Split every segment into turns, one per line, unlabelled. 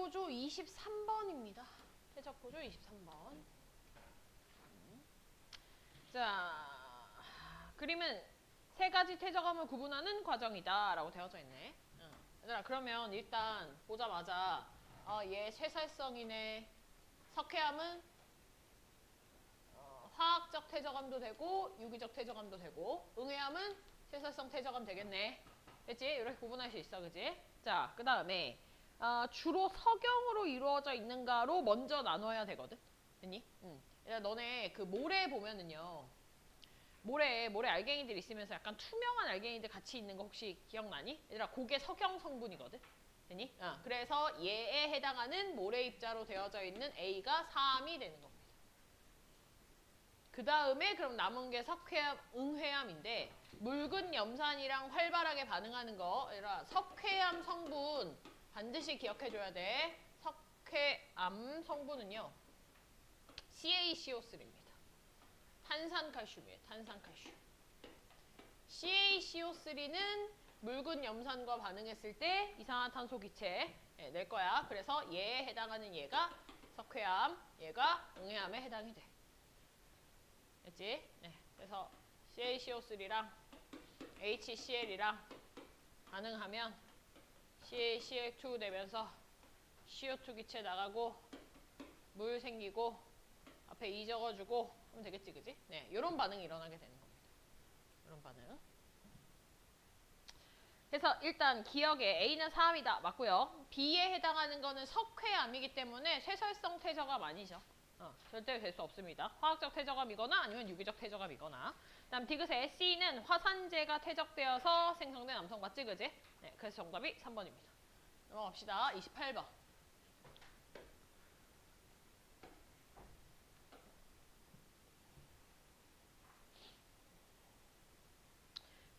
태적보조 23번입니다. 태적보조 23번. 자, 그림은 세 가지 태적암을 구분하는 과정이다 라고 되어져 있네. 얘들아, 그러면 일단 보자마자 얘 쇠살성이네. 석회암은 화학적 태적암도 되고 유기적 태적암도 되고, 응해암은 쇠살성 태적암 되겠네. 됐지? 이렇게 구분할 수 있어, 그지? 자, 그 다음에 주로 석영으로 이루어져 있는가로 먼저 나눠야 되거든. 됐니? 너네 그 모래 보면은요, 모래 알갱이들 있으면서 약간 투명한 알갱이들 같이 있는 거 혹시 기억나니? 얘들아, 그게 석영 성분이거든. 됐니? 그래서 얘에 해당하는 모래 입자로 되어져 있는 A가 3이 되는 겁니다. 그 다음에 그럼 남은 게 석회암, 응회암인데, 묽은 염산이랑 활발하게 반응하는 거, 얘들아, 석회암 성분 반드시 기억해줘야 돼. 석회암 성분은요, CaCO3입니다. 탄산칼슘이에요. 탄산칼슘. CaCO3는 묽은 염산과 반응했을 때 이산화탄소 기체 낼 거야. 그래서 얘에 해당하는 얘가 석회암, 얘가 응해암에 해당이 돼. 됐지? 네. 그래서 CaCO3랑 HCl이랑 반응하면 CaCl2 되면서 CO2 기체 나가고 물 생기고 앞에 2 적어주고 하면 되겠지, 그지? 네, 이런 반응이 일어나게 되는 겁니다. 이런 반응. 그래서 일단 기억에 A는 3이다. 맞고요. B에 해당하는 거는 석회암이기 때문에 쇠설성 태저감 아니죠. 절대 될 수 없습니다. 화학적 태저감이거나 아니면 유기적 태저감이거나. 다음 디귿에 C는 화산재가 퇴적되어서 생성된 암석 맞지, 그지? 네, 그래서 정답이 3번입니다. 넘어갑시다. 28번.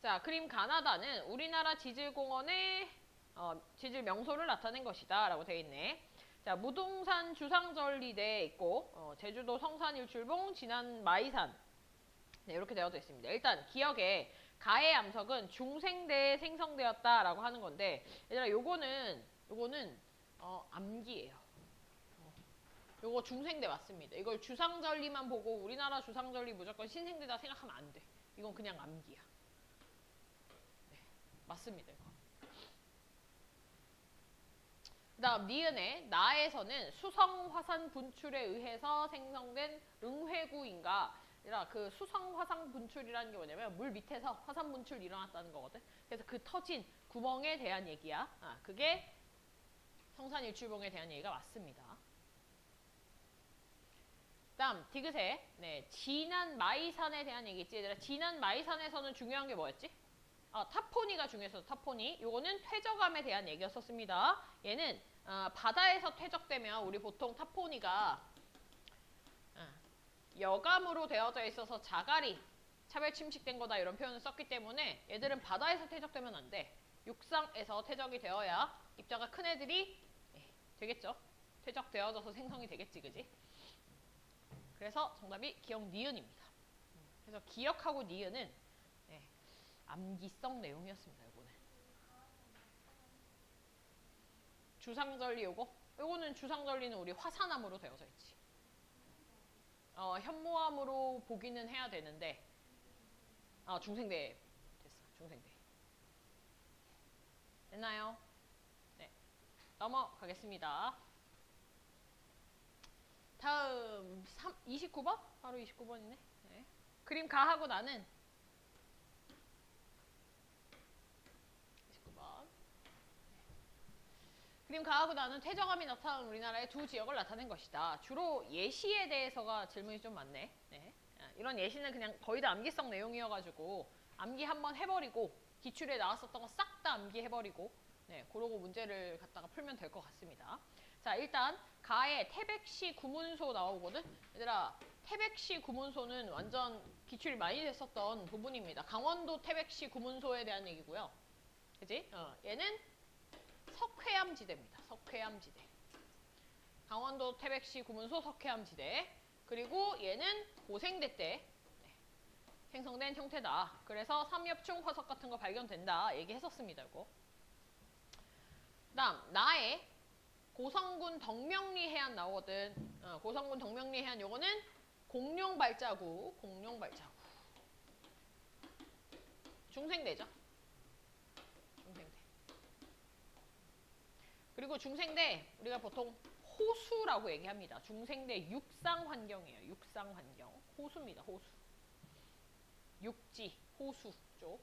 자, 그림 가나다는 우리나라 지질공원의 지질 명소를 나타낸 것이다 라고 되어 있네. 자, 무등산 주상절리대에 있고 제주도 성산일출봉, 진안 마이산, 네, 이렇게 되어져 있습니다. 일단 기억에 가해 암석은 중생대에 생성되었다라고 하는 건데, 얘들아, 요거는 암기예요. 요거 중생대 맞습니다. 이걸 주상절리만 보고 우리나라 주상절리 무조건 신생대다 생각하면 안 돼. 이건 그냥 암기야. 맞습니다, 이거. 그 다음 니은의 나에서는 수성화산 분출에 의해서 생성된 응회구인가. 그 수성화산 분출이라는 게 뭐냐면 물 밑에서 화산 분출이 일어났다는 거거든. 그래서 그 터진 구멍에 대한 얘기야. 그게 성산일출봉에 대한 얘기가 맞습니다. 다음 디귿에 진안 마이산에 대한 얘기 있지. 얘들아, 진안 마이산에서는 중요한 게 뭐였지? 타포니가 중요해서 타포니. 요거는 퇴적암에 대한 얘기였었습니다. 얘는 바다에서 퇴적되면 우리 보통 타포니가 여감으로 되어져 있어서 자갈이 차별 침식된 거다 이런 표현을 썼기 때문에 얘들은 바다에서 퇴적되면 안 돼. 육상에서 퇴적이 되어야 입자가 큰 애들이 되겠죠. 퇴적되어져서 생성이 되겠지, 그지? 그래서 정답이 기억 니은입니다. 그래서 기억하고 니은은 암기성 내용이었습니다. 이거는 주상절리 요거는 주상절리는 우리 화산암으로 되어져 있지. 현무암으로 보기는 해야 되는데 중생대 됐어. 중생대 됐나요? 네, 넘어가겠습니다. 다음 29번? 바로 29번이네. 네. 그림 가하고 나는 29번. 그림 가하고 나는 퇴적암이 나타난 우리나라의 두 지역을 나타낸 것이다. 주로 예시에 대해서가 질문이 좀 많네. 네. 이런 예시는 그냥 거의 다 암기성 내용이어가지고 암기 한번 해버리고 기출에 나왔었던 거 싹 다 암기해버리고 그러고 문제를 갖다가 풀면 될 것 같습니다. 자, 일단 가에 태백시 구문소 나오거든. 얘들아, 태백시 구문소는 완전 기출이 많이 됐었던 부분입니다. 강원도 태백시 구문소에 대한 얘기고요. 그지? 얘는 석회암지대입니다. 석회암지대. 강원도 태백시 구문소 석회암지대. 그리고 얘는 고생대 때 생성된 형태다. 그래서 삼엽충 화석 같은 거 발견된다. 얘기했었습니다. 이거. 다음 나의 고성군 덕명리 해안 나오거든. 고성군 덕명리 해안 요거는 공룡 발자국, 공룡 발자국. 중생대죠. 중생대. 그리고 중생대 우리가 보통 호수라고 얘기합니다. 중생대 육상 환경이에요. 육상 환경. 호수입니다. 호수. 육지, 호수 쪽.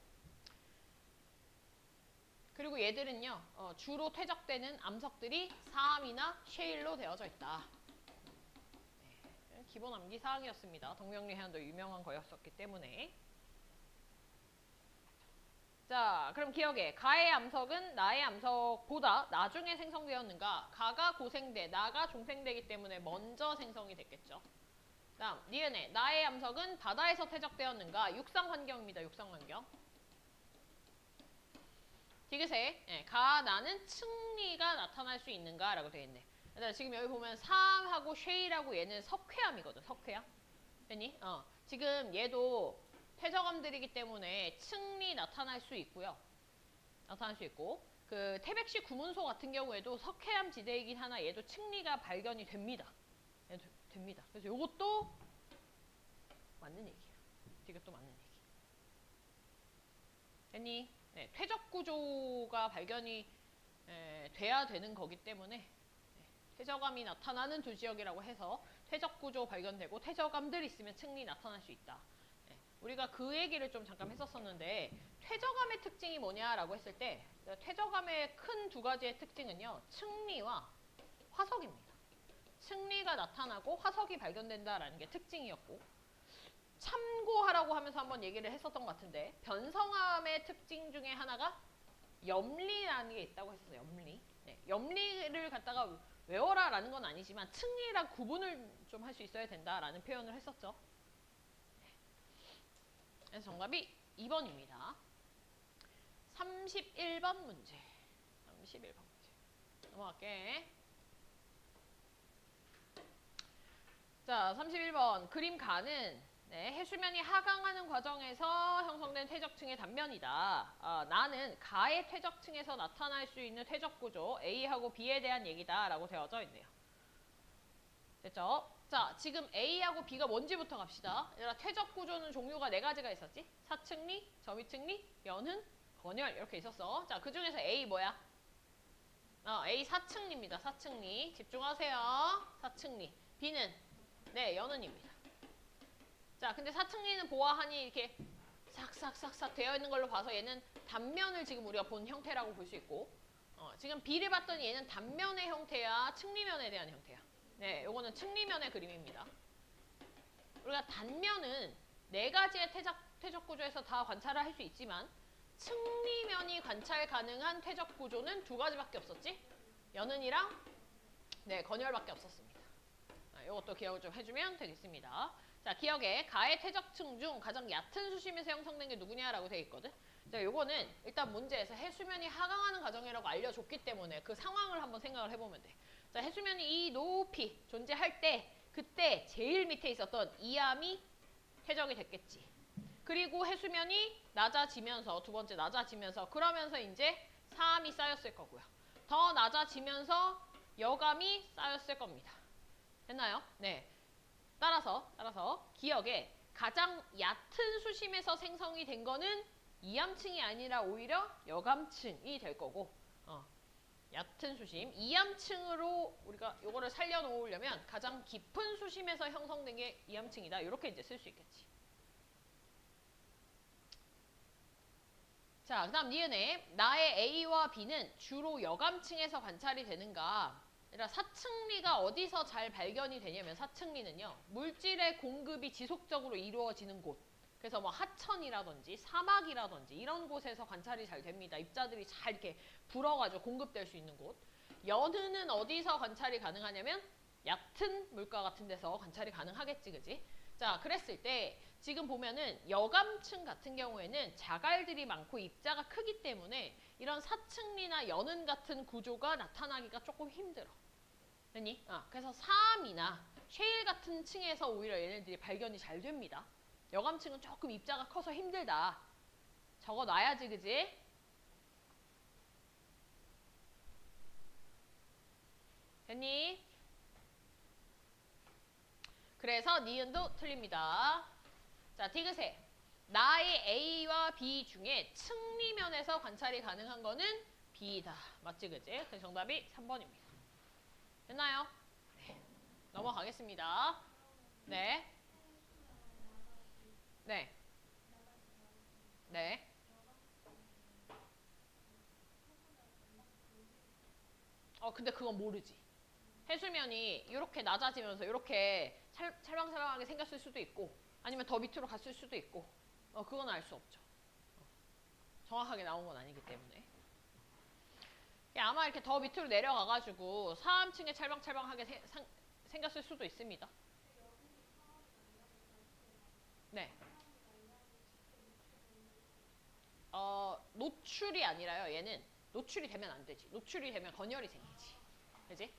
그리고 얘들은요, 주로 퇴적되는 암석들이 사암이나 셰일로 되어져 있다. 네, 기본 암기 사항이었습니다. 덕명리 해안도 유명한 거였었기 때문에. 자, 그럼 기억해. 가의 암석은 나의 암석보다 나중에 생성되었는가? 가가 고생대, 나가 중생대이기 때문에 먼저 생성이 됐겠죠. 다음, 니은에 나의 암석은 바다에서 퇴적되었는가? 육상 환경입니다. 육상 환경. 디귿에 가, 나는 층리가 나타날 수 있는가? 라고 되어 있네. 지금 여기 보면 사암하고 쉐일하고 얘는 석회암이거든. 석회암. 됐니? 지금 얘도 퇴적암들이기 때문에 층리 나타날 수 있고요. 나타날 수 있고 그 태백시 구문소 같은 경우에도 석회암 지대이긴 하나 얘도 층리가 발견이 됩니다. 얘도 됩니다. 그래서 이것도 맞는 얘기예요. 이것도 맞는 얘기. 됐니? 네, 퇴적 구조가 발견이 돼야 되는 거기 때문에 퇴적암이 나타나는 두 지역이라고 해서 퇴적 구조 발견되고 퇴적암들 있으면 층리 나타날 수 있다. 우리가 그 얘기를 좀 잠깐 했었었는데 퇴적암의 특징이 뭐냐라고 했을 때 퇴적암의 큰 두 가지의 특징은요. 층리와 화석입니다. 층리가 나타나고 화석이 발견된다라는 게 특징이었고 참고하라고 하면서 한번 얘기를 했었던 것 같은데 변성암의 특징 중에 하나가 염리라는 게 있다고 했었어요. 염리. 네, 염리를 갖다가 외워라라는 건 아니지만 층리랑 구분을 좀 할 수 있어야 된다라는 표현을 했었죠. 그래서 정답이 2번입니다. 31번 문제. 31번 문제. 넘어갈게. 자, 31번. 그림 가는 해수면이 하강하는 과정에서 형성된 퇴적층의 단면이다. 나는 가의 퇴적층에서 나타날 수 있는 퇴적 구조 A하고 B에 대한 얘기다 라고 되어져 있네요. 됐죠? 자, 지금 A하고 B가 뭔지부터 갑시다. 얘들아, 퇴적 구조는 종류가 4가지가 있었지? 사층리, 점이층리, 연흔, 건열 이렇게 있었어. 자, 그 중에서 A 뭐야? A 사층리입니다. 사층리. 집중하세요. 사층리. B는 연흔입니다. 자, 근데 사층리는 보아하니 이렇게 싹싹싹싹 되어 있는 걸로 봐서 얘는 단면을 지금 우리가 본 형태라고 볼 수 있고 지금 B를 봤더니 얘는 단면의 형태야, 측리면에 대한 형태야. 네, 요거는 측리면의 그림입니다. 우리가 단면은 4가지의 퇴적 구조에서 다 관찰을 할 수 있지만 측리면이 관찰 가능한 퇴적 구조는 2가지밖에 없었지? 연흔이랑 건열밖에 없었습니다. 요것도 기억을 좀 해주면 되겠습니다. 자, 기억에 가의 퇴적층 중 가장 얕은 수심에서 형성된 게 누구냐라고 되어 있거든. 자, 요거는 일단 문제에서 해수면이 하강하는 과정이라고 알려줬기 때문에 그 상황을 한번 생각을 해보면 돼. 자, 해수면이 이 높이 존재할 때 그때 제일 밑에 있었던 이암이 퇴적이 됐겠지. 그리고 해수면이 낮아지면서 두 번째 낮아지면서 그러면서 이제 사암이 쌓였을 거고요. 더 낮아지면서 여감이 쌓였을 겁니다. 됐나요? 네. 따라서 기억에 가장 얕은 수심에서 생성이 된 거는 이암층이 아니라 오히려 여감층이 될 거고 얕은 수심, 이암층으로 우리가 요거를 살려놓으려면 가장 깊은 수심에서 형성된 게 이암층이다. 이렇게 이제 쓸 수 있겠지. 자, 그 다음 니은에 나의 A와 B는 주로 여감층에서 관찰이 되는가? 그러니까 사층리가 어디서 잘 발견이 되냐면 사층리는요. 물질의 공급이 지속적으로 이루어지는 곳. 그래서 뭐 하천이라든지 사막이라든지 이런 곳에서 관찰이 잘 됩니다. 입자들이 잘 이렇게 불어가지고 공급될 수 있는 곳. 연흔은 어디서 관찰이 가능하냐면 얕은 물가 같은 데서 관찰이 가능하겠지, 그지? 자, 그랬을 때 지금 보면은 여감층 같은 경우에는 자갈들이 많고 입자가 크기 때문에 이런 사층리나 연흔 같은 구조가 나타나기가 조금 힘들어. 됐니? 그래서 사암이나 쉐일 같은 층에서 오히려 얘네들이 발견이 잘 됩니다. 여감층은 조금 입자가 커서 힘들다. 적어놔야지, 그지? 됐니? 그래서 니은도 틀립니다. 자, 디귿에 나의 A와 B 중에 층리면에서 관찰이 가능한 거는 B다. 맞지, 그지? 그래서 정답이 3번입니다. 됐나요? 네. 넘어가겠습니다. 네. 네. 네. 근데 그건 모르지. 해수면이 이렇게 낮아지면서 이렇게 찰방찰방하게 생겼을 수도 있고 아니면 더 밑으로 갔을 수도 있고 그건 알 수 없죠. 정확하게 나온 건 아니기 때문에. 아마 이렇게 더 밑으로 내려가가지고 사암층에 찰방찰방하게 생겼을 수도 있습니다. 네. 노출이 아니라요. 얘는 노출이 되면 안 되지. 노출이 되면 건열이 생기지. 그지?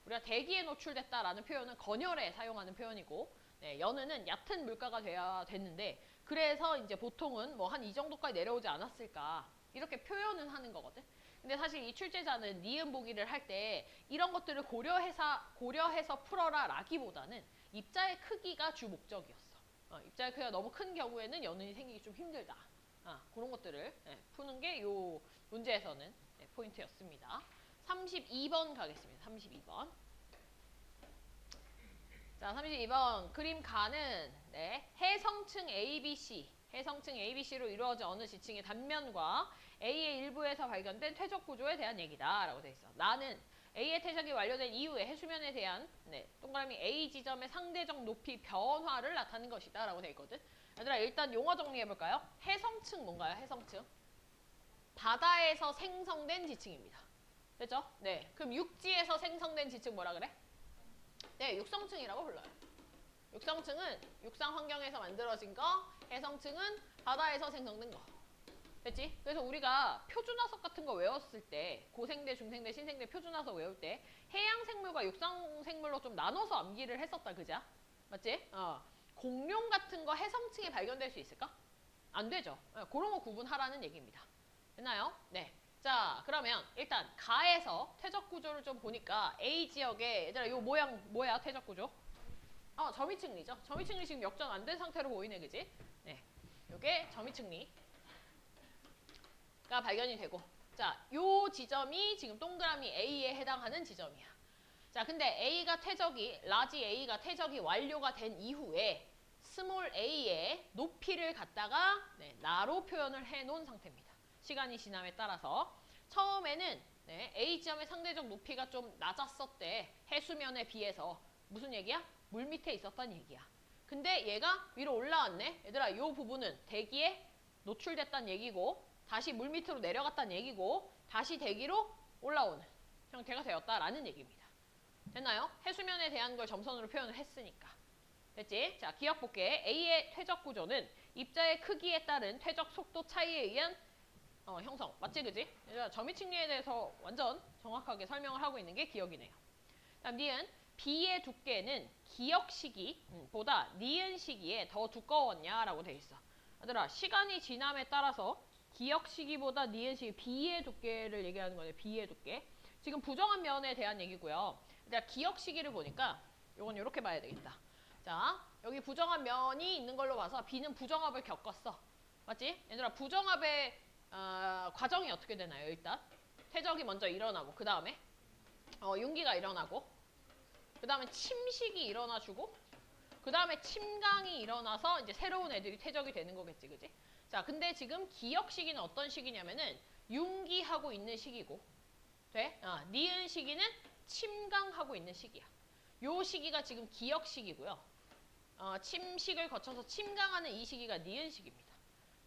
우리가 대기에 노출됐다라는 표현은 건열에 사용하는 표현이고, 네, 연은은 얕은 물가가 돼야 됐는데, 그래서 이제 보통은 뭐 한 이 정도까지 내려오지 않았을까 이렇게 표현은 하는 거거든. 근데 사실 이 출제자는 니은 보기를 할 때 이런 것들을 고려해서 풀어라라기보다는 입자의 크기가 주 목적이었어. 입자의 크기가 너무 큰 경우에는 연은이 생기기 좀 힘들다. 그런 것들을 푸는 게 요 문제에서는 포인트였습니다. 32번 가겠습니다. 32번. 자, 32번. 그림 가는 해성층 ABC. 해성층 ABC로 이루어진 어느 지층의 단면과 A의 일부에서 발견된 퇴적 구조에 대한 얘기다. 라고 돼 있어. 나는 A의 퇴적이 완료된 이후에 해수면에 대한 동그라미 A 지점의 상대적 높이 변화를 나타내는 것이다. 라고 돼 있거든. 얘들아, 일단 용어 정리해볼까요? 해성층 뭔가요? 해성층. 바다에서 생성된 지층입니다. 됐죠? 네. 그럼 육지에서 생성된 지층 뭐라 그래? 네, 육성층이라고 불러요. 육성층은 육상 환경에서 만들어진 거, 해성층은 바다에서 생성된 거. 됐지? 그래서 우리가 표준화석 같은 거 외웠을 때, 고생대, 중생대, 신생대 표준화석 외울 때 해양 생물과 육상 생물로 좀 나눠서 암기를 했었다, 그자? 맞지? 공룡 같은 거 해성층에 발견될 수 있을까? 안 되죠. 그런 거 구분하라는 얘기입니다. 됐나요? 네. 자, 그러면 일단 가에서 퇴적 구조를 좀 보니까 A 지역에 얘들아 요 모양 뭐야? 퇴적 구조? 점이층리죠. 점이층리 지금 역전 안 된 상태로 보이네, 그지? 네. 요게 점이층리가 발견이 되고, 자, 요 지점이 지금 동그라미 A에 해당하는 지점이야. 자, 근데 라지 A가 퇴적이 완료가 된 이후에 스몰 a의 높이를 갖다가 나로 표현을 해놓은 상태입니다. 시간이 지남에 따라서 처음에는 A 지점의 상대적 높이가 좀 낮았었대. 해수면에 비해서. 무슨 얘기야? 물 밑에 있었단 얘기야. 근데 얘가 위로 올라왔네. 얘들아, 이 부분은 대기에 노출됐단 얘기고 다시 물 밑으로 내려갔단 얘기고 다시 대기로 올라오는 형태가 되었다라는 얘기입니다. 됐나요? 해수면에 대한 걸 점선으로 표현을 했으니까. 됐지? 자, 기억볼게. A의 퇴적 구조는 입자의 크기에 따른 퇴적 속도 차이에 의한 형성. 맞지, 그지? 점이층리에 대해서 완전 정확하게 설명을 하고 있는 게 기억이네요. 다음 니은 B의 두께는 기억 시기보다 니은 시기에 더 두꺼웠냐라고 돼 있어. 얘들아, 시간이 지남에 따라서 기억 시기보다 니은 시기, B의 두께를 얘기하는 거네. B의 두께. 지금 부정한 면에 대한 얘기고요. 얘들아, 기억 시기를 보니까 이건 이렇게 봐야 되겠다. 자, 여기 부정한 면이 있는 걸로 봐서 B는 부정합을 겪었어. 맞지? 얘들아, 부정합의 과정이 어떻게 되나요? 일단 퇴적이 먼저 일어나고 그 다음에 융기가 일어나고 그 다음에 침식이 일어나주고 그 다음에 침강이 일어나서 이제 새로운 애들이 퇴적이 되는 거겠지, 그지? 자, 근데 지금 기억 시기는 어떤 시기냐면은 융기하고 있는 시기고, 돼? 니은 시기는 침강하고 있는 시기야. 요 시기가 지금 기억 시기고요. 침식을 거쳐서 침강하는 이 시기가 니은 시기입니다.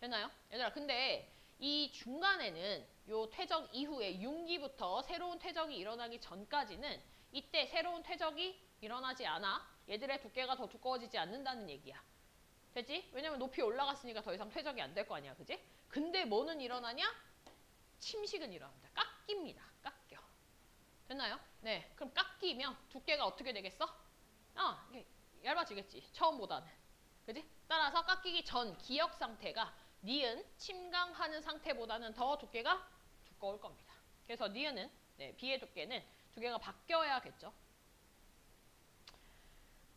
됐나요? 얘들아, 근데 이 중간에는 요 퇴적 이후에 융기부터 새로운 퇴적이 일어나기 전까지는 이때 새로운 퇴적이 일어나지 않아. 얘들의 두께가 더 두꺼워지지 않는다는 얘기야. 됐지? 왜냐면 높이 올라갔으니까 더 이상 퇴적이 안 될 거 아니야, 그지? 근데 뭐는 일어나냐? 침식은 일어납니다. 깎입니다. 깎여. 됐나요? 네, 그럼 깎이면 두께가 어떻게 되겠어? 이게 얇아지겠지. 처음보다는. 그지? 따라서 깎이기 전 기억 상태가 니은 침강하는 상태보다는 더 두께가 두꺼울 겁니다. 그래서 니은은 B의 두께는 두 개가 바뀌어야겠죠.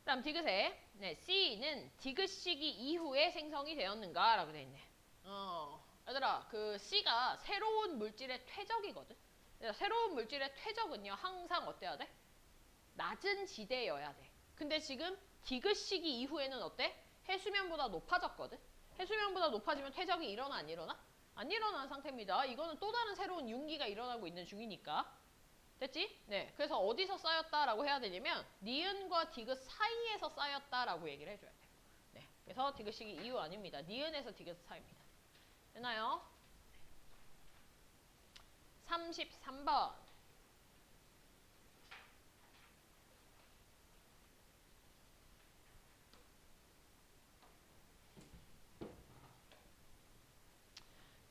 다음 디귿에 네, C는 디귿 시기 이후에 생성이 되었는가 라고 돼 있네. 얘들아 그 C가 새로운 물질의 퇴적이거든. 새로운 물질의 퇴적은요 항상 어때야 돼? 낮은 지대여야 돼. 근데 지금 디귿 시기 이후에는 어때? 해수면보다 높아졌거든. 해수면보다 높아지면 퇴적이 일어나 안 일어나? 안 일어나는 상태입니다. 이거는 또 다른 새로운 융기가 일어나고 있는 중이니까. 됐지? 네. 그래서 어디서 쌓였다라고 해야 되냐면 니은과 디귿 사이에서 쌓였다라고 얘기를 해줘야 돼요. 네. 그래서 디귿 시기 이후 아닙니다. 니은에서 디귿 사이입니다. 됐나요? 33번.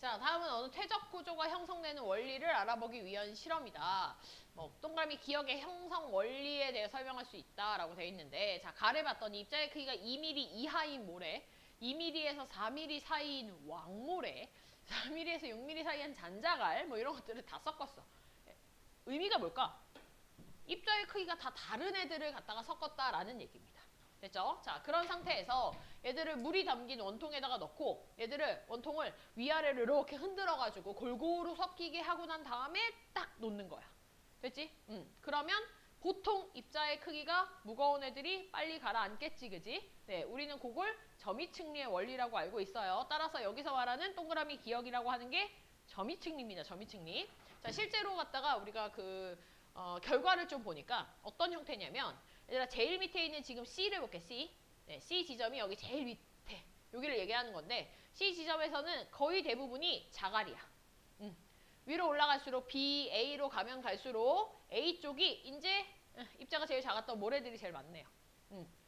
자, 다음은 어느 퇴적 구조가 형성되는 원리를 알아보기 위한 실험이다. 뭐 동그라미 기억의 형성 원리에 대해 설명할 수 있다라고 되어 있는데, 자, 가를 봤더니 입자의 크기가 2mm 이하인 모래, 2mm에서 4mm 사이인 왕모래, 4mm에서 6mm 사이인 잔자갈, 뭐 이런 것들을 다 섞었어. 의미가 뭘까? 입자의 크기가 다 다른 애들을 갖다가 섞었다라는 얘기입니다. 됐죠? 자, 그런 상태에서 얘들을 물이 담긴 원통에다가 넣고 얘들을 원통을 위아래로 이렇게 흔들어가지고 골고루 섞이게 하고 난 다음에 딱 놓는 거야. 됐지? 그러면 보통 입자의 크기가 무거운 애들이 빨리 가라앉겠지, 그지? 네, 우리는 그걸 점이측리의 원리라고 알고 있어요. 따라서 여기서 말하는 동그라미 기억이라고 하는 게 점이측리입니다. 점이측리. 자, 실제로 갖다가 우리가 결과를 좀 보니까 어떤 형태냐면 얘들아 제일 밑에 있는 지금 C를 볼게. C. 네, C 지점이 여기 제일 밑에 여기를 얘기하는 건데 C 지점에서는 거의 대부분이 자갈이야. 위로 올라갈수록 B, A로 가면 갈수록 A 쪽이 이제 입자가 제일 작았던 모래들이 제일 많네요.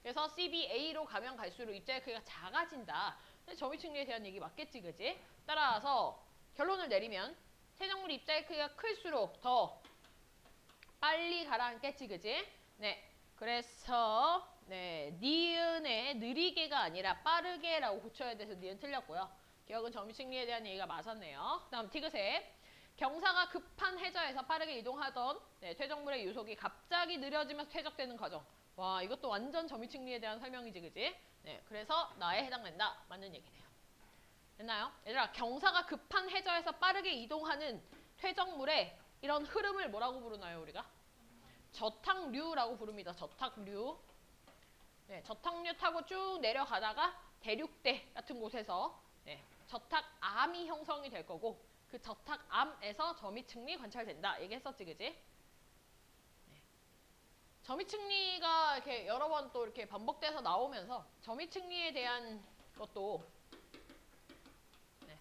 그래서 C, B, A로 가면 갈수록 입자의 크기가 작아진다. 점유측리에 대한 얘기 맞겠지, 그지? 따라서 결론을 내리면 퇴적물 입자의 크기가 클수록 더 빨리 가라앉겠지, 그지? 네. 그래서 네, 니은의 느리게가 아니라 빠르게라고 고쳐야 돼서 니은 틀렸고요. 기억은 점유측리에 대한 얘기가 맞았네요. 다음 디귿에 경사가 급한 해저에서 빠르게 이동하던 네, 퇴적물의 유속이 갑자기 느려지면서 퇴적되는 과정. 와, 이것도 완전 점유측리에 대한 설명이지, 그지? 네, 그래서 나에 해당된다. 맞는 얘기네요. 됐나요? 얘들아, 경사가 급한 해저에서 빠르게 이동하는 퇴적물의 이런 흐름을 뭐라고 부르나요, 우리가? 저탁류라고 부릅니다. 저탁류. 네, 저탁류 타고 쭉 내려가다가 대륙대 같은 곳에서 네, 저탁암이 형성이 될 거고 그 저탁암에서 점이측리 관찰된다. 얘기했었지, 그지? 네. 점이측리가 이렇게 여러 번 또 이렇게 반복돼서 나오면서 점이측리에 대한 것도 네,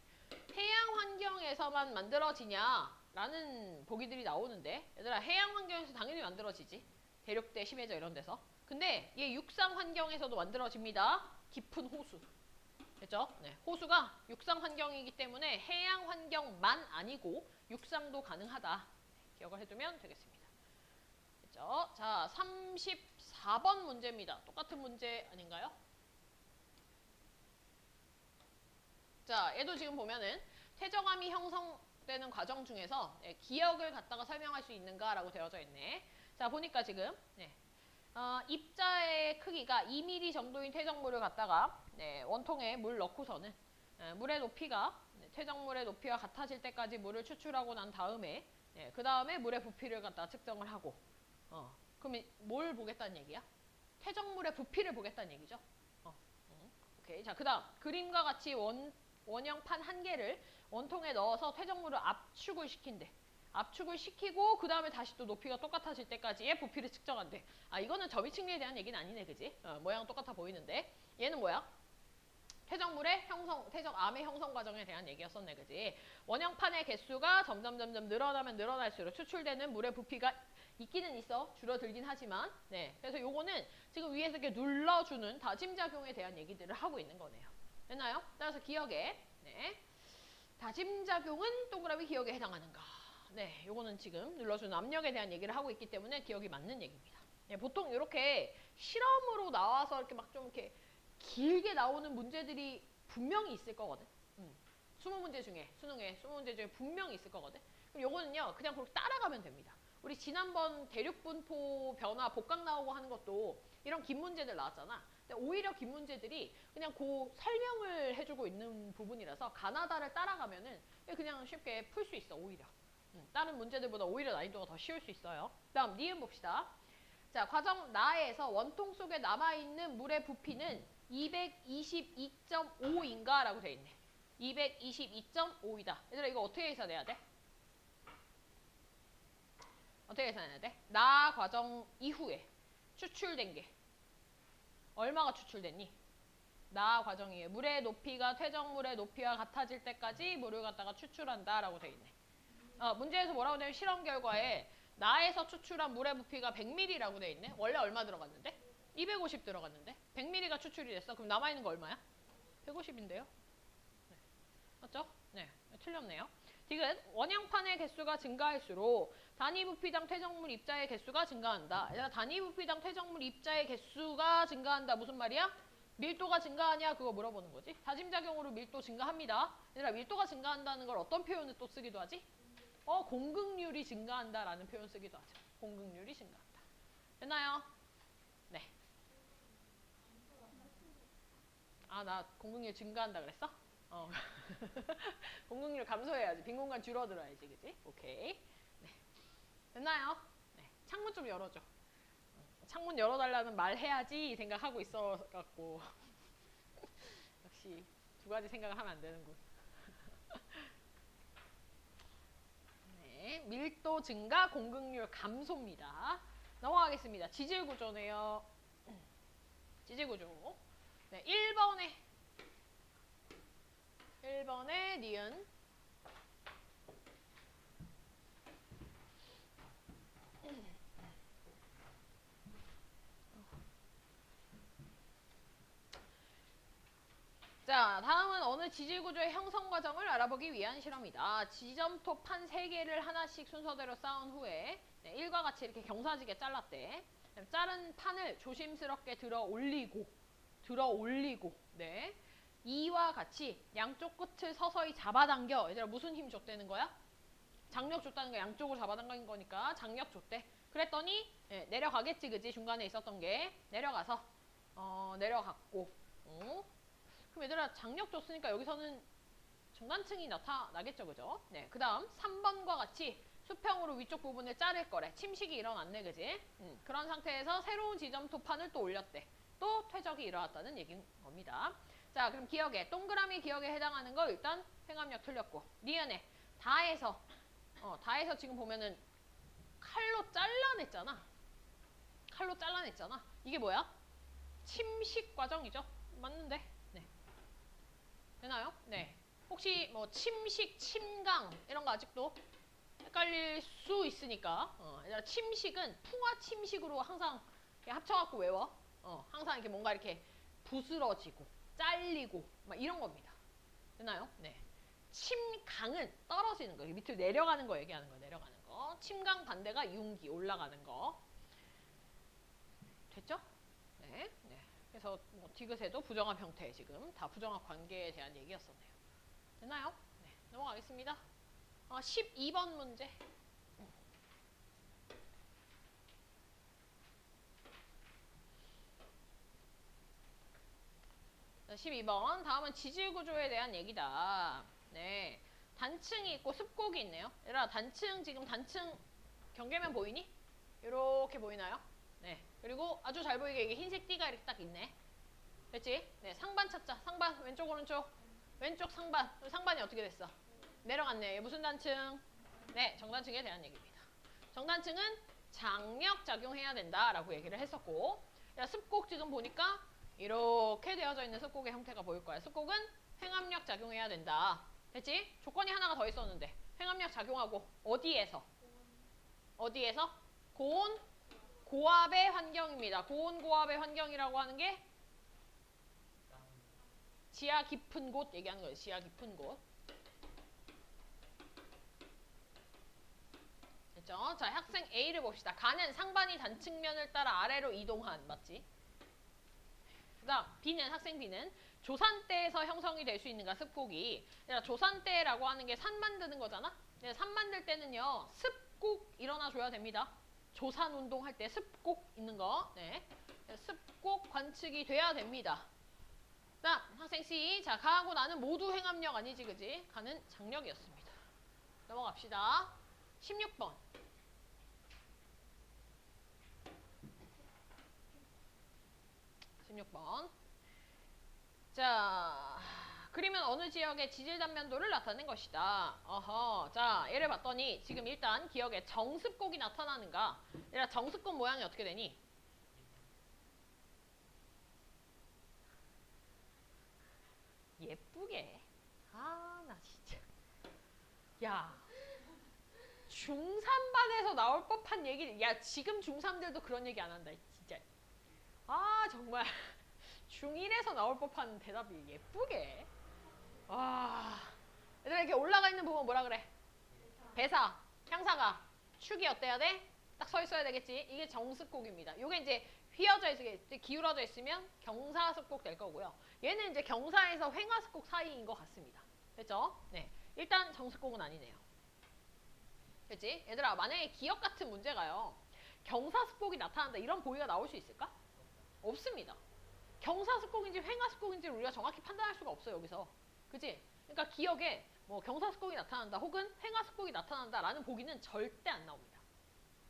해양 환경에서만 만들어지냐? 라는 보기들이 나오는데 얘들아 해양 환경에서 당연히 만들어지지. 대륙대 심해져 이런 데서. 근데 얘 육상 환경에서도 만들어집니다. 깊은 호수. 됐죠? 네, 호수가 육상 환경이기 때문에 해양 환경만 아니고 육상도 가능하다. 네, 기억을 해두면 되겠습니다. 됐죠? 자, 34번 문제입니다. 똑같은 문제 아닌가요? 자, 얘도 지금 보면은 퇴적암이 형성되는 과정 중에서 네, 기억을 갖다가 설명할 수 있는가라고 되어져 있네. 자, 보니까 지금 네, 입자의 크기가 2mm 정도인 퇴적물을 갖다가 네, 원통에 물 넣고서는 물의 높이가 퇴적물의 높이와 같아질 때까지 물을 추출하고 난 다음에 그 다음에 물의 부피를 갖다가 측정을 하고 그럼 뭘 보겠다는 얘기야? 퇴적물의 부피를 보겠다는 얘기죠. 오케이. 자, 그 다음 그림과 같이 원형판 한 개를 원통에 넣어서 퇴적물을 압축을 시킨대. 압축을 시키고 그 다음에 다시 또 높이가 똑같아질 때까지의 부피를 측정한대. 아, 이거는 점이측리에 대한 얘기는 아니네, 그지? 모양 똑같아 보이는데 얘는 뭐야? 퇴적물의 형성, 퇴적암의 형성 과정에 대한 얘기였었네, 그지? 원형판의 개수가 점점 늘어나면 늘어날수록 추출되는 물의 부피가 있기는 있어. 줄어들긴 하지만. 네. 그래서 요거는 지금 위에서 이렇게 눌러주는 다짐작용에 대한 얘기들을 하고 있는 거네요. 됐나요? 따라서 기억에, 네. 다짐작용은 동그라미 기억에 해당하는가? 네. 요거는 지금 눌러주는 압력에 대한 얘기를 하고 있기 때문에 기억이 맞는 얘기입니다. 네, 보통 이렇게 실험으로 나와서 이렇게 막 좀 이렇게 길게 나오는 문제들이 분명히 있을 거거든. 20문제 중에, 수능에 20문제 중에 분명히 있을 거거든. 그럼 요거는요, 그냥 그렇게 따라가면 됩니다. 우리 지난번 대륙분포 변화 복각 나오고 하는 것도 이런 긴 문제들 나왔잖아. 근데 오히려 긴 문제들이 그냥 그 설명을 해주고 있는 부분이라서 가나다를 따라가면은 그냥 쉽게 풀 수 있어, 오히려. 다른 문제들보다 오히려 난이도가 더 쉬울 수 있어요. 다음 니은 봅시다. 자, 과정 나에서 원통 속에 남아있는 물의 부피는 222.5인가? 라고 돼 있네. 222.5이다. 얘들아 이거 어떻게 계산해야 돼? 어떻게 계산해야 돼? 나 과정 이후에 추출된 게 얼마가 추출됐니? 나 과정 이후에 물의 높이가 퇴적물의 높이와 같아질 때까지 물을 갖다가 추출한다 라고 돼 있네. 문제에서 뭐라고 되냐면 실험 결과에 나에서 추출한 물의 부피가 100ml라고 돼 있네. 원래 얼마 들어갔는데? 250 들어갔는데 100ml가 추출이 됐어. 그럼 남아있는 거 얼마야? 150인데요. 네. 맞죠? 네, 틀렸네요. 디귿, 원양판의 개수가 증가할수록 단위 부피당 퇴적물 입자의 개수가 증가한다. 얘들아, 단위 부피당 퇴적물 입자의 개수가 증가한다. 무슨 말이야? 밀도가 증가하냐? 그거 물어보는 거지. 다짐작용으로 밀도 증가합니다. 얘들아, 밀도가 증가한다는 걸 어떤 표현을 또 쓰기도 하지? 공급률이 증가한다라는 표현 쓰기도 하죠. 공급률이 증가한다. 됐나요? 네. 나 공급률 증가한다 그랬어? 공급률 감소해야지. 빈 공간 줄어들어야지. 그지? 오케이. 네. 됐나요? 네. 창문 좀 열어줘. 창문 열어달라는 말 해야지 생각하고 있어갖고. 역시 두 가지 생각을 하면 안 되는군. 네. 밀도 증가, 공급률 감소입니다. 넘어가겠습니다. 지질 구조네요. 지질 구조. 네. 1번에 니은. 자, 다음은 어느 지질구조의 형성 과정을 알아보기 위한 실험이다. 지점토 판 3개를 하나씩 순서대로 쌓은 후에 네, 1과 같이 이렇게 경사지게 잘랐대. 자른 판을 조심스럽게 들어 올리고 네. 2와 같이 양쪽 끝을 서서히 잡아당겨. 얘들아 무슨 힘 줬다는 거야? 장력 줬다는 거, 양쪽으로 잡아당긴 거니까 장력 줬대. 그랬더니 내려가겠지, 그지? 중간에 있었던 게 내려가서 내려갔고. 그럼 얘들아 장력 줬으니까 여기서는 중간층이 나타나겠죠, 그죠? 네, 그 다음 3번과 같이 수평으로 위쪽 부분을 자를 거래. 침식이 일어났네, 그지? 그런 상태에서 새로운 지점토판을 또 올렸대. 또 퇴적이 일어났다는 얘기인 겁니다. 자, 그럼 기억에, 동그라미 기억에 해당하는 거 일단 횡압력 틀렸고. 니은에 다에서 지금 보면은 칼로 잘라냈잖아. 이게 뭐야? 침식 과정이죠. 맞는데? 네. 되나요? 네. 혹시 뭐 침식, 침강 이런 거 아직도 헷갈릴 수 있으니까 침식은 풍화 침식으로 항상 합쳐갖고 외워. 항상 이렇게 뭔가 이렇게 부스러지고 잘리고 막 이런 겁니다. 되나요? 네. 침강은 떨어지는 거, 밑으로 내려가는 거 얘기하는 거, 내려가는 거. 침강 반대가 융기, 올라가는 거. 됐죠? 네. 네. 그래서 뭐 디귿에도 부정합 형태, 지금 다 부정합 관계에 대한 얘기였었네요. 됐나요? 네. 넘어가겠습니다. 12번 문제. 12번. 다음은 지질 구조에 대한 얘기다. 네. 단층이 있고 습곡이 있네요. 얘들아, 지금 단층 경계면 보이니? 이렇게 보이나요? 네. 그리고 아주 잘 보이게 이게 흰색 띠가 이렇게 딱 있네. 됐지? 네. 상반 찾자. 상반. 왼쪽, 오른쪽. 왼쪽 상반. 상반이 어떻게 됐어? 내려갔네. 무슨 단층? 네. 정단층에 대한 얘기입니다. 정단층은 장력 작용해야 된다라고 얘기를 했었고, 습곡 지금 보니까 이렇게 되어져 있는 습곡의 형태가 보일 거야. 습곡은 횡압력 작용해야 된다. 됐지? 조건이 하나가 더 있었는데 횡압력 작용하고 어디에서? 고온 고압의 환경입니다. 고온 고압의 환경이라고 하는 게 지하 깊은 곳 얘기하는 거예요. 지하 깊은 곳. 됐죠? 자, 학생 A를 봅시다. 가는 상반이 단층면을 따라 아래로 이동한, 맞지? 그 다음 B는, 학생 B는 조산대에서 형성이 될 수 있는가, 습곡이. 조산대라고 하는 게 산 만드는 거잖아? 산 만들 때는요, 꼭 일어나줘야 됩니다. 조산 운동 할 때 습 꼭 있는 거. 네. 습 꼭 관측이 돼야 됩니다. 다음 학생 C. 자, 가하고 나는 모두 행압력 아니지 그지? 가는 장력이었습니다. 넘어갑시다. 16번. 16번. 자, 그리면 어느 지역의 지질 단면도를 나타낸 것이다. 어허. 자, 얘를 봤더니 지금 일단 기억에 정습곡이 나타나는가? 얘가 정습곡 모양이 어떻게 되니? 예쁘게. 아, 나 진짜. 야, 중3반에서 나올 법한 얘기를. 야, 지금 중3들도 그런 얘기 안 한다. 진짜. 아, 정말. 중1에서 나올 법한 대답이 예쁘게. 와. 얘들아, 이렇게 올라가 있는 부분 뭐라 그래? 배사, 향사가, 축이 어때야 돼? 딱 서 있어야 되겠지? 이게 정습곡입니다. 요게 이제 휘어져 있게 기울어져 있으면 경사습곡 될 거고요. 얘는 이제 경사에서 횡하습곡 사이인 것 같습니다. 됐죠? 네. 일단 정습곡은 아니네요. 됐지? 얘들아, 만약에 기억 같은 문제가요. 경사습곡이 나타난다. 이런 보기가 나올 수 있을까? 없습니다. 경사습곡인지 횡하습곡인지 우리가 정확히 판단할 수가 없어요, 여기서. 그치? 그러니까 기억에 뭐 경사습곡이 나타난다 혹은 횡하습곡이 나타난다라는 보기는 절대 안 나옵니다.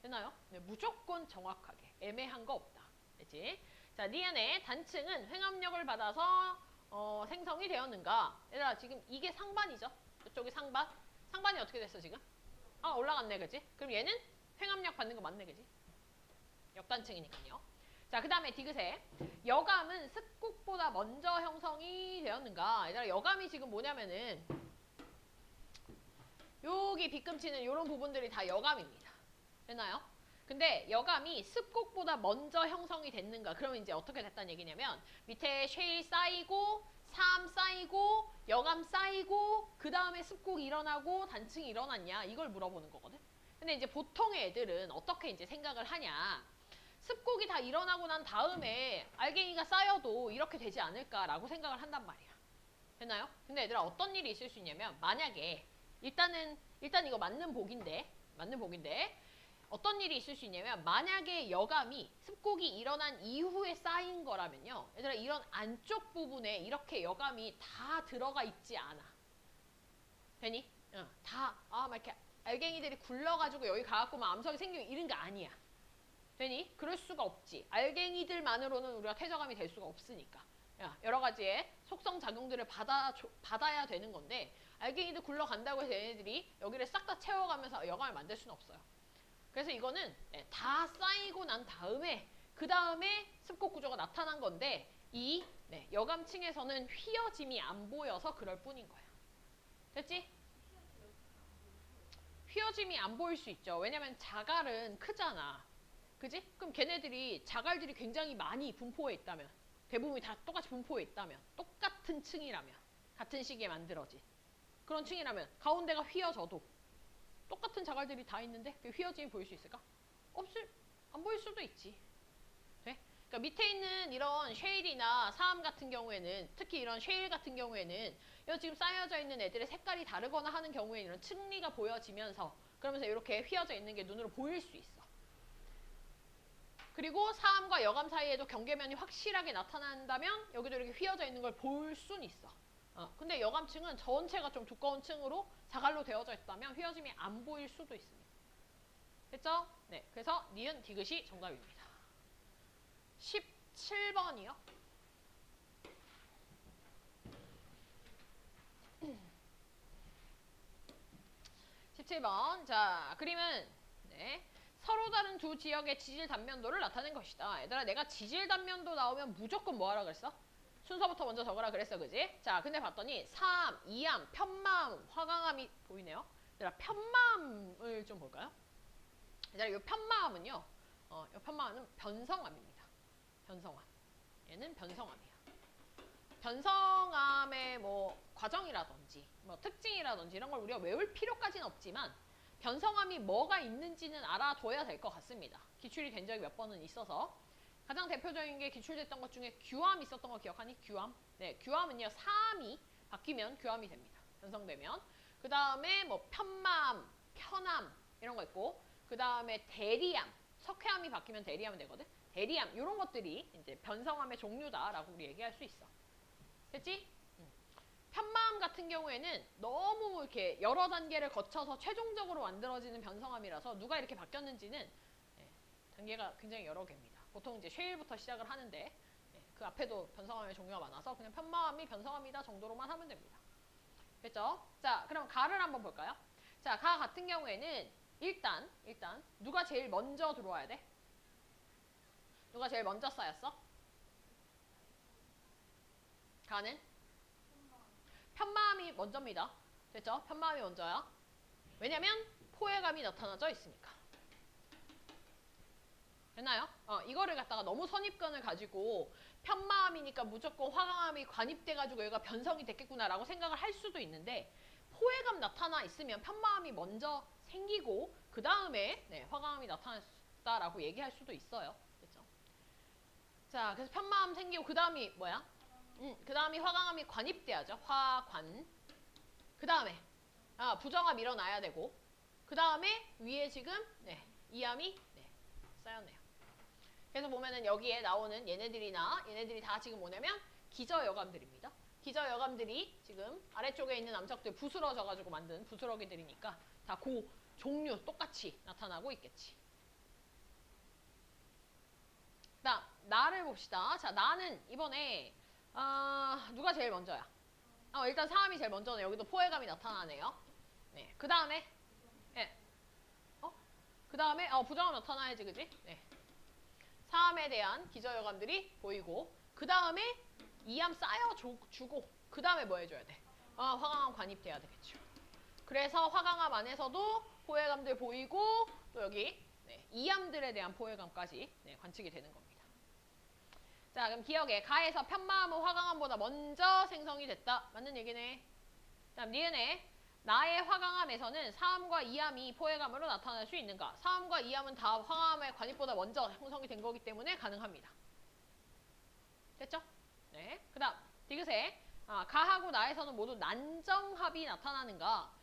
됐나요? 네, 무조건 정확하게. 애매한 거 없다. 됐지? 자, 니은의 단층은 횡압력을 받아서 생성이 되었는가? 얘들아, 지금 이게 상반이죠? 이쪽이 상반? 상반이 어떻게 됐어, 지금? 아, 올라갔네, 그지? 그럼 얘는 횡압력 받는 거 맞네, 그지? 역단층이니까요. 자, 그 다음에 디귿에 여감은 습곡보다 먼저 형성이 되었는가? 얘들아, 여감이 지금 뭐냐면은 여기 빗금치는 이런 부분들이 다 여감입니다. 됐나요? 근데 여감이 습곡보다 먼저 형성이 됐는가? 그러면 이제 어떻게 됐다는 얘기냐면 밑에 쉐일 쌓이고 삶 쌓이고 여감 쌓이고 그 다음에 습곡이 일어나고 단층이 일어났냐? 이걸 물어보는 거거든. 근데 이제 보통의 애들은 어떻게 이제 생각을 하냐? 습곡이 다 일어나고 난 다음에 알갱이가 쌓여도 이렇게 되지 않을까라고 생각을 한단 말이야. 됐나요? 근데 얘들아, 어떤 일이 있을 수 있냐면 만약에 일단 이거 맞는 복인데 어떤 일이 있을 수 있냐면 만약에 여감이 습곡이 일어난 이후에 쌓인 거라면요. 얘들아, 이런 안쪽 부분에 이렇게 여감이 다 들어가 있지 않아. 되니? 응. 막 이렇게 알갱이들이 굴러가지고 여기 가갖고 막 암석이 생기고 이런 게 아니야. 되니? 그럴 수가 없지. 알갱이들만으로는 우리가 퇴적암이 될 수가 없으니까. 여러 가지의 속성 작용들을 받아야 되는 건데 알갱이들 굴러간다고 해서 얘네들이 여기를 싹 다 채워가면서 여감을 만들 수는 없어요. 그래서 이거는 다 쌓이고 난 다음에 그 다음에 습곡 구조가 나타난 건데 이 여감층에서는 휘어짐이 안 보여서 그럴 뿐인 거야. 됐지? 휘어짐이 안 보일 수 있죠. 왜냐면 자갈은 크잖아. 그지? 그럼 걔네들이 자갈들이 굉장히 많이 분포해 있다면 대부분이 다 똑같이 분포해 있다면 똑같은 층이라면 같은 시기에 만들어진 그런 층이라면 가운데가 휘어져도 똑같은 자갈들이 다 있는데 그 휘어짐이 보일 수 있을까? 안 보일 수도 있지. 네? 그러니까 밑에 있는 이런 쉐일이나 사암 같은 경우에는 특히 이런 쉐일 같은 경우에는 여기 지금 쌓여져 있는 애들의 색깔이 다르거나 하는 경우에는 이런 층리가 보여지면서 그러면서 이렇게 휘어져 있는 게 눈으로 보일 수 있어. 그리고 사암과 여감 사이에도 경계면이 확실하게 나타난다면 여기도 이렇게 휘어져 있는 걸 볼 수는 있어. 근데 여감층은 전체가 좀 두꺼운 층으로 자갈로 되어져 있다면 휘어짐이 안 보일 수도 있습니다. 됐죠? 네, 그래서 니은 디귿이 정답입니다. 17번이요. 17번. 자, 그림은 서로 다른 두 지역의 지질 단면도를 나타낸 것이다. 얘들아, 내가 지질 단면도 나오면 무조건 뭐 하라 그랬어? 순서부터 먼저 적으라 그랬어, 그지? 자, 근데 봤더니 사암, 이암, 편마암, 화강암이 보이네요. 얘들아, 편마암을 좀 볼까요? 얘들아, 이 편마암은요. 이 편마암은 변성암입니다. 변성암. 얘는 변성암이야. 변성암의 뭐 과정이라든지 뭐 특징이라든지 이런 걸 우리가 외울 필요까지는 없지만 변성암이 뭐가 있는지는 알아둬야 될 것 같습니다. 기출이 된 적이 몇 번은 있어서 가장 대표적인 게 기출됐던 것 중에 규암 있었던 거 기억하니? 규암. 네, 규암은요. 사암이 바뀌면 규암이 됩니다. 변성되면. 그 다음에 뭐 편마암, 편암, 이런 거 있고, 그 다음에 대리암, 석회암이 바뀌면 대리암 되거든. 대리암 이런 것들이 이제 변성암의 종류다라고 우리 얘기할 수 있어. 됐지? 편마암 같은 경우에는 너무 이렇게 여러 단계를 거쳐서 최종적으로 만들어지는 변성암이라서 누가 이렇게 바뀌었는지는 단계가 굉장히 여러 개입니다. 보통 이제 쉐일부터 시작을 하는데 그 앞에도 변성암의 종류가 많아서 그냥 편마암이 변성암이다 정도로만 하면 됩니다. 됐죠? 자, 그럼 가를 한번 볼까요? 자, 가 같은 경우에는 일단 누가 제일 먼저 들어와야 돼? 누가 제일 먼저 쌓였어? 가는? 편마음이 먼저입니다. 됐죠? 편마음이 먼저야. 왜냐면 포획감이 나타나져 있으니까. 됐나요? 이거를 갖다가 너무 선입견을 가지고 편마음이니까 무조건 화강암이 관입돼가지고 얘가 변성이 됐겠구나라고 생각을 할 수도 있는데 포획감 나타나 있으면 편마음이 먼저 생기고 그 다음에 화강암이 나타났다라고 얘기할 수도 있어요. 그렇죠? 자, 그래서 편마음 생기고 그 다음이 뭐야? 그 다음이 화강암이 관입돼야죠. 화관. 그 다음에 부정암 일어나야 되고 그 다음에 위에 지금 이암이 쌓였네요. 그래서 보면은 여기에 나오는 얘네들이 다 지금 뭐냐면 기저여감들입니다. 기저여감들이 지금 아래쪽에 있는 암석들 부스러져가지고 만든 부스러기들이니까 다 그 종류 똑같이 나타나고 있겠지. 그다음 나를 봅시다. 자, 나는 이번에 누가 제일 먼저야? 일단 사암이 제일 먼저네. 여기도 포획감이 나타나네요. 네, 그 다음에 그 다음에 부정감 나타나야지, 그지? 네. 사암에 대한 기저여감들이 보이고 그 다음에 이암 쌓여주고 그 다음에 뭐 해줘야 돼? 화강암 관입돼야 되겠죠. 그래서 화강암 안에서도 포획감들 보이고 또 여기 이암들에 대한 포획감까지 관측이 되는 겁니다. 자, 그럼 기억해. 가에서 편마암은 화강암보다 먼저 생성이 됐다. 맞는 얘기네. 다음 니은에 나의 화강암에서는 사암과 이암이 포획암으로 나타날 수 있는가? 사암과 이암은 다 화강암의 관입보다 먼저 형성이 된 거기 때문에 가능합니다. 됐죠? 네. 그 다음 디귿에 가하고 나에서는 모두 난정합이 나타나는가?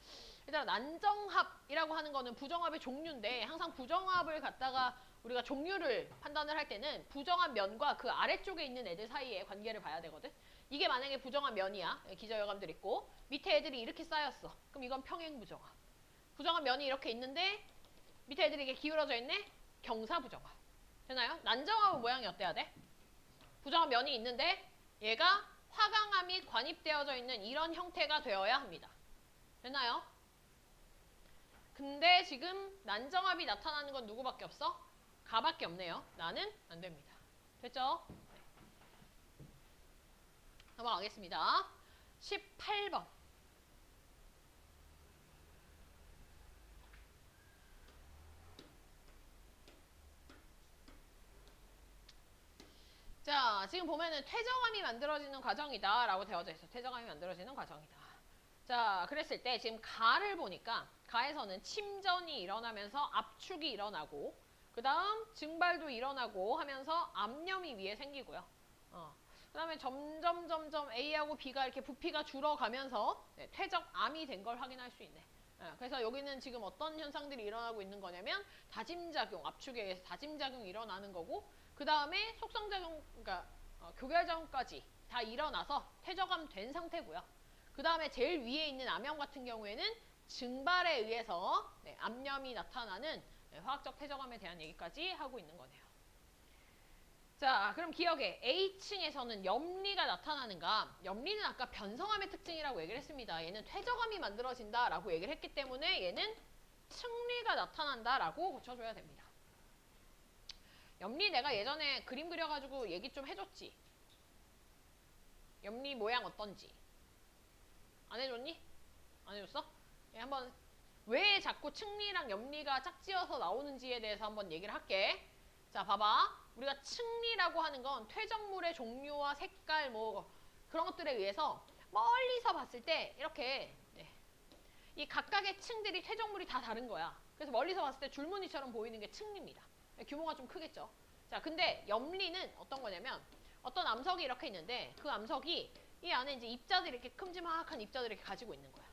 일단 난정합이라고 하는 거는 부정합의 종류인데 항상 부정합을 갖다가 우리가 종류를 판단을 할 때는 부정한 면과 그 아래쪽에 있는 애들 사이의 관계를 봐야 되거든. 이게 만약에 부정한 면이야. 기저여감들 있고 밑에 애들이 이렇게 쌓였어. 그럼 이건 평행부정합. 부정한 면이 이렇게 있는데 밑에 애들이 이렇게 기울어져 있네? 경사부정합. 되나요? 난정합은 모양이 어때야 돼? 부정한 면이 있는데 얘가 화강암이 관입되어져 있는 이런 형태가 되어야 합니다. 됐나요? 근데 지금 난정합이 나타나는 건 누구밖에 없어? 가밖에 없네요. 나는 안 됩니다. 됐죠? 넘어가겠습니다. 18번. 자, 지금 보면은 퇴적암이 만들어지는 과정이다 라고 되어져 있어. 퇴적암이 만들어지는 과정이다. 자, 그랬을 때 지금 가를 보니까 가에서는 침전이 일어나면서 압축이 일어나고 그 다음 증발도 일어나고 하면서 압염이 위에 생기고요. 그 다음에 점점 A하고 B가 이렇게 부피가 줄어가면서 퇴적암이 된 걸 확인할 수 있네. 그래서 여기는 지금 어떤 현상들이 일어나고 있는 거냐면 다짐작용, 압축에 의해서 다짐작용이 일어나는 거고 그 다음에 속성작용, 그러니까 교결작용까지 다 일어나서 퇴적암 된 상태고요. 그 다음에 제일 위에 있는 암염 같은 경우에는 증발에 의해서 암염이 나타나는 화학적 퇴적암에 대한 얘기까지 하고 있는 거네요. 자, 그럼 기억해. A층에서는 염리가 나타나는가? 염리는 아까 변성암의 특징이라고 얘기를 했습니다. 얘는 퇴적암이 만들어진다라고 얘기를 했기 때문에 얘는 층리가 나타난다라고 고쳐줘야 됩니다. 염리 내가 예전에 그림 그려가지고 얘기 좀 해줬지? 염리 모양 어떤지. 안 해줬니? 안 해줬어? 한번 왜 자꾸 층리랑 염리가 짝지어서 나오는지에 대해서 한번 얘기를 할게. 자, 봐봐. 우리가 층리라고 하는 건 퇴적물의 종류와 색깔 뭐 그런 것들에 의해서 멀리서 봤을 때 이렇게 이 각각의 층들이 퇴적물이 다 다른 거야. 그래서 멀리서 봤을 때 줄무늬처럼 보이는 게 층리입니다. 규모가 좀 크겠죠. 자, 근데 염리는 어떤 거냐면 어떤 암석이 이렇게 있는데 그 암석이 이 안에 이제 입자들이 이렇게 큼지막한 입자들을 이렇게 가지고 있는 거야.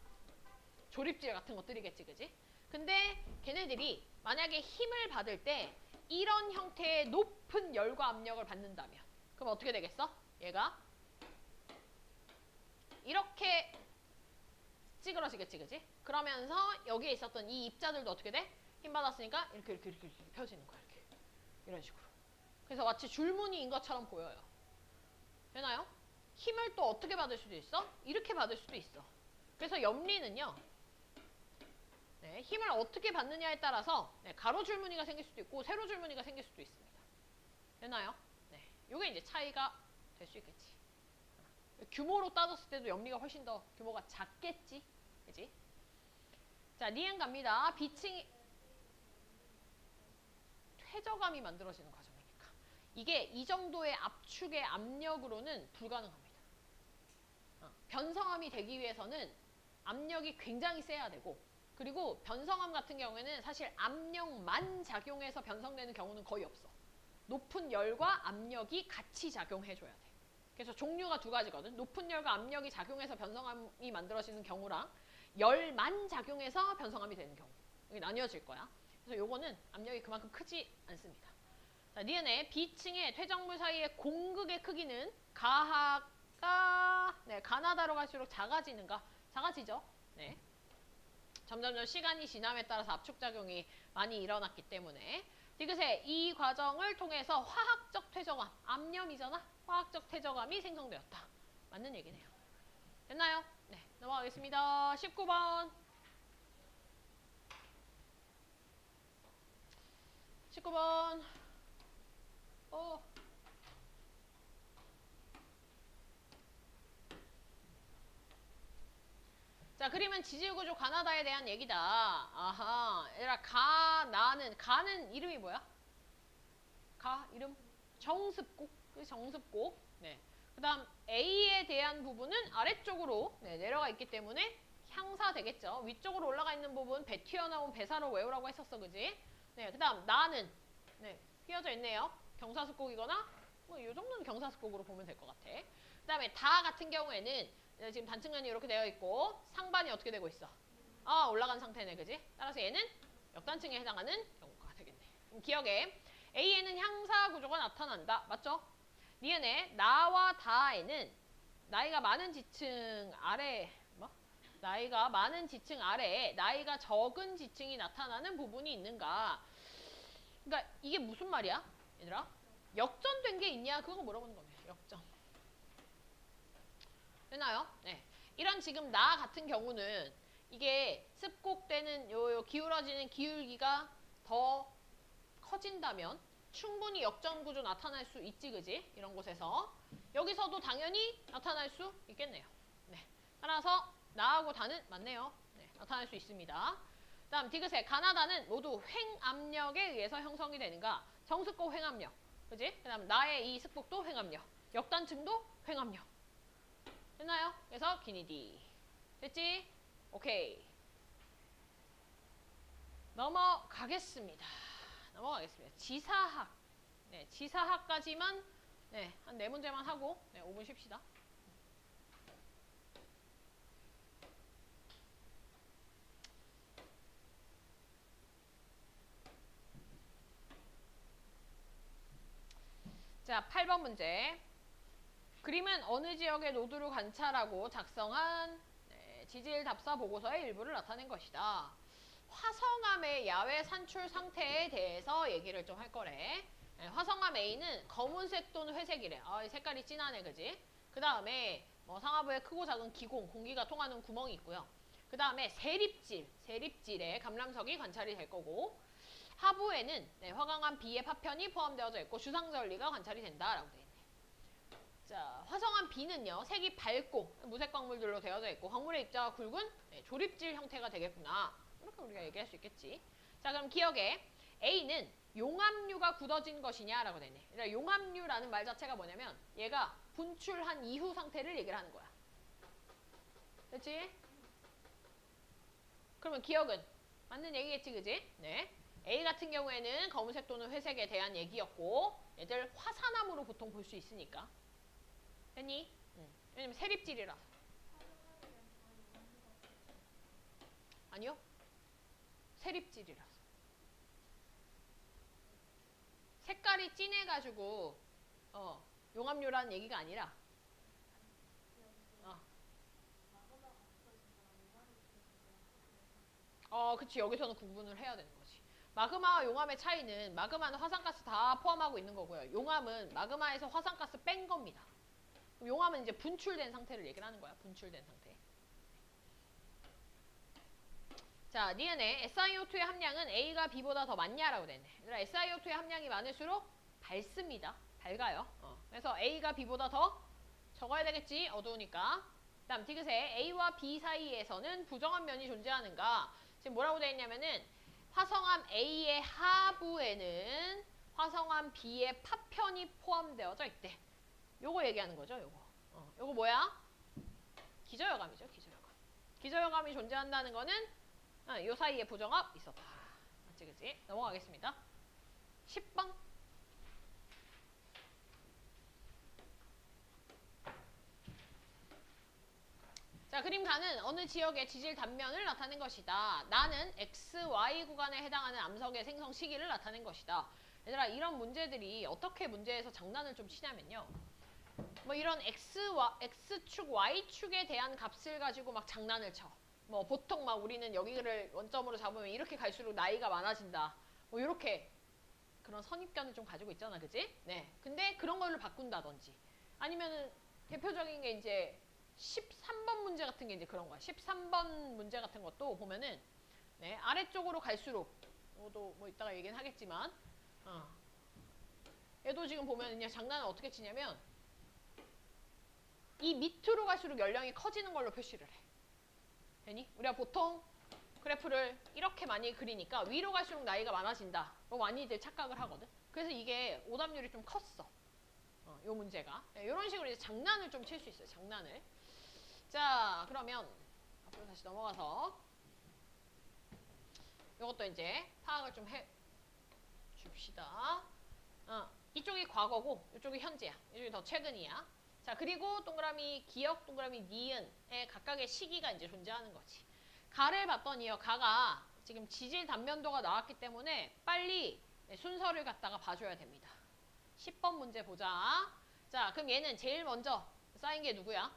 조립질 같은 것들이겠지, 그지? 근데 걔네들이 만약에 힘을 받을 때 이런 형태의 높은 열과 압력을 받는다면 그럼 어떻게 되겠어? 얘가 이렇게 찌그러지겠지, 그지? 그러면서 여기에 있었던 이 입자들도 어떻게 돼? 힘 받았으니까 이렇게 펴지는 거야, 이렇게. 이런 식으로. 그래서 마치 줄무늬인 것처럼 보여요. 되나요? 힘을 또 어떻게 받을 수도 있어? 이렇게 받을 수도 있어. 그래서 염리는요, 네, 힘을 어떻게 받느냐에 따라서 네, 가로 줄무늬가 생길 수도 있고 세로 줄무늬가 생길 수도 있습니다. 되나요? 네, 요게 이제 차이가 될 수 있겠지. 규모로 따졌을 때도 염리가 훨씬 더 규모가 작겠지, 그지? 자, 니은 갑니다. 비층이 퇴저감이 만들어지는 과정이니까 이게 이 정도의 압축의 압력으로는 불가능합니다. 변성함이 되기 위해서는 압력이 굉장히 세야 되고 그리고 변성함 같은 경우에는 사실 압력만 작용해서 변성되는 경우는 거의 없어. 높은 열과 압력이 같이 작용해줘야 돼. 그래서 종류가 두 가지거든. 높은 열과 압력이 작용해서 변성함이 만들어지는 경우랑 열만 작용해서 변성함이 되는 경우. 이게 나뉘어질 거야. 그래서 요거는 압력이 그만큼 크지 않습니다. 자, 니은의 B층의 퇴적물 사이의 공극의 크기는 가하가 네, 가나다로 갈수록 작아지는가? 작아지죠. 네. 점점점 시간이 지남에 따라서 압축작용이 많이 일어났기 때문에 디귿의 이 과정을 통해서 화학적 퇴적함, 암염이잖아? 화학적 퇴적함이 생성되었다. 맞는 얘기네요. 됐나요? 네, 넘어가겠습니다. 19번. 19번. 자, 그림은 지질구조 가나다에 대한 얘기다. 아하. 얘들아, 가는 이름이 뭐야? 이름? 정습곡. 정습곡. 네. 그 다음 A에 대한 부분은 아래쪽으로 네, 내려가 있기 때문에 향사 되겠죠. 위쪽으로 올라가 있는 부분 배 튀어나온 배사로 외우라고 했었어, 그지? 네. 그 다음 나는 네, 휘어져 있네요. 경사습곡이거나 뭐 이 정도는 경사습곡으로 보면 될 것 같아. 그 다음에 다 같은 경우에는 지금 단층면이 이렇게 되어 있고 상반이 어떻게 되고 있어? 올라간 상태네, 그지? 따라서 얘는 역단층에 해당하는 경우가 되겠네. 그럼 기억에 A에는 향사 구조가 나타난다. 맞죠? 니은에 나와 다에는 나이가 많은 지층 아래 나이가 많은 지층 아래에 나이가 적은 지층이 나타나는 부분이 있는가? 그러니까 이게 무슨 말이야? 얘들아? 역전된 게 있냐? 그거 물어보는 거네. 역전. 되나요? 네. 이런 지금 나 같은 경우는 이게 습곡되는 요 기울어지는 기울기가 더 커진다면 충분히 역전 구조 나타날 수 있지, 그지? 이런 곳에서 여기서도 당연히 나타날 수 있겠네요. 네. 따라서 나하고 다는 맞네요. 네. 나타날 수 있습니다. 다음 디귿의 가나다는 모두 횡압력에 의해서 형성이 되는가? 정습곡 횡압력, 그지? 그다음 나의 이 습곡도 횡압력, 역단층도 횡압력. 됐나요? 그래서 기니디. 됐지? 오케이. 넘어가겠습니다. 지사학. 네, 지사학까지만 네, 한 4문제만 하고 네, 5분 쉽시다. 자, 8번 문제. 그림은 어느 지역의 노두를 관찰하고 작성한 지질 답사 보고서의 일부를 나타낸 것이다. 화성암의 야외 산출 상태에 대해서 얘기를 좀 할 거래. 화성암 A는 검은색 또는 회색이래. 이 색깔이 진하네, 그지? 그 다음에 뭐 상하부에 크고 작은 기공, 공기가 통하는 구멍이 있고요. 그 다음에 세립질에 감람석이 관찰이 될 거고, 하부에는 화강암 B의 파편이 포함되어져 있고 주상절리가 관찰이 된다라고 돼 있네. 자, 화성암 B는요, 색이 밝고 무색 광물들로 되어져 있고 광물의 입자가 굵은 조립질 형태가 되겠구나. 이렇게 우리가 얘기할 수 있겠지. 자, 그럼 기억에 A는 용암류가 굳어진 것이냐라고 되네. 그러니까 용암류라는 말 자체가 뭐냐면 얘가 분출한 이후 상태를 얘기를 하는 거야. 됐지? 그러면 기억은 맞는 얘기겠지, 그지? 네. A 같은 경우에는 검은색 또는 회색에 대한 얘기였고 얘들 화산암으로 보통 볼 수 있으니까. 됐니? 왜냐면 세립질이라. 아니요. 세립질이라서. 색깔이 진해가지고 용압류라는 얘기가 아니라 그치. 여기서는 구분을 해야 되는 거지. 마그마와 용암의 차이는 마그마는 화산가스 다 포함하고 있는 거고요. 용암은 마그마에서 화산가스 뺀 겁니다. 용암은 이제 분출된 상태를 얘기를 하는 거야. 분출된 상태. 자, 니은의 SiO2의 함량은 A가 B보다 더 많냐라고 되네. 얘들아, SiO2의 함량이 많을수록 밝습니다. 밝아요. 그래서 A가 B보다 더 적어야 되겠지. 어두우니까. 그 다음 디귿에 A와 B 사이에서는 부정한 면이 존재하는가. 지금 뭐라고 되어 있냐면은 화성암 A의 하부에는 화성암 B의 파편이 포함되어져 있대. 요거 얘기하는 거죠. 요거 뭐야? 기저여감이죠. 기저여감. 기저여감이 존재한다는 거는 요 사이에 부정합 있었다. 맞지 그치? 넘어가겠습니다. 10번. 자, 그림가는 어느 지역의 지질 단면을 나타낸 것이다. 나는 X, Y 구간에 해당하는 암석의 생성 시기를 나타낸 것이다. 얘들아, 이런 문제들이 어떻게 문제에서 장난을 좀 치냐면요. 뭐 이런 X축, Y축에 대한 값을 가지고 막 장난을 쳐. 뭐 보통 막 우리는 여기를 원점으로 잡으면 이렇게 갈수록 나이가 많아진다. 뭐 이렇게 그런 선입견을 좀 가지고 있잖아. 그지? 네. 근데 그런 걸로 바꾼다든지. 아니면은 대표적인 게 이제 13번 문제 같은 게 이제 그런 거야. 13번 문제 같은 것도 보면은 네, 아래쪽으로 갈수록 이것도 뭐 이따가 얘기는 하겠지만 얘도 지금 보면 그냥 장난을 어떻게 치냐면 이 밑으로 갈수록 연령이 커지는 걸로 표시를 해. 되니? 우리가 보통 그래프를 이렇게 많이 그리니까 위로 갈수록 나이가 많아진다. 뭐 많이들 착각을 하거든. 그래서 이게 오답률이 좀 컸어. 요 문제가. 네, 이런 식으로 이제 장난을 좀 칠 수 있어요. 장난을. 자, 그러면 앞으로 다시 넘어가서 이것도 이제 파악을 좀 해 줍시다. 이쪽이 과거고 이쪽이 현재야. 이쪽이 더 최근이야. 자, 그리고 동그라미 기억, 동그라미 니은의 각각의 시기가 이제 존재하는 거지. 가를 봤더니요. 가가 지금 지질 단면도가 나왔기 때문에 빨리 순서를 갖다가 봐줘야 됩니다. 10번 문제 보자. 자, 그럼 얘는 제일 먼저 쌓인 게 누구야?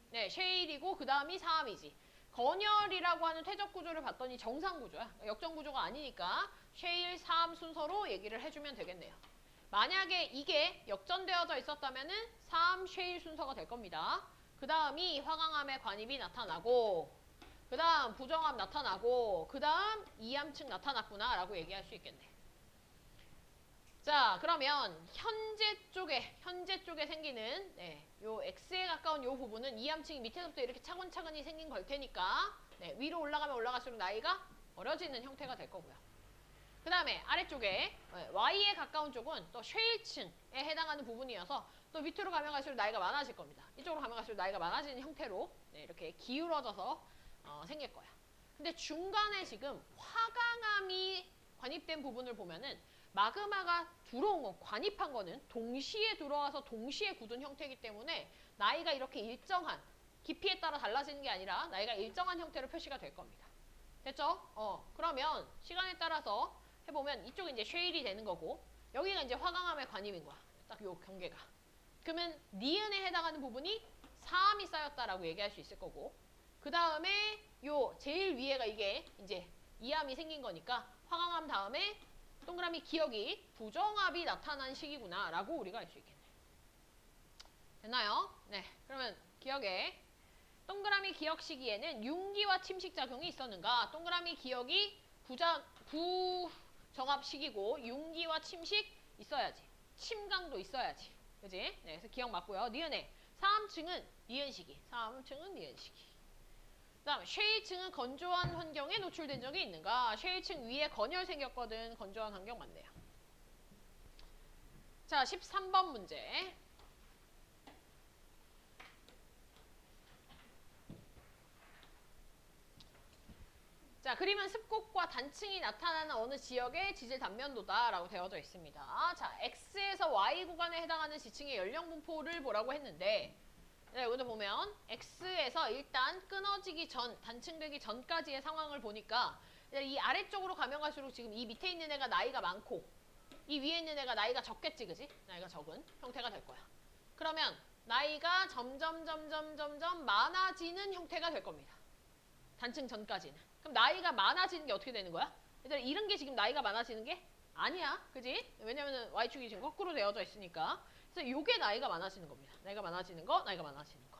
네, 쉐일이고 그 다음이 사암이지. 건열이라고 하는 퇴적 구조를 봤더니 정상 구조야. 역전 구조가 아니니까 쉐일, 사암 순서로 얘기를 해주면 되겠네요. 만약에 이게 역전되어져 있었다면은 사암, 쉐일 순서가 될 겁니다. 그 다음이 화강암의 관입이 나타나고 그 다음 부정암 나타나고 그 다음 이암층 나타났구나 라고 얘기할 수 있겠네. 자, 그러면 현재 쪽에 생기는 요 X에 가까운 요 부분은 이암층이 밑에서부터 이렇게 차근차근히 생긴 걸 테니까 위로 올라가면 올라갈수록 나이가 어려지는 형태가 될 거고요. 그 다음에 아래쪽에 Y에 가까운 쪽은 또 쉐일층에 해당하는 부분이어서 또 밑으로 가면 갈수록 나이가 많아질 겁니다. 이쪽으로 가면 갈수록 나이가 많아지는 형태로 이렇게 기울어져서 생길 거야. 근데 중간에 지금 화강암이 관입된 부분을 보면은 마그마가 들어온 건, 관입한 거는 동시에 들어와서 동시에 굳은 형태이기 때문에 나이가 이렇게 일정한, 깊이에 따라 달라지는 게 아니라 나이가 일정한 형태로 표시가 될 겁니다. 됐죠? 그러면 시간에 따라서 해보면 이쪽이 이제 쉐일이 되는 거고 여기가 이제 화강암의 관입인 거야. 딱 요 경계가. 그러면 니은에 해당하는 부분이 사암이 쌓였다라고 얘기할 수 있을 거고 그 다음에 요 제일 위에가 이게 이제 이암이 생긴 거니까 화강암 다음에 동그라미 기억이 부정합이 나타난 시기구나 라고 우리가 알 수 있겠네. 됐나요? 네. 그러면 기억에 동그라미 기억 시기에는 융기와 침식작용이 있었는가? 동그라미 기억이 부정합 시기고 융기와 침식 있어야지. 침강도 있어야지. 그지? 네, 그래서 기억 맞고요. 니은에 사암층은 니은 시기. 사암층은 니은 시기. 그 다음 쉐일층은 건조한 환경에 노출된 적이 있는가? 쉐일층 위에 건열 생겼거든. 건조한 환경 맞네요. 자, 13번 문제. 자, 그림은 습곡과 단층이 나타나는 어느 지역의 지질 단면도다 라고 되어져 있습니다. 자, X에서 Y 구간에 해당하는 지층의 연령 분포를 보라고 했는데 네, 여기도 보면 X에서 일단 끊어지기 전, 단층되기 전까지의 상황을 보니까 이 아래쪽으로 가면 갈수록 지금 이 밑에 있는 애가 나이가 많고 이 위에 있는 애가 나이가 적겠지, 그지? 나이가 적은 형태가 될 거야. 그러면 나이가 점점 많아지는 형태가 될 겁니다. 단층 전까지는. 그럼 나이가 많아지는 게 어떻게 되는 거야? 얘들아, 이런 게 지금 나이가 많아지는 게 아니야. 그지? 왜냐면은 Y축이 지금 거꾸로 되어져 있으니까. 그래서 요게 나이가 많아지는 겁니다. 나이가 많아지는 거, 나이가 많아지는 거.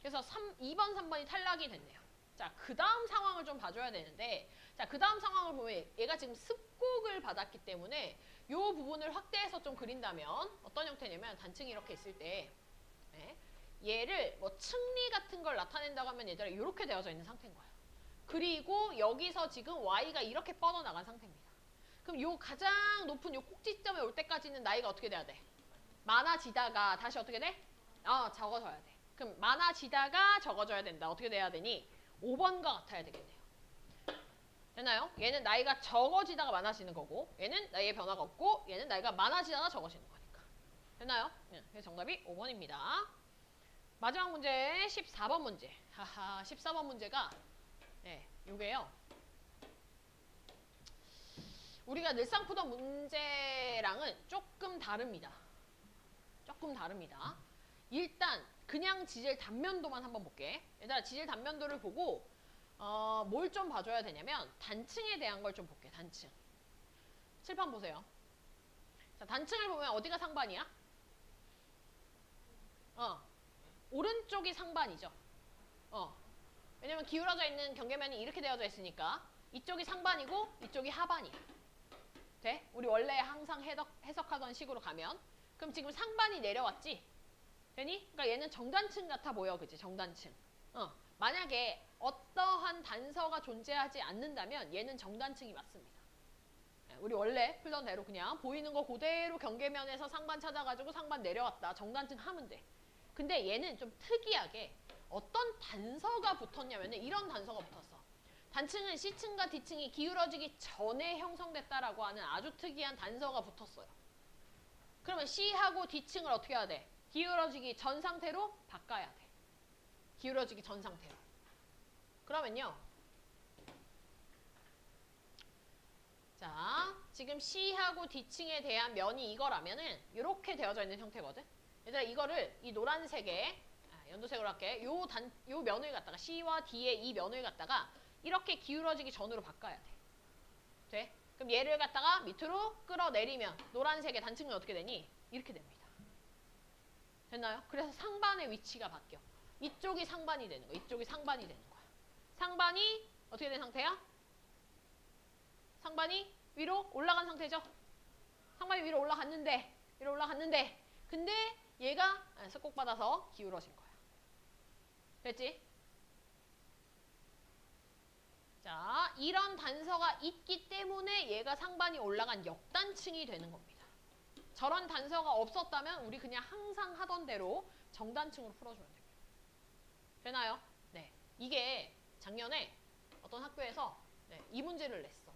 그래서 2번, 3번이 탈락이 됐네요. 자, 그 다음 상황을 좀 봐줘야 되는데, 자, 그 다음 상황을 보면 얘가 지금 습곡을 받았기 때문에 이 부분을 확대해서 좀 그린다면 어떤 형태냐면 단층이 이렇게 있을 때 네, 얘를 뭐 층리 같은 걸 나타낸다고 하면 얘들아 이렇게 되어져 있는 상태인 거예요. 그리고 여기서 지금 Y가 이렇게 뻗어나간 상태입니다. 그럼 요 가장 높은 요 꼭지점에 올 때까지는 나이가 어떻게 돼야 돼? 많아지다가 다시 어떻게 돼? 적어져야 돼. 그럼 많아지다가 적어져야 된다. 어떻게 돼야 되니? 5번과 같아야 되겠네요. 됐나요? 얘는 나이가 적어지다가 많아지는 거고 얘는 나이의 변화가 없고 얘는 나이가 많아지다가 적어지는 거니까. 됐나요? 네, 그래서 정답이 5번입니다. 마지막 문제 14번 문제. 하하, 14번 문제가 네, 요게요. 우리가 늘상 푸던 문제랑은 조금 다릅니다. 조금 다릅니다. 일단 그냥 지질 단면도만 한번 볼게. 얘들아, 지질 단면도를 보고 뭘 좀 봐줘야 되냐면 단층에 대한 걸 좀 볼게. 단층. 칠판 보세요. 자, 단층을 보면 어디가 상반이야? 오른쪽이 상반이죠. 왜냐면 기울어져 있는 경계면이 이렇게 되어져 있으니까 이쪽이 상반이고 이쪽이 하반이야. 돼? 우리 원래 항상 해석하던 식으로 가면 그럼 지금 상반이 내려왔지? 되니? 그러니까 얘는 정단층 같아 보여, 그치? 정단층. 만약에 어떠한 단서가 존재하지 않는다면 얘는 정단층이 맞습니다. 우리 원래 풀던 대로 그냥 보이는 거 그대로 경계면에서 상반 찾아가지고 상반 내려왔다. 정단층 하면 돼. 근데 얘는 좀 특이하게 어떤 단서가 붙었냐면 이런 단서가 붙었어. 단층은 C층과 D층이 기울어지기 전에 형성됐다라고 하는 아주 특이한 단서가 붙었어요. 그러면 C하고 D층을 어떻게 해야 돼? 기울어지기 전 상태로 바꿔야 돼. 기울어지기 전 상태로. 그러면요. 자, 지금 C하고 D층에 대한 면이 이거라면은 이렇게 되어져 있는 형태거든. 얘들아, 이거를 이 노란색에 연두색으로 할게. 요 면을 갖다가 C와 D의 이 면을 갖다가 이렇게 기울어지기 전으로 바꿔야 돼. 돼? 그럼 얘를 갖다가 밑으로 끌어내리면 노란색의 단층은 어떻게 되니? 이렇게 됩니다. 됐나요? 그래서 상반의 위치가 바뀌어. 이쪽이 상반이 되는 거야. 이쪽이 상반이 되는 거야. 상반이 어떻게 된 상태야? 상반이 위로 올라간 상태죠? 상반이 위로 올라갔는데 근데 얘가 습곡받아서 기울어진 거야. 됐지? 자, 이런 단서가 있기 때문에 얘가 상반이 올라간 역단층이 되는 겁니다. 저런 단서가 없었다면 우리 그냥 항상 하던 대로 정단층으로 풀어주면 됩니다. 되나요? 네. 이게 작년에 어떤 학교에서 이 문제를 냈어.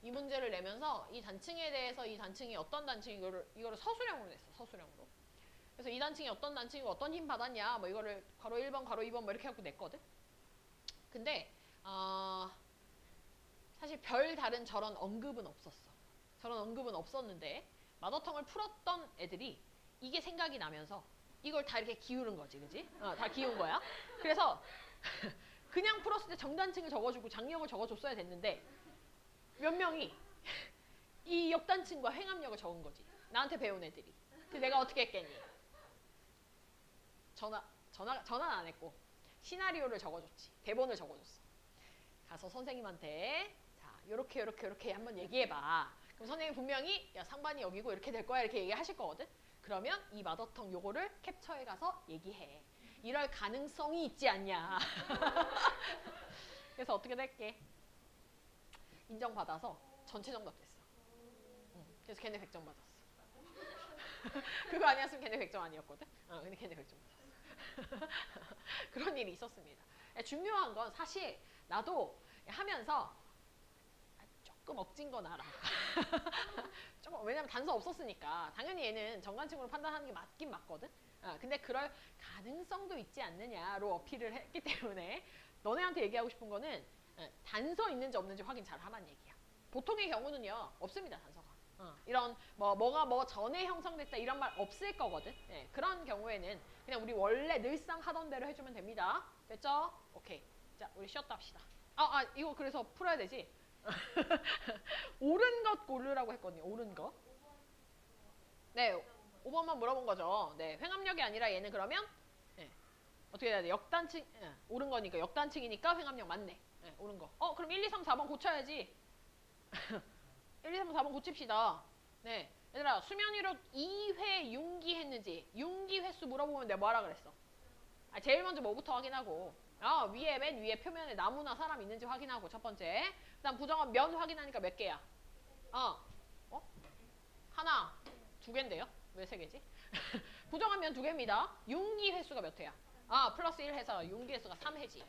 이 문제를 내면서 이 단층에 대해서 이 단층이 어떤 단층 이거를 서술형으로 냈어. 서술형으로. 그래서 이 단층이 어떤 단층이고 어떤 힘 받았냐 뭐 이거를 괄호 1번 괄호 2번 뭐 이렇게 갖고 냈거든. 근데 사실 별 다른 저런 언급은 없었어. 저런 언급은 없었는데 마더텅을 풀었던 애들이 이게 생각이 나면서 이걸 다 이렇게 기울은 거지, 그지? 다 기운 거야. 그래서 그냥 풀었을 때 정단층을 적어주고 장력을 적어줬어야 됐는데 몇 명이 이 역단층과 횡압력을 적은 거지. 나한테 배운 애들이. 근데 내가 어떻게 했겠니? 전화는 안 했고 시나리오를 적어줬지. 대본을 적어줬어. 가서 선생님한테 자, 요렇게 한번 얘기해봐. 그럼 선생님이 분명히 야, 상반이 여기고 이렇게 될 거야 이렇게 얘기하실 거거든. 그러면 이 마더텅 요거를 캡처해 가서 얘기해. 이럴 가능성이 있지 않냐. 그래서 어떻게 될게? 인정받아서 전체 정답 됐어. 그래서 걔네 100점 받았어. 그거 아니었으면 걔네 100점 아니었거든. 근데 걔네 100점 받았어. 그런 일이 있었습니다. 중요한 건 사실 나도 하면서 조금 억진 건 알아. 조금, 왜냐면 단서 없었으니까 당연히 얘는 정관층으로 판단하는 게 맞긴 맞거든. 근데 그럴 가능성도 있지 않느냐로 어필을 했기 때문에 너네한테 얘기하고 싶은 거는 단서 있는지 없는지 확인 잘 하라는 얘기야. 보통의 경우는요, 없습니다, 단서가. 이런 뭐가 뭐 전에 형성됐다 이런 말 없을 거거든. 그런 경우에는 그냥 우리 원래 늘상 하던 대로 해주면 됩니다. 됐죠? 오케이. 자, 우리 쉬었다 합시다. 이거 그래서 풀어야 되지. 옳은 것 고르라고 했거든요. 옳은 것. 네, 5번만 물어본 거죠. 네, 횡압력이 아니라 얘는 그러면 어떻게 해야 돼? 역단층, 옳은 거니까 역단층이니까 횡압력 맞네. 옳은 거. 그럼 1, 2, 3, 4번 고쳐야지. 1, 2, 3, 4번 고칩시다. 네, 얘들아 수면 위로 2회 융기 했는지 융기 횟수 물어보면 내가 뭐하라 그랬어? 제일 먼저 뭐부터 확인하고 위에 맨 위에 표면에 나무나 사람 있는지 확인하고 첫 번째. 그 다음 부정합 면 확인하니까 몇 개야? 하나, 두 개인데요? 왜 세 개지? 부정한 면 두 개입니다. 융기 횟수가 몇 회야? 플러스 1 해서 융기 횟수가 3회지.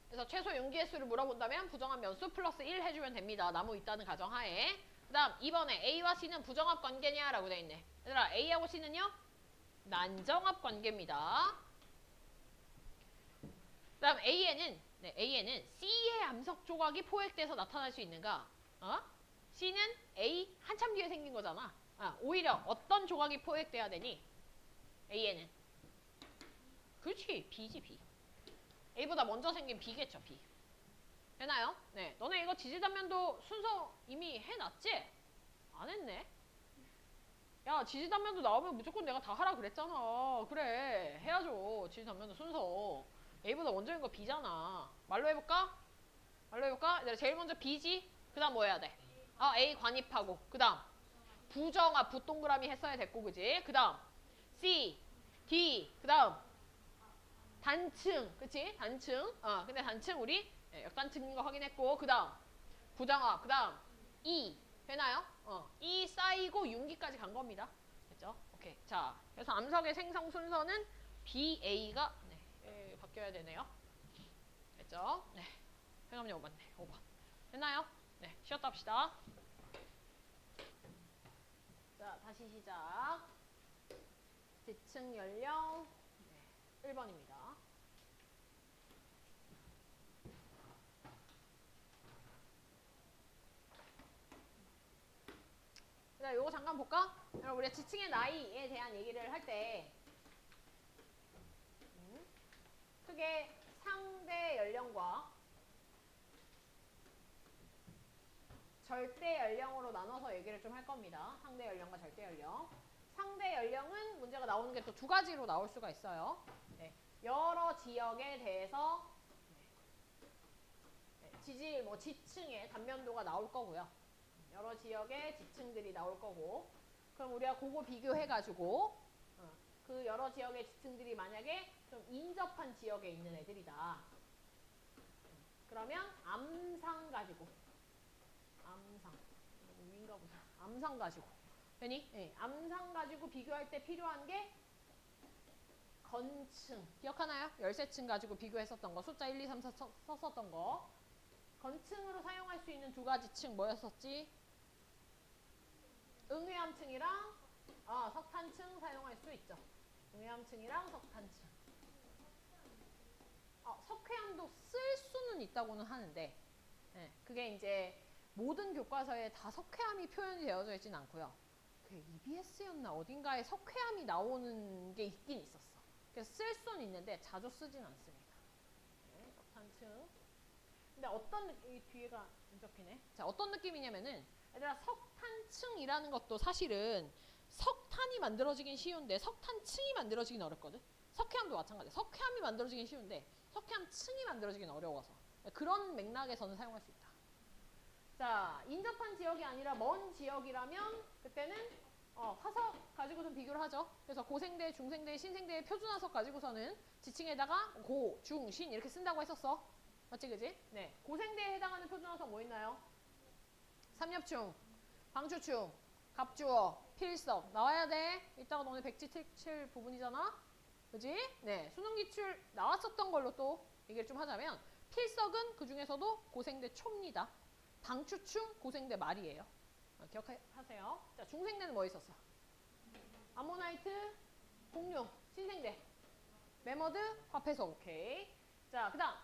그래서 최소 융기 횟수를 물어본다면 부정한 면수 플러스 1 해주면 됩니다. 나무 있다는 가정하에. 그 다음 2번에 A와 C는 부정합 관계냐? 라고 돼 있네. 얘들아 A하고 C는요? 난정합 관계입니다. 그 다음 A에는 C의 암석 조각이 포획돼서 나타날 수 있는가? C는 A 한참 뒤에 생긴 거잖아. 오히려 어떤 조각이 포획돼야 되니? A에는 그렇지, B지, B. A보다 먼저 생긴 B겠죠, B. 되나요? 네, 너네 이거 지지단면도 순서 이미 해놨지? 안 했네? 야, 지지단면도 나오면 무조건 내가 다 하라 그랬잖아. 그래, 해야죠. 지지단면도 순서. A보다 먼저인 거 B잖아. 말로 해볼까? 얘들아, 제일 먼저 B지? 그 다음 뭐 해야 돼? A 관입하고. 그 다음 부정합, 붓동그라미 했어야 됐고, 그지? 그 다음 C, D, 그 다음 단층, 그치? 단층. 근데 단층 우리 역단층인 거 확인했고, 그 다음 부정합, 그 다음 E. 되나요? E 쌓이고 융기까지 간 겁니다. 됐죠? 오케이. 자, 그래서 암석의 생성 순서는 BA가 바뀌어야 되네요. 됐죠? 네. 횡압력 맞네. 5번. 됐나요? 네. 쉬었다 합시다. 자, 다시 시작. 지층 연령 1번입니다. 자, 요거 잠깐 볼까? 여러분, 우리가 지층의 나이에 대한 얘기를 할 때 크게 상대 연령과 절대 연령으로 나눠서 얘기를 좀 할 겁니다. 상대 연령과 절대 연령. 상대 연령은 문제가 나오는 게 또 두 가지로 나올 수가 있어요. 여러 지역에 대해서 지질, 지층의 단면도가 나올 거고요. 여러 지역의 지층들이 나올 거고, 그럼 우리가 그거 비교해가지고 그 여러 지역의 지층들이 만약에 좀 인접한 지역에 있는 애들이다. 그러면 암상 가지고, 위인가 보다. 암상 가지고. 되니? 네. 암상 가지고 비교할 때 필요한 게 건층. 기억하나요? 열쇠층 가지고 비교했었던 거. 숫자 1, 2, 3, 4 썼었던 거. 건층으로 사용할 수 있는 두 가지 층 뭐였었지? 응회암층이랑 석탄층 사용할 수 있죠. 응회암층이랑 석탄층. 석회암도 쓸 수는 있다고는 하는데 그게 이제 모든 교과서에 다 석회암이 표현이 되어져 있진 않고요. 그 EBS였나 어딘가에 석회암이 나오는 게 있긴 있었어. 그래서 쓸 수는 있는데 자주 쓰진 않습니다. 석탄층. 근데 어떤 느낌, 이 뒤에가 안 적히네. 자, 어떤 느낌이냐면은 얘들아 석탄층이라는 것도 사실은 석탄이 만들어지긴 쉬운데 석탄층이 만들어지긴 어렵거든. 석회암도 마찬가지야. 석회암이 만들어지긴 쉬운데 석회암층이 만들어지긴 어려워서 그런 맥락에서는 사용할 수 있다. 자, 인접한 지역이 아니라 먼 지역이라면 그때는 화석 가지고선 비교를 하죠. 그래서 고생대, 중생대, 신생대의 표준화석 가지고서는 지층에다가 고, 중, 신 이렇게 쓴다고 했었어. 맞지, 그지? 네. 고생대에 해당하는 표준화석 뭐 있나요? 삼엽충, 방추충, 갑주어, 필석 나와야 돼. 이따가 너네 백지 칠 부분이잖아. 그지? 네. 수능 기출 나왔었던 걸로 또 얘기를 좀 하자면 필석은 그 중에서도 고생대 초입니다. 방추충 고생대 말이에요. 기억하세요. 자, 중생대는 뭐 있었어? 암모나이트, 공룡, 신생대, 메머드, 화폐석. 오케이. 자, 그 다음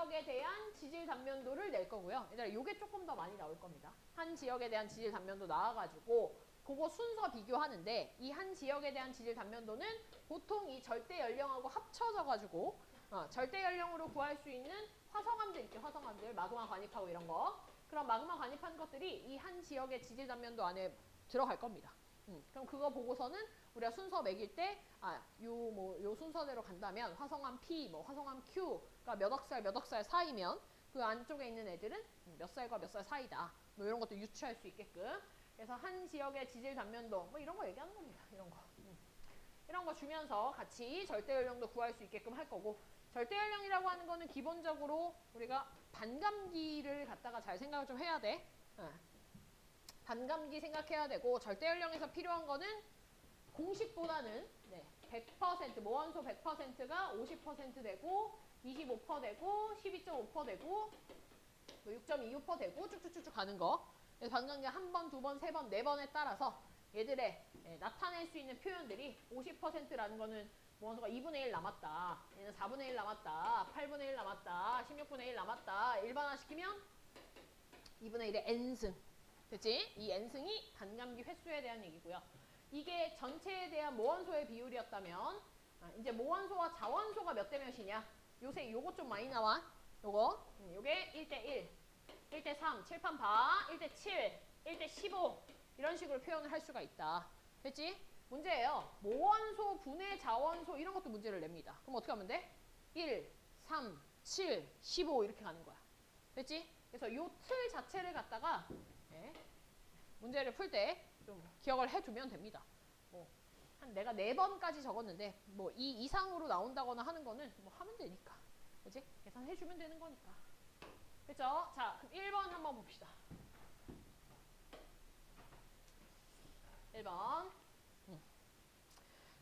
지역에 대한 지질 단면도를 낼 거고요. 얘들아, 요게 조금 더 많이 나올 겁니다. 한 지역에 대한 지질 단면도 나와가지고 그거 순서 비교하는데 이 한 지역에 대한 지질 단면도는 보통 이 절대 연령하고 합쳐져가지고 절대 연령으로 구할 수 있는 화성암들 있죠. 화성암들, 마그마 관입하고 이런 거. 그럼 마그마 관입한 것들이 이 한 지역의 지질 단면도 안에 들어갈 겁니다. 그럼 그거 보고서는 우리가 순서 매길 때, 요 순서대로 간다면 화성암 P, 뭐 화성암 Q가 몇 억살 사이면 그 안쪽에 있는 애들은 몇 살과 몇 살 사이다. 뭐 이런 것도 유추할 수 있게끔. 그래서 한 지역의 지질 단면도 뭐 이런 거 얘기하는 겁니다. 이런 거. 이런 거 주면서 같이 절대 연령도 구할 수 있게끔 할 거고, 절대 연령이라고 하는 거는 기본적으로 우리가 반감기를 갖다가 잘 생각을 좀 해야 돼. 반감기 생각해야 되고, 절대 연령에서 필요한 거는 공식보다는 100%, 모원소 100%가 50% 되고 25% 되고 12.5% 되고 뭐 6.25% 되고 쭉쭉쭉쭉 가는 거. 그래서 반감기 한 번, 두 번, 세 번, 네 번에 따라서 얘들의 나타낼 수 있는 표현들이 50%라는 거는 모원소가 2분의 1 남았다. 얘는 4분의 1 남았다. 8분의 1 남았다. 16분의 1 남았다. 일반화시키면 2분의 1의 n승. 됐지? 이 n승이 반감기 횟수에 대한 얘기고요. 이게 전체에 대한 모원소의 비율이었다면 이제 모원소와 자원소가 몇 대 몇이냐? 요새 요거 좀 많이 나와. 요게 1대1, 1대3, 칠판 봐, 1대7, 1대15 이런 식으로 표현을 할 수가 있다. 됐지? 문제예요. 모원소, 분해, 자원소 이런 것도 문제를 냅니다. 그럼 어떻게 하면 돼? 1, 3, 7, 15 이렇게 가는 거야. 됐지? 그래서 요 틀 자체를 갖다가 문제를 풀 때 좀 기억을 해두면 됩니다. 내가 4번까지 적었는데 뭐 이 이상으로 나온다거나 하는 거는 뭐 하면 되니까. 그치? 계산해주면 되는 거니까. 그쵸? 자, 그럼 1번 한번 봅시다. 1번.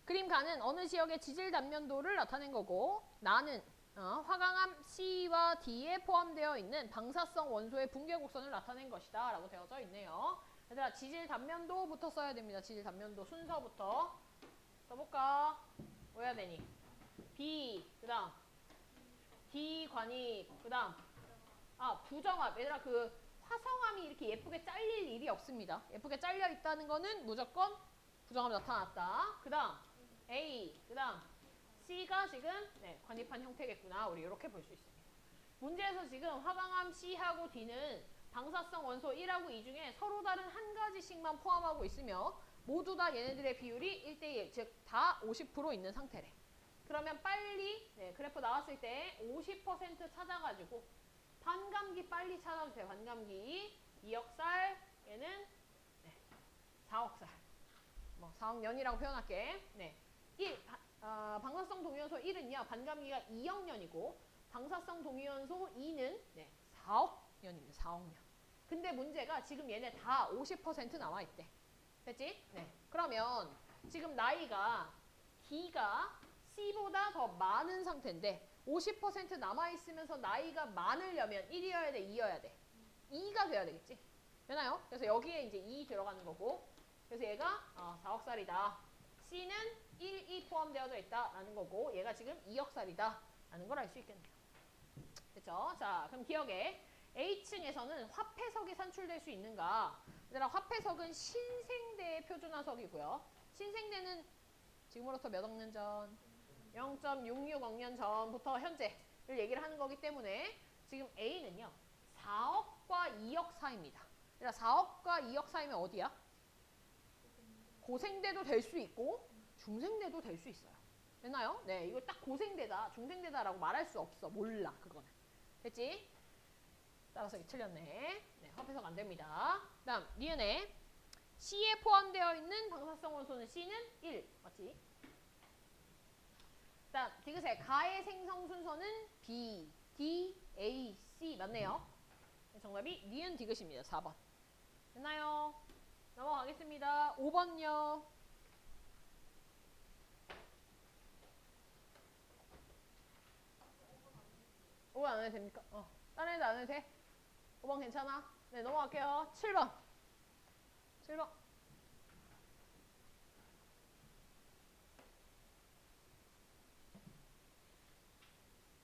그림 가는 어느 지역의 지질 단면도를 나타낸 거고, 나는 화강암 C와 D에 포함되어 있는 방사성 원소의 붕괴 곡선을 나타낸 것이다 라고 되어져 있네요. 얘들아, 지질 단면도부터 써야 됩니다. 지질 단면도 순서부터 써볼까? 뭐 해야 되니? B, 그 다음 D 관입, 그 다음 부정합. 얘들아, 그 화성암이 이렇게 예쁘게 잘릴 일이 없습니다. 예쁘게 잘려 있다는 거는 무조건 부정합이 나타났다. 그 다음 A, 그 다음 C가 지금 관입한 형태겠구나. 우리 이렇게 볼 수 있습니다. 문제에서 지금 화강암 C하고 D는 방사성 원소 1하고 2 중에 서로 다른 한 가지씩만 포함하고 있으며 모두 다 얘네들의 비율이 1대1, 즉 다 50% 있는 상태래. 그러면 빨리 그래프 나왔을 때 50% 찾아가지고 반감기 빨리 찾아주세요. 반감기 2억살, 얘는 4억살. 뭐 4억 년이라고 표현할게. 방사성 동위원소 1은요. 반감기가 2억 년이고 방사성 동위원소 2는 4억 년입니다. 4억 년. 근데 문제가 지금 얘네 다 50% 나와 있대. 됐지? 그러면 지금 나이가 D가 C보다 더 많은 상태인데 50% 남아있으면서 나이가 많으려면 1이어야 돼? 2여야 돼? 2가 돼야 되겠지? 되나요? 그래서 여기에 이제 2 들어가는 거고, 그래서 얘가 4억 살이다. C는 1, 2 포함되어져 있다라는 거고, 얘가 지금 2억 살이다 라는 걸 알 수 있겠네요. 됐죠? 자, 그럼 기억에 H층에서는 화폐석이 산출될 수 있는가? 얘들아, 화폐석은 신생대의 표준화석이고요. 신생대는 지금으로부터 몇 억 년 전? 0.66억 년 전부터 현재를 얘기를 하는 거기 때문에 지금 A는요. 4억과 2억 사이입니다. 그러니까 4억과 2억 사이면 어디야? 고생대도 될 수 있고 중생대도 될 수 있어요. 됐나요? 네, 이거 딱 고생대다, 중생대다라고 말할 수 없어. 몰라, 그거는. 됐지? 따라서 이게 틀렸네. 화폐석 안 됩니다. 그 다음, 니은에 C에 포함되어 있는 방사성 원소는 C는 1. 맞지? 그 다음, 디귿의 가의 생성 순서는 B, D, A, C. 맞네요. 정답이 니은 디귿입니다. 4번. 됐나요? 넘어가겠습니다. 5번요. 5번 안 해도 됩니까? 다른 애들 안 해도 돼? 5번 괜찮아? 네, 넘어갈게요. 7번. 7번.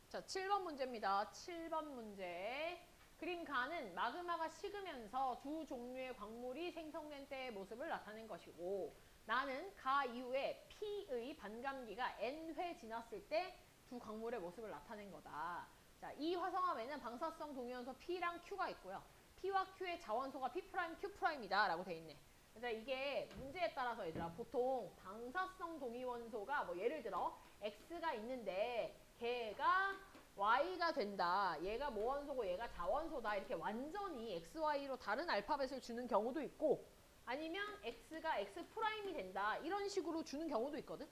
자, 7번 문제입니다. 7번 문제. 그림 가는 마그마가 식으면서 두 종류의 광물이 생성된 때의 모습을 나타낸 것이고 나는 가 이후에 P의 반감기가 N회 지났을 때 두 광물의 모습을 나타낸 거다. 자, 이 화성암에는 방사성 동위원소 P랑 Q가 있고요. P와 Q의 자원소가 P', Q'이다 라고 돼 있네. 근데 이게 문제에 따라서 얘들아 보통 방사성 동위원소가 뭐 예를 들어 X가 있는데 걔가 Y가 된다. 얘가 모원소고 얘가 자원소다. 이렇게 완전히 XY로 다른 알파벳을 주는 경우도 있고 아니면 X가 X'이 된다. 이런 식으로 주는 경우도 있거든.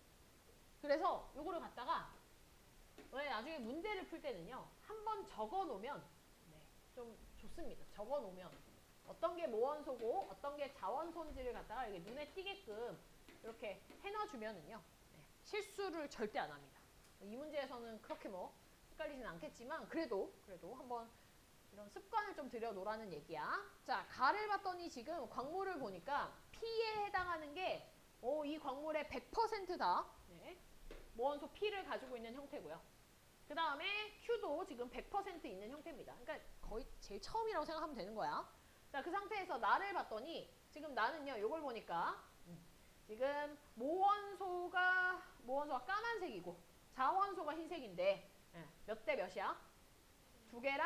그래서 요거를 갖다가 왜 나중에 문제를 풀 때는요. 한번 적어 놓으면 좀 좋습니다. 적어 놓으면 어떤 게 모원소고 어떤 게 자원소인지를 갖다가 이렇게 눈에 띄게끔 이렇게 해놔주면은요. 실수를 절대 안 합니다. 이 문제에서는 그렇게 뭐 헷갈리진 않겠지만 그래도 한번 이런 습관을 좀 들여놓으라는 얘기야. 자, 가를 봤더니 지금 광물을 보니까 P에 해당하는 게 이 광물의 100%다. 네. 모원소 P를 가지고 있는 형태고요. 그 다음에 Q도 지금 100% 있는 형태입니다. 그러니까 거의 제일 처음이라고 생각하면 되는 거야. 자, 그 상태에서 나를 봤더니 지금 나는요, 요걸 보니까 지금 모원소가 까만색이고 자원소가 흰색인데 몇 대 몇이야? 2개랑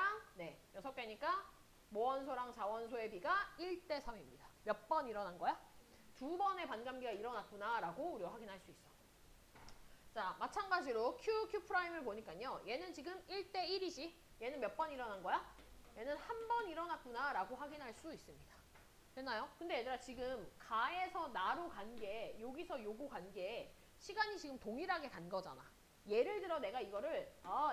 6개니까 모원소랑 자원소의 비가 1대 3입니다. 몇 번 일어난 거야? 2번의 반감기가 일어났구나 라고 우리가 확인할 수 있어. 자, 마찬가지로 Q'을 보니까요. 얘는 지금 1대 1이지. 얘는 몇 번 일어난 거야? 얘는 한 번 일어났구나 라고 확인할 수 있습니다. 됐나요? 근데 얘들아 지금 가에서 나로 간 게 여기서 요거 간 게 시간이 지금 동일하게 간 거잖아. 예를 들어 내가 이거를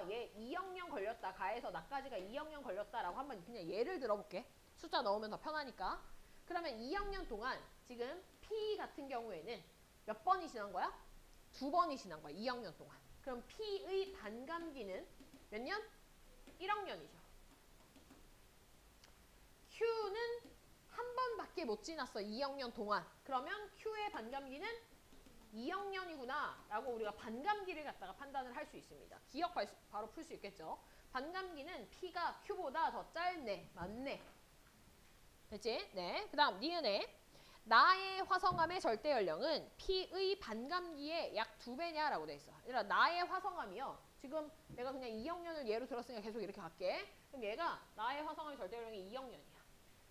얘 200 걸렸다. 가에서 나까지가 200 걸렸다 라고 한번 그냥 예를 들어볼게. 숫자 넣으면 더 편하니까. 그러면 2학년 동안 지금 P 같은 경우에는 몇 번이 지난 거야? 2번이 지난 거야. 2학년 동안. 그럼 P의 반감기는 몇 년? 1학년이죠. Q는 한 번밖에 못 지났어. 2학년 동안. 그러면 Q의 반감기는 2학년이구나 라고 우리가 반감기를 갖다가 판단을 할 수 있습니다. 기억 바로 풀 수 있겠죠. 반감기는 P가 Q보다 더 짧네. 맞네. 됐지? 네. 그 다음 니은에 나의 화성암의 절대 연령은 P의 반감기의 약 2배냐 라고 돼 있어. 그러니까 나의 화성암이요. 지금 내가 그냥 2학년을 예로 들었으니까 계속 이렇게 갈게. 그럼 얘가 나의 화성암의 절대 연령이 2학년이야.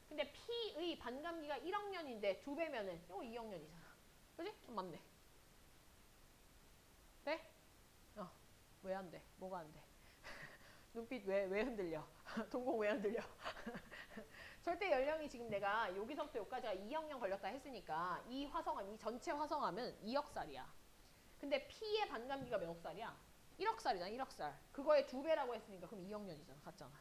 근데 P의 반감기가 1학년인데 2배면은 이거 2학년이잖아. 그지? 맞네. 돼? 왜 안 돼? 뭐가 안 돼? 눈빛 왜 흔들려? 동공 왜 흔들려? 절대 연령이 지금 내가 여기서부터 여기까지가 2학년 걸렸다 했으니까 이 화성암, 이 전체 화성암은 2억 살이야. 근데 P의 반감기가 몇 억 살이야? 1억 살이잖아, 1억 살. 그거의 2배라고 했으니까 그럼 2학년이잖아. 같잖아.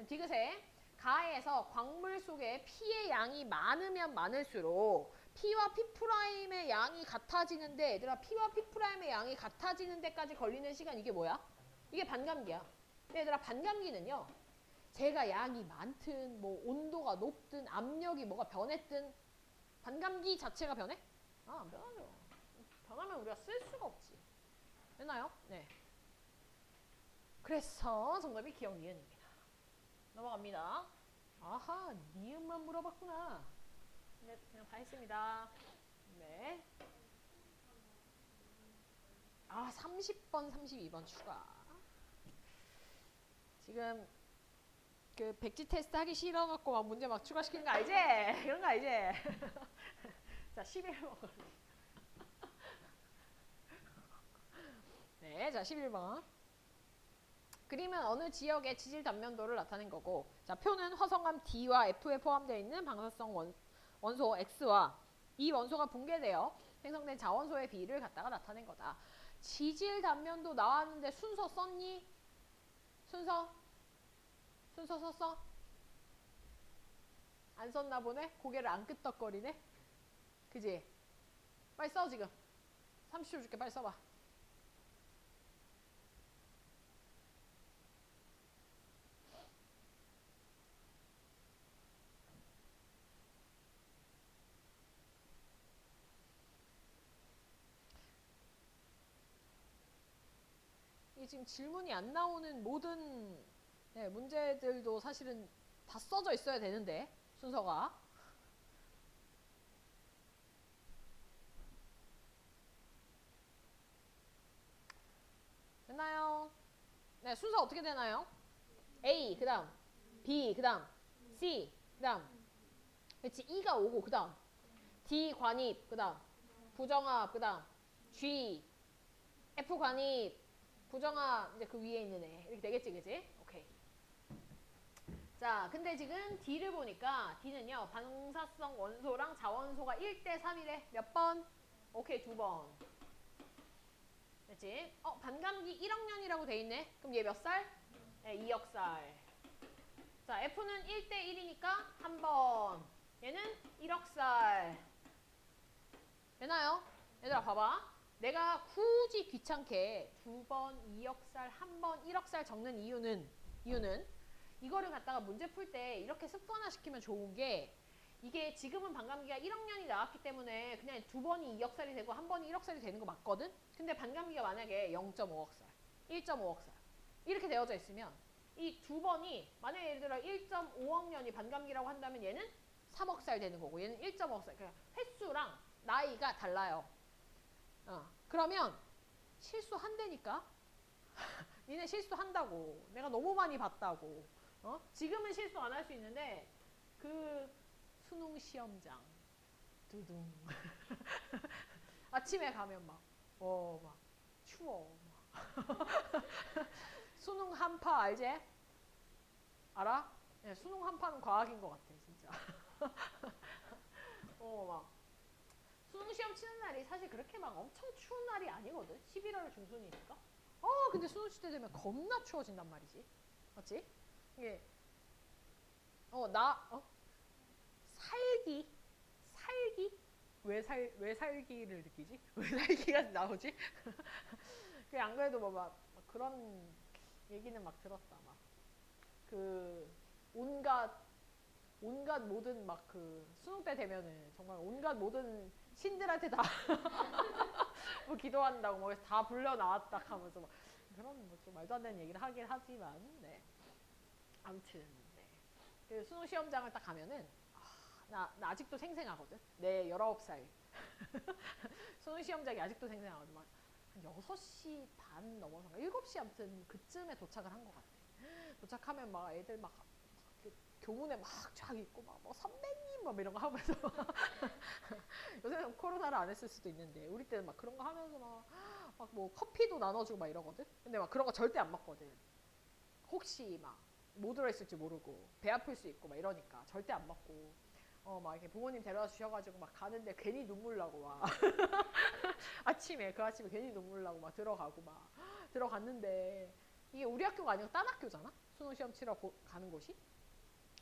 디귿에 가에서 광물 속에 P의 양이 많으면 많을수록 P와 P'의 양이 같아지는데 얘들아 P와 P'의 양이 같아지는 데까지 걸리는 시간 이게 뭐야? 이게 반감기야. 근데 얘들아 반감기는요. 제가 양이 많든 뭐 온도가 높든 압력이 뭐가 변했든 반감기 자체가 변해? 안 변하죠. 변하면 우리가 쓸 수가 없지. 됐나요? 네. 그래서 정답이 기억 니은입니다. 넘어갑니다. 아하, 니은만 물어봤구나. 네, 그냥 다 했습니다. 네. 30번, 32번 추가. 지금 그 백지 테스트 하기 싫어갖고 막 문제 막 추가시키는 거 알지? 이런 거 알지? 자, 11번. 네, 자, 11번. 그림은 어느 지역의 지질 단면도를 나타낸 거고, 자, 표는 화성암 D와 F에 포함되어 있는 방사성 원소 X와 이 원소가 붕괴되어 생성된 자원소의 비를 갖다가 나타낸 거다. 지질 단면도 나왔는데 순서 썼니? 순서 썼어? 안 썼나 보네? 고개를 안 끄덕거리네? 그지? 빨리 써 지금. 30초 줄게. 빨리 써봐. 이게 지금 질문이 안 나오는 모든 네, 문제들도 사실은 다 써져 있어야 되는데 순서가 됐나요? 네, 순서 어떻게 되나요? A 그 다음 B 그 다음 C 그 다음 그렇지 E가 오고 그 다음 D 관입 그 다음 부정합 그 다음 G F 관입 부정합 이제 그 위에 있는 애 이렇게 되겠지 그지? 오케이. 자 근데 지금 D를 보니까 D는요 방사성 원소랑 자원소가 1대 3이래. 몇 번? 오케이 2번. 됐지? 반감기 1억 년이라고 돼 있네. 그럼 얘 몇 살? 네, 2억 살. 자 F는 1대 1이니까 3번. 얘는 1억 살. 되나요? 얘들아 봐봐. 내가 굳이 귀찮게 2번 2억 살, 1번 1억 살 적는 이유는 이거를 갖다가 문제 풀 때 이렇게 습관화 시키면 좋은 게 이게 지금은 반감기가 1억 년이 나왔기 때문에 그냥 2번이 2억 살이 되고 1번이 1억 살이 되는 거 맞거든? 근데 반감기가 만약에 0.5억 살, 1.5억 살 이렇게 되어져 있으면 이 2번이 만약에 예를 들어 1.5억 년이 반감기라고 한다면 얘는 3억 살 되는 거고 얘는 1.5억 살. 그러니까 횟수랑 나이가 달라요. 그러면 실수한다니까? 니네 실수한다고. 내가 너무 많이 봤다고. 지금은 실수 안 할 수 있는데 그 수능 시험장 두둥 아침에 가면 막 추워 수능 한파 알지? 알아? 네, 수능 한파는 과학인 것 같아 진짜. 막 수능 시험 치는 날이 사실 그렇게 막 엄청 추운 날이 아니거든. 11월 중순이니까. 근데 수능 칠 때 되면 겁나 추워진단 말이지. 맞지? 이게 살기 왜 살기를 느끼지? 왜 살기가 나오지? 안 그래도 막 그런 얘기는 막 들었다. 막 그 온갖 모든 막 그 수능 때 되면은 정말 온갖 모든 신들한테 다 뭐 기도한다고 뭐 다 불려 나왔다 하면서 막 그런 뭐 좀 말도 안 되는 얘기를 하긴 하지만 네. 아무튼 네. 그 수능 시험장을 딱 가면은 나 아직도 생생하거든. 내 19살 수능 시험장이 아직도 생생하거든. 막 한 6시 반 넘어서 7시 아무튼 그쯤에 도착을 한 것 같아. 도착하면 막 애들 막 교문에 막 쫙 있고 막 뭐 선배님 막 이런 거 하면서 요새는 코로나를 안 했을 수도 있는데 우리 때는 막 그런 거 하면서 막 뭐 커피도 나눠주고 막 이러거든. 근데 막 그런 거 절대 안 먹거든. 혹시 막 뭐 들어있을지 모르고 배 아플 수 있고 막 이러니까 절대 안 먹고 막 이렇게 부모님 데려다 주셔가지고 막 가는데 괜히 눈물 나고 막 아침에 그 아침에 괜히 눈물 나고 막 들어가고 막 들어갔는데 이게 우리 학교가 아니고 딴 학교잖아. 수능 시험 치러 가는 곳이.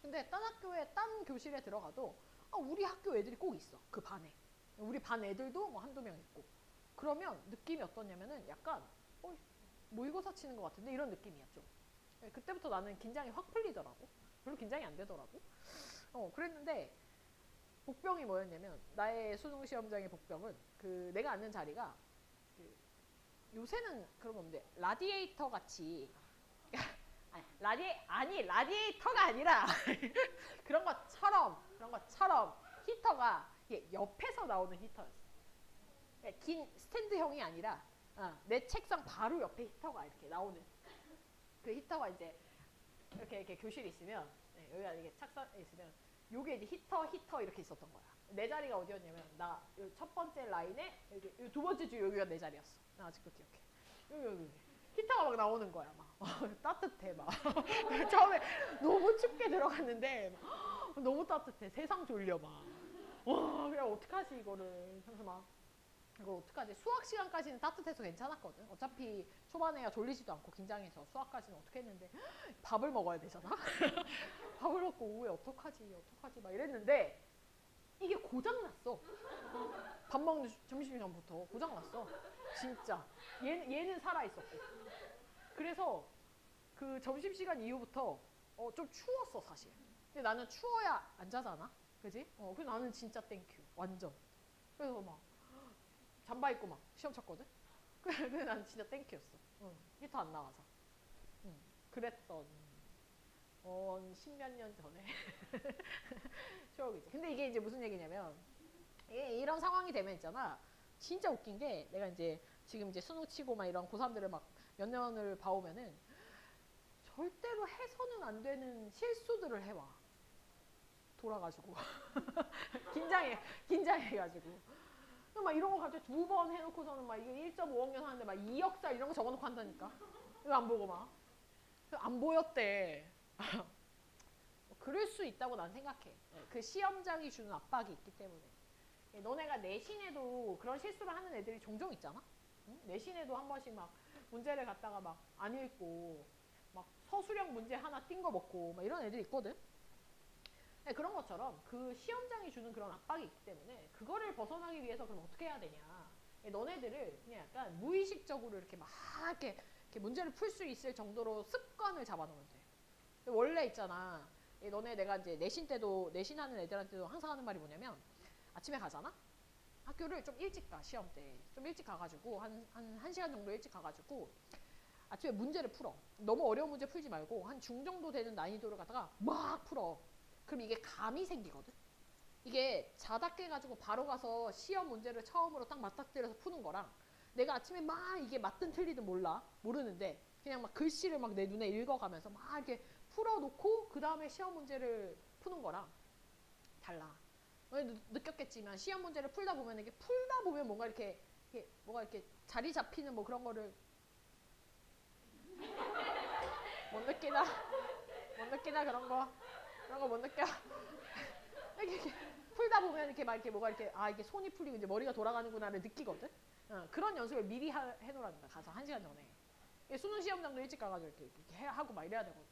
근데 딴 학교에 딴 교실에 들어가도 우리 학교 애들이 꼭 있어. 그 반에. 우리 반 애들도 뭐 한두 명 있고. 그러면 느낌이 어떠냐면은 약간 모의고사 치는 것 같은데 이런 느낌이야 좀. 그때부터 나는 긴장이 확 풀리더라고. 별로 긴장이 안 되더라고. 그랬는데 복병이 뭐였냐면 나의 수능 시험장의 복병은 그 내가 앉는 자리가 그 요새는 그런 거 없는데 라디에이터 같이 라디에이터가 아니라 그런 것처럼 히터가 옆에서 나오는 히터였어. 긴 스탠드형이 아니라 내 책상 바로 옆에 히터가 이렇게 나오는 그 히터가 이제 이렇게 교실이 있으면 여기가 이게 착상에 있으면 요게 이제 히터 이렇게 있었던 거야. 내 자리가 어디였냐면 나 첫 번째 라인에 여기 두 번째 줄 여기가 내 자리였어. 나 아직도 기억해. 여기 히터가 막 나오는 거야. 막 따뜻해 막. 처음에 너무 춥게 들어갔는데 너무 따뜻해. 세상 졸려 막. 와 그냥 어떡하지 이거를. 그래서 막 이걸 어떡하지? 수학 시간까지는 따뜻해서 괜찮았거든. 어차피 초반에야 졸리지도 않고 긴장해서 수학까지는 어떻게 했는데 밥을 먹어야 되잖아. 밥을 먹고 오후에 어떡하지 막 이랬는데 이게 고장났어. 밥 먹는 점심시간부터 고장났어. 진짜. 얘는 살아있었고. 그래서 그 점심시간 이후부터 좀 추웠어 사실. 근데 나는 추워야 안 자잖아. 그지? 그래서 나는 진짜 땡큐. 완전. 그래서 막 잠바 입고 막 시험 쳤거든. 근데 나는 진짜 땡큐였어. 히터 안 나와서. 그랬던 십몇 년 전에 추억이지. 근데 이게 이제 무슨 얘기냐면 이런 상황이 되면 있잖아. 진짜 웃긴 게 내가 이제 지금 이제 수능 치고 막 이런 고3들을 막 몇 년을 봐오면은 절대로 해서는 안 되는 실수들을 해와. 돌아가지고. 긴장해가지고. 막 이런 거 갑자기 2번 해놓고서는 막 이게 1.5학년 하는데 막 2역살 이런 거 적어놓고 한다니까. 이거 안 보고 막. 안 보였대. 그럴 수 있다고 난 생각해. 그 시험장이 주는 압박이 있기 때문에. 너네가 내신에도 그런 실수를 하는 애들이 종종 있잖아. 응? 내신에도 한 번씩 막 문제를 갖다가 막 안 읽고 막 서술형 문제 하나 띵 거 먹고 막 이런 애들이 있거든. 그런 것처럼 그 시험장이 주는 그런 압박이 있기 때문에 그거를 벗어나기 위해서 그럼 어떻게 해야 되냐. 너네들을 그냥 약간 무의식적으로 이렇게 막 이렇게 문제를 풀 수 있을 정도로 습관을 잡아놓으면 돼. 원래 있잖아. 너네 내가 이제 내신하는 애들한테도 항상 하는 말이 뭐냐면 아침에 가잖아? 학교를 좀 일찍 가, 시험 때. 좀 일찍 가가지고, 한 1시간 정도 일찍 가가지고, 아침에 문제를 풀어. 너무 어려운 문제 풀지 말고, 한 중정도 되는 난이도를 갖다가 막 풀어. 그럼 이게 감이 생기거든? 이게 자다 깨가지고 바로 가서 시험 문제를 처음으로 딱 맞닥뜨려서 푸는 거랑, 내가 아침에 막 이게 맞든 틀리든 모르는데, 그냥 막 글씨를 막 내 눈에 읽어가면서 막 이렇게 풀어놓고, 그 다음에 시험 문제를 푸는 거랑 달라. 느꼈겠지만 시험 문제를 풀다 보면 뭔가 이렇게 자리 잡히는 뭐 그런 거를 못 느끼나 그런 거 못 느껴. 이렇게 풀다 보면 이렇게 막 이렇게 뭐가 이렇게 이게 손이 풀리고 이제 머리가 돌아가는구나를 느끼거든. 그런 연습을 미리 해놓으라니까. 가서 1시간 전에 수능 시험장도 일찍 가가지고 이렇게 하고 막 이래야 되거든.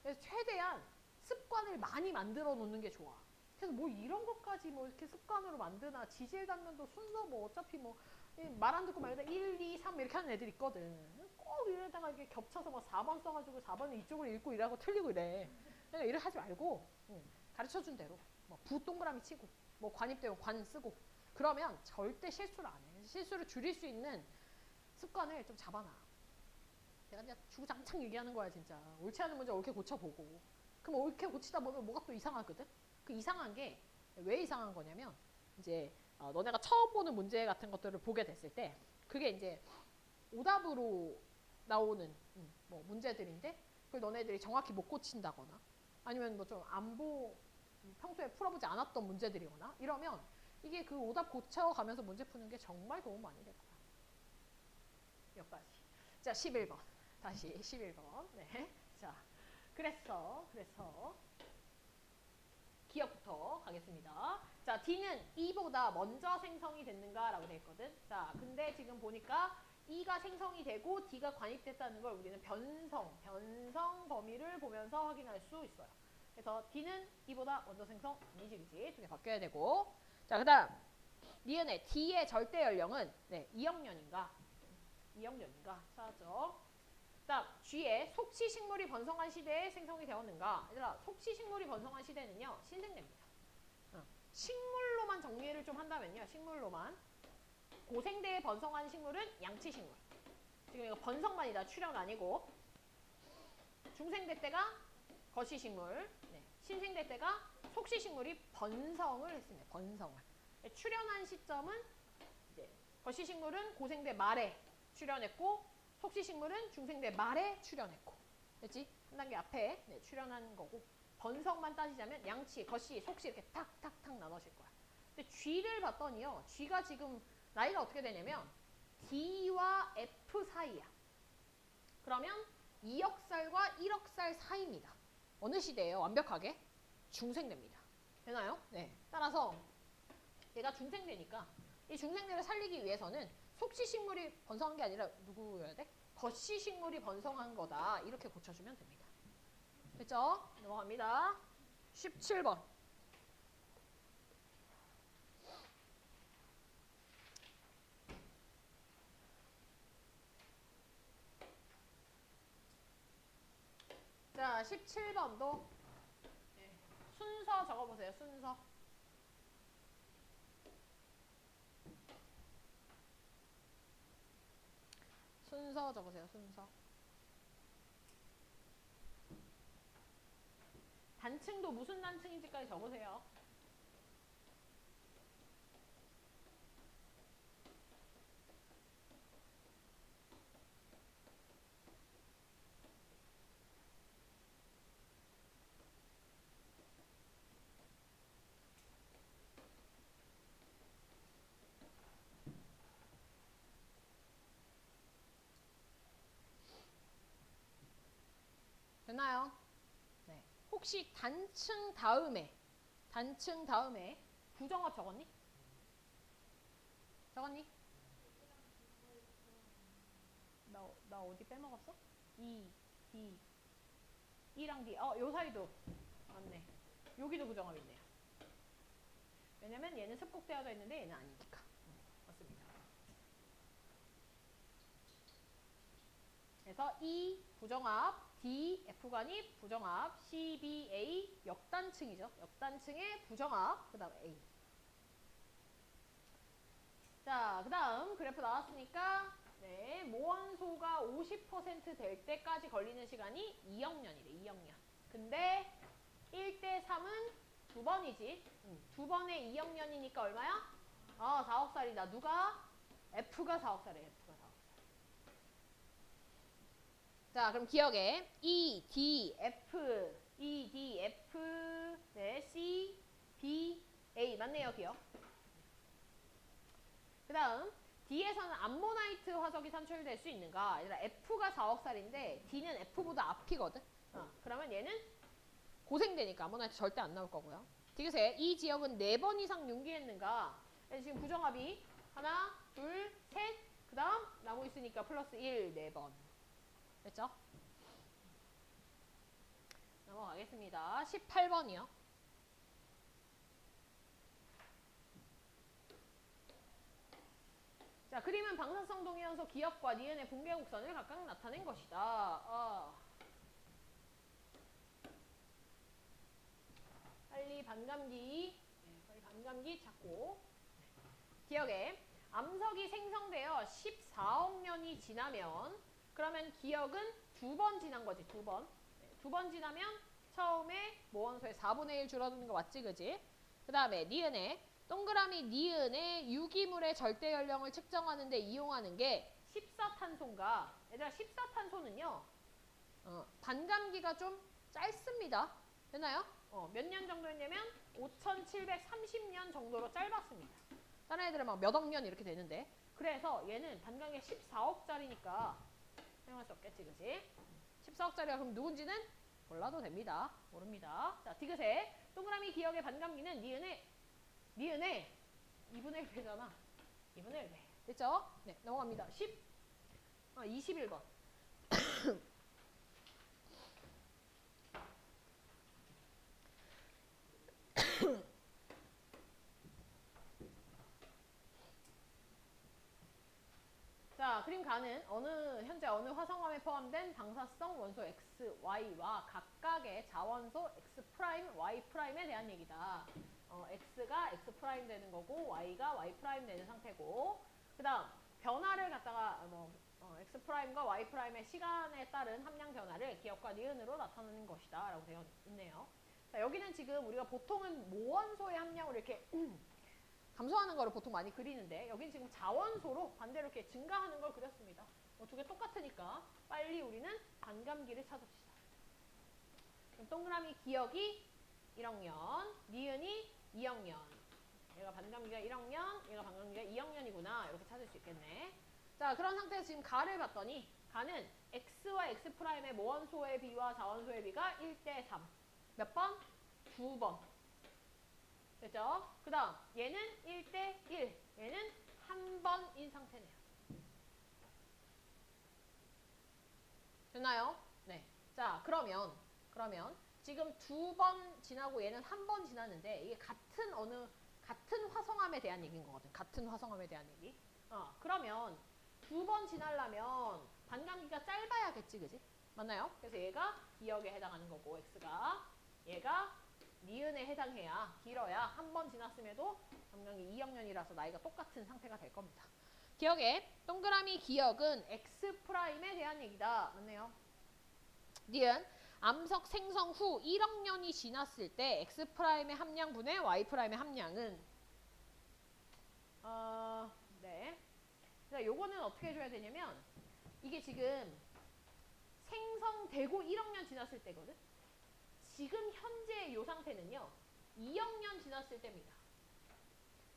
그래서 최대한 습관을 많이 만들어 놓는 게 좋아. 그래서 뭐 이런 것까지 뭐 이렇게 습관으로 만드나. 지질 단면도 순서 뭐 어차피 뭐 말 안 듣고 말다 1, 2, 3 이렇게 하는 애들 있거든. 꼭 이러다가 이렇게 겹쳐서 막 4번 써가지고 4번을 이쪽으로 읽고 이러고 틀리고 이래. 그러니까 이래 하지 말고 가르쳐준 대로 뭐 부 동그라미 치고 뭐 관입되면 관 쓰고 그러면 절대 실수를 안 해. 실수를 줄일 수 있는 습관을 좀 잡아놔. 내가 그냥 주구장창 얘기하는 거야 진짜. 옳지 않은 문제 옳게 고쳐보고. 그럼 옳게 고치다 보면 뭐가 또 이상하거든? 그 이상한 게 왜 이상한 거냐면 이제 너네가 처음 보는 문제 같은 것들을 보게 됐을 때 그게 이제 오답으로 나오는 뭐 문제들인데 그걸 너네들이 정확히 못 고친다거나 아니면 뭐 좀 평소에 풀어보지 않았던 문제들이거나 이러면 이게 그 오답 고쳐가면서 문제 푸는 게 정말 도움 많이 될 거야. 여기까지. 자, 11번. 다시 11번. 네. 자, 그래서 기억부터 가겠습니다. 자, D는 E보다 먼저 생성이 됐는가 라고 돼 있거든. 자, 근데 지금 보니까 E가 생성이 되고 D가 관입됐다는 걸 우리는 변성 범위를 보면서 확인할 수 있어요. 그래서 D는 E보다 먼저 생성 아니지 그지? 두 개 바뀌어야 되고. 자, 그 다음 니은의 D의 절대 연령은 2학년인가 찾았죠. 다음 G의 속시식물이 번성한 시대에 생성이 되었는가. 얘들아, 속시식물이 번성한 시대는요 신생대입니다. 식물로만 정리를 좀 한다면요. 식물로만 고생대에 번성한 식물은 양치식물. 지금 이거 번성만이다. 출현 아니고. 중생대 때가 거시식물. 신생대 때가 속시식물이 번성을 했습니다. 번성을. 출현한 시점은 이제 거시식물은 고생대 말에 출현했고 속시식물은 중생대 말에 출현했고. 됐지? 한 단계 앞에 출현한 거고. 번성만 따지자면 양치, 거시, 속시 이렇게 탁탁탁 나눠질 거야. 근데 G를 봤더니요. G가 지금 나이가 어떻게 되냐면 D와 F 사이야. 그러면 2억살과 1억살 사이입니다. 어느 시대예요? 완벽하게? 중생대입니다. 되나요? 네. 따라서 얘가 중생대니까 이 중생대를 살리기 위해서는 속시식물이 번성한 게 아니라 누구여야 돼? 거시식물이 번성한 거다. 이렇게 고쳐주면 됩니다. 됐죠? 넘어갑니다. 17번. 자, 17번도 순서 적어보세요. 순서. 순서 적으세요. 순서. 단층도 무슨 단층인지까지 적으세요. 됐나요? 네. 혹시 단층 다음에 부정합 적었니? 적었니? 나 어디 빼먹었어? E, D, E랑 D. 요 사이도 맞네. 여기도 부정합 있네요. 왜냐면 얘는 습곡되어져 있는데 얘는 아니니까. 맞습니다. 그래서 E 부정합, D, F간입 부정합, C, B, A 역단층이죠. 역단층의 부정합, 그 다음 A. 자, 그 다음 그래프 나왔으니까 네, 모원소가 50%될 때까지 걸리는 시간이 2학년이래. 2학년. 근데 1대 3은 두 번이지. 두 번에 2학년이니까 얼마야? 4억 살이다. 누가? F가 4억 살이에요. F가 4억 살. 자, 그럼 기억에 E, D, F, E, D, F, 네, C, B, A 맞네요. 기억. 그 다음 D에서는 암모나이트 화석이 산출될 수 있는가? 얘들아 F가 4억 살인데 D는 F보다 앞이거든. 그러면 얘는 고생되니까 암모나이트 절대 안 나올 거고요. 디귿에 이 지역은 4번 이상 융기했는가? 지금 부정합이 하나, 둘, 셋. 그 다음 나무 있으니까 플러스 1, 4번. 됐죠? 넘어가겠습니다. 18번이요. 자, 그림은 방사성 동위원소 기역과 니은의 붕괴 곡선을 각각 나타낸 것이다. 빨리 반감기 찾고. 기억에 암석이 생성되어 14억 년이 지나면 그러면 기억은 2번 지난 거지. 2번. 2번 지나면 처음에 모원소의 4분의 1 줄어드는 거 맞지? 그지? 그 다음에 니은에 동그라미 니은의 유기물의 절대 연령을 측정하는 데 이용하는 게 14탄소인가? 얘들아 14탄소는요. 반감기가 좀 짧습니다. 됐나요? 몇 년 정도였냐면 5,730년 정도로 짧았습니다. 다른 애들은 막 몇 억 년 이렇게 되는데. 그래서 얘는 반감기가 14억짜리니까 사용할 수 없겠지, 그지? 14억짜리가 그럼 누군지는 몰라도 됩니다. 모릅니다. 자, 디귿에 동그라미 기억의 반감기는 니은의 2분의 1 되잖아. 2분의 1 돼. 됐죠? 네, 넘어갑니다. 21번. 자, 그림 가는 현재 어느 화성암에 포함된 방사성 원소 X, Y와 각각의 자원소 X 프라임, Y 프라임에 대한 얘기다. X가 X 프라임 되는 거고 Y가 Y 프라임 되는 상태고 그 다음 변화를 갖다가 X 프라임과 Y 프라임의 시간에 따른 함량 변화를 기억과 니은으로 나타내는 것이다 라고 되어 있네요. 자, 여기는 지금 우리가 보통은 모원소의 함량을 이렇게 감소하는 거를 보통 많이 그리는데 여긴 지금 자원소로 반대로 이렇게 증가하는 걸 그렸습니다. 두 개 똑같으니까 빨리 우리는 반감기를 찾읍시다. 그럼 동그라미 기억이 1억 년, 니은이 2억 년. 얘가 반감기가 1억 년, 얘가 반감기가 2억 년이구나. 이렇게 찾을 수 있겠네. 자, 그런 상태에서 지금 가를 봤더니 가는 X와 X'의 모원소의 비와 자원소의 비가 1대 3. 몇 번? 2번. 됐죠? 그 다음 얘는 1대 1. 얘는 한 번인 상태네요. 됐나요? 네. 자, 그러면 지금 2번 지나고 얘는 한 번 지났는데 이게 같은 화성암에 대한 얘기인 거거든. 같은 화성암에 대한 얘기. 그러면 2번 지나려면 반감기가 짧아야겠지, 그지? 맞나요? 그래서 얘가 기억에 해당하는 거고 X가 얘가 니은에 해당해야 길어야 한 번 지났음에도 반감기 2억 년이라서 나이가 똑같은 상태가 될 겁니다. 기억에 동그라미 기억은 X'에 대한 얘기다. 맞네요. 니은 암석 생성 후 1억 년이 지났을 때 X'의 함량분의 Y'의 함량은 네. 그래서 요거는 어떻게 해줘야 되냐면 이게 지금 생성되고 1억 년 지났을 때거든. 지금 현재 요 상태는요. 2억 년 지났을 때입니다.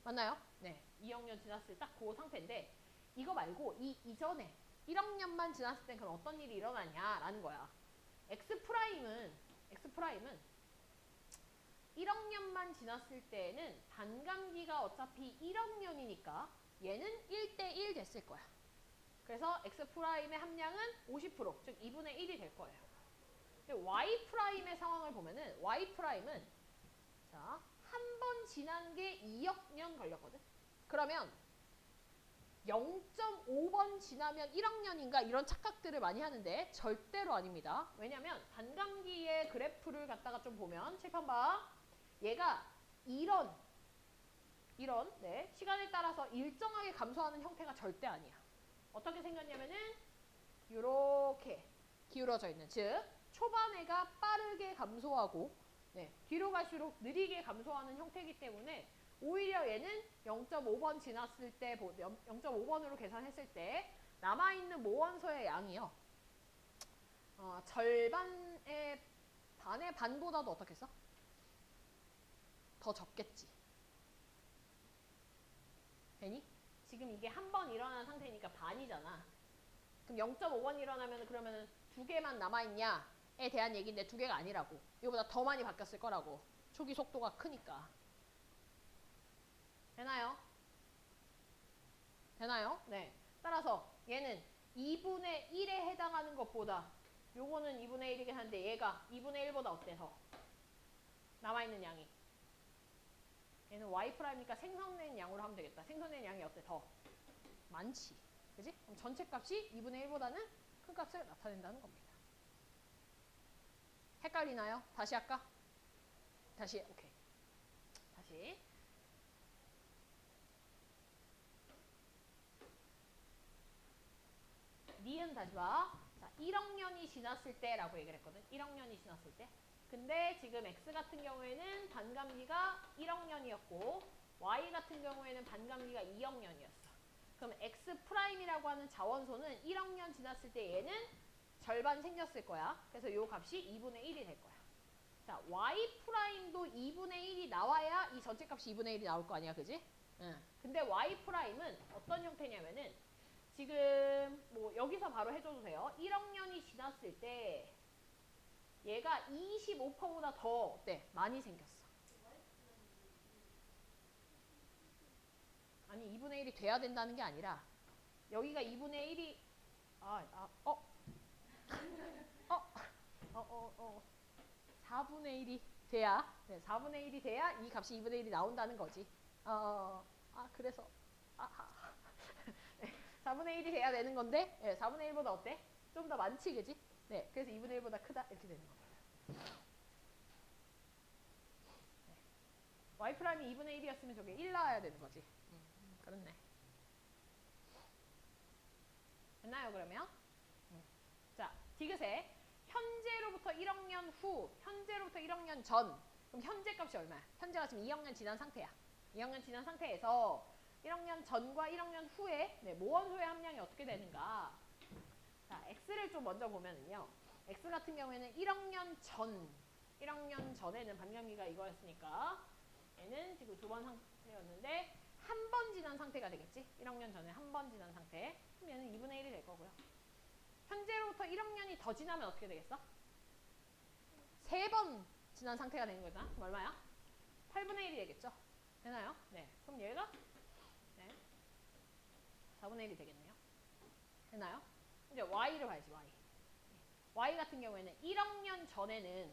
맞나요? 네. 2억 년 지났을 딱 그 상태인데 이거 말고 이전에 1억 년만 지났을 땐 그럼 어떤 일이 일어나냐라는 거야. X'은 1억 년만 지났을 때는 반감기가 어차피 1억 년이니까 얘는 1대1 됐을 거야. 그래서 X'의 함량은 50%, 즉 2분의 1이 될 거예요. 근데 Y'의 상황을 보면은 Y'은 자, 한 번 지난 게 2억 년 걸렸거든. 그러면 0.5번 지나면 1억 년인가 이런 착각들을 많이 하는데 절대로 아닙니다. 왜냐면 반감기의 그래프를 갖다가 좀 보면 칠판 봐. 얘가 이런 네, 시간에 따라서 일정하게 감소하는 형태가 절대 아니야. 어떻게 생겼냐면은 이렇게 기울어져 있는, 즉 초반에가 빠르게 감소하고 네, 뒤로 갈수록 느리게 감소하는 형태이기 때문에 오히려 얘는 0.5번 지났을 때 0.5번으로 계산했을 때 남아있는 모원소의 양이요. 절반의 반의 반보다도 어떻게 써? 더 적겠지. 되니? 지금 이게 한 번 일어난 상태니까 반이잖아. 그럼 0.5번 일어나면 그러면은 두 개만 남아있냐에 대한 얘기인데 두 개가 아니라고. 이거보다 더 많이 바뀌었을 거라고. 초기 속도가 크니까. 되나요? 되나요? 네. 따라서 얘는 2분의 1에 해당하는 것보다 요거는 2분의 1이긴 한데 얘가 2분의 1보다 어때 더? 남아있는 양이. 얘는 Y'니까 생성된 양으로 하면 되겠다. 생성된 양이 어때? 더 많지. 그지? 그럼 전체 값이 2분의 1보다는 큰 값을 나타낸다는 겁니다. 헷갈리나요? 다시 할까? 다시, 오케이. 다시. 니은 다시 봐. 자, 1억 년이 지났을 때라고 얘기를 했거든. 1억 년이 지났을 때. 근데 지금 X 같은 경우에는 반감기가 1억 년이었고 Y 같은 경우에는 반감기가 2억 년이었어. 그럼 X'이라고 하는 자원소는 1억 년 지났을 때 얘는 절반 생겼을 거야. 그래서 이 값이 2분의 1이 될 거야. 자, Y'도 2분의 1이 나와야 이 전체 값이 2분의 1이 나올 거 아니야, 그지? 응. 근데 Y'은 어떤 형태냐면은 지금 뭐 여기서 바로 해줘도 돼요. 1억 년이 지났을 때 얘가 25%보다 더 어때? 많이 생겼어. 아니 2분의 1이 돼야 된다는 게 아니라 여기가 2분의 1이 4분의 1이 돼야 네, 4분의 1이 돼야 이 값이 2분의 1이 나온다는 거지. 그래서 네, 4분의 1이 돼야 되는 건데 네, 4분의 1보다 어때? 좀 더 많지, 그지? 네, 그래서 2분의 1보다 크다 이렇게 되는 겁니다. 네. Y'이 2분의 1이었으면 저게 1 나와야 되는 거지. 그렇네. 됐나요, 그러면? 자, 디귿에 현재로부터 1억 년 후, 현재로부터 1억 년 전. 그럼 현재 값이 얼마야? 현재가 지금 2억 년 지난 상태야. 2억 년 지난 상태에서 1억 년 전과 1억 년 후에 네, 모원소의 함량이 어떻게 되는가? 자, X를 좀 먼저 보면은요. X 같은 경우에는 1억 년 전, 1억 년 전에는 반감기가 이거였으니까 얘는 지금 두 번 상태였는데 한 번 지난 상태가 되겠지? 1억 년 전에 한 번 지난 상태. 그럼 얘는 2분의 1이 될 거고요. 현재로부터 1억 년이 더 지나면 어떻게 되겠어? 3번 지난 상태가 되는 거잖아. 그럼 얼마야? 8분의 1이 되겠죠? 되나요? 네. 그럼 얘가 네. 4분의 1이 되겠네요. 되나요? 이제 Y를 봐야지, Y. Y 같은 경우에는 1억 년 전에는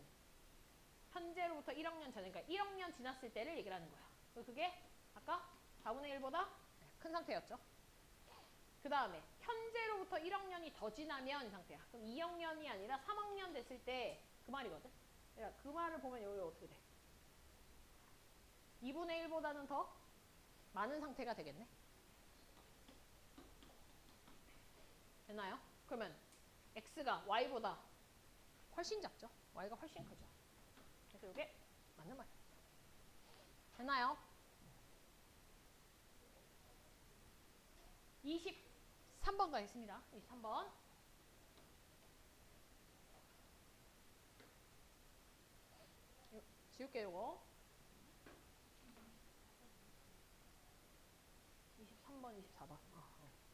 현재로부터 1억 년 전에, 그러니까 1억 년 지났을 때를 얘기를 하는 거야. 그게 아까 4분의 1보다 큰 상태였죠. 그 다음에 현재로부터 1억 년이 더 지나면 이 상태야. 그럼 2억 년이 아니라 3억 년 됐을 때 그 말이거든. 그러니까 그 말을 보면 여기 어떻게 돼? 2분의 1보다는 더 많은 상태가 되겠네. 됐나요? 그러면 x가 y보다 훨씬 작죠? y가 훨씬 크죠? 그래서 이게 맞는 말입니다. 됐나요? 23번 가겠습니다. 23번. 지울게요, 이거. 23번, 24번.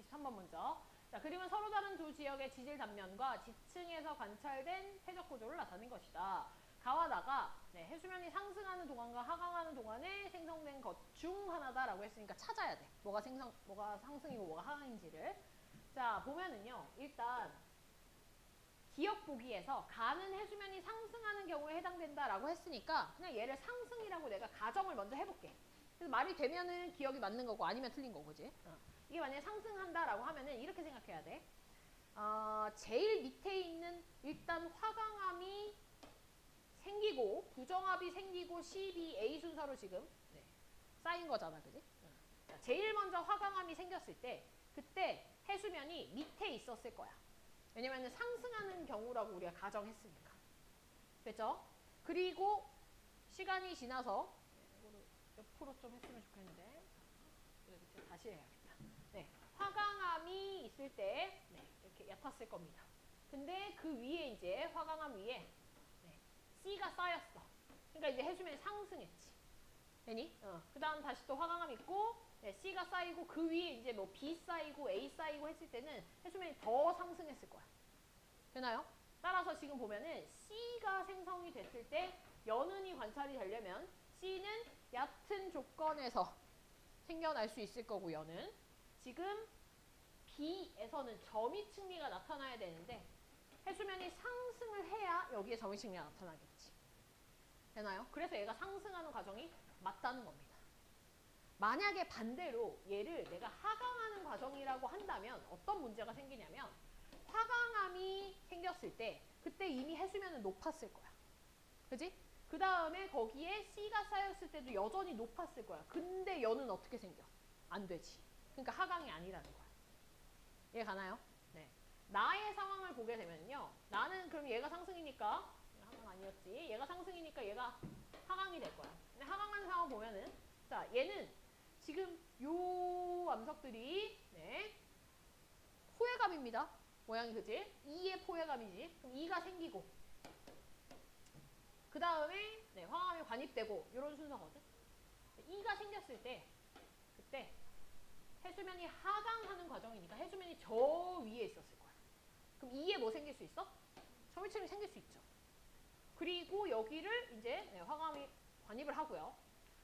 23번 먼저. 자, 그림은 서로 다른 두 지역의 지질 단면과 지층에서 관찰된 퇴적 구조를 나타낸 것이다. 가와 나가 해수면이 상승하는 동안과 하강하는 동안에 생성된 것 중 하나다라고 했으니까 찾아야 돼. 뭐가 상승이고 뭐가 하강인지를. 자, 보면은요. 일단 기억 보기에서 가는 해수면이 상승하는 경우에 해당된다라고 했으니까 그냥 얘를 상승이라고 내가 가정을 먼저 해볼게. 그래서 말이 되면은 기억이 맞는 거고 아니면 틀린 거고, 그지? 이게 만약에 상승한다라고 하면은 이렇게 생각해야 돼. 제일 밑에 있는 일단 화강암이 생기고 부정압이 생기고 CBA 순서로 지금 쌓인 거잖아, 그지? 제일 먼저 화강암이 생겼을 때 그때 해수면이 밑에 있었을 거야. 왜냐면 상승하는 경우라고 우리가 가정했으니까. 됐죠? 그리고 시간이 지나서 이거를 옆으로 좀 했으면 좋겠는데 다시 해야겠다. 네, 화강암이 있을 때 이렇게 얕았을 겁니다. 근데 그 위에 이제 화강암 위에 C가 쌓였어. 그러니까 이제 해수면이 상승했지. 되니? 그 다음 다시 또 화강암 있고 C가 쌓이고 그 위에 이제 뭐 B 쌓이고 A 쌓이고 했을 때는 해수면이 더 상승했을 거야. 되나요? 따라서 지금 보면은 C가 생성이 됐을 때 연운이 관찰이 되려면 C는 얕은 조건에서 생겨날 수 있을 거고 연은 지금 B에서는 점이 층리가 나타나야 되는데 해수면이 상승을 해야 여기에 점이 층리가 나타나겠지. 되나요? 그래서 얘가 상승하는 과정이 맞다는 겁니다. 만약에 반대로 얘를 내가 하강하는 과정이라고 한다면 어떤 문제가 생기냐면 화강암이 생겼을 때 그때 이미 해수면은 높았을 거야. 그지? 그 다음에 거기에 C가 쌓였을 때도 여전히 높았을 거야. 근데 연은 어떻게 생겨? 안 되지. 그러니까 하강이 아니라는 거야. 이해 가나요? 네. 나의 상황을 보게 되면요. 나는 그럼 얘가 상승이니까 하강 아니었지. 얘가 상승이니까 얘가 하강이 될 거야. 근데 하강하는 상황 보면은 자, 얘는 지금 요 암석들이 포획감입니다. 모양이 그지? 2의 포획감이지. 그럼 2가 생기고 그 다음에 화강암이 관입되고 이런 순서거든. 2가 생겼을 때 그때 해수면이 하강하는 과정이니까 해수면이 저 위에 있었을 거야. 그럼 2에 뭐 생길 수 있어? 점유층이 생길 수 있죠. 그리고 여기를 이제 화강암이 관입을 하고요.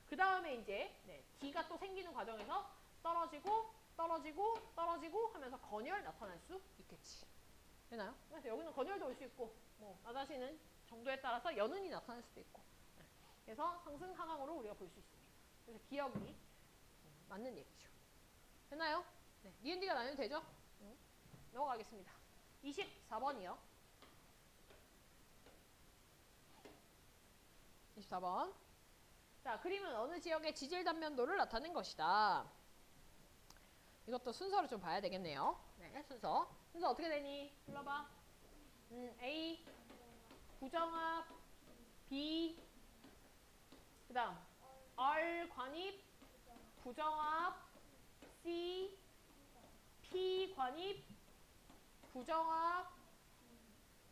그 다음에 이제 D가 또 생기는 과정에서 떨어지고 떨어지고 떨어지고 하면서 건열 나타날 수 있겠지. 되나요? 그래서 여기는 건열도 올 수 있고 뭐 나다시는 정도에 따라서 연운이 나타날 수도 있고 그래서 상승 하강으로 우리가 볼 수 있습니다. 그래서 기억이 맞는 얘기죠. 됐나요? 네, 니은디가 나뉘면 되죠? 넘어가겠습니다. 24번이요. 24번. 자, 그림은 어느 지역의 지질 단면도를 나타낸 것이다. 이것도 순서를 좀 봐야 되겠네요. 네, 순서. 순서 어떻게 되니? 불러봐. A, 부정압, B, 그 다음 R, 관입, 부정압, C, P, 관입, 부정압,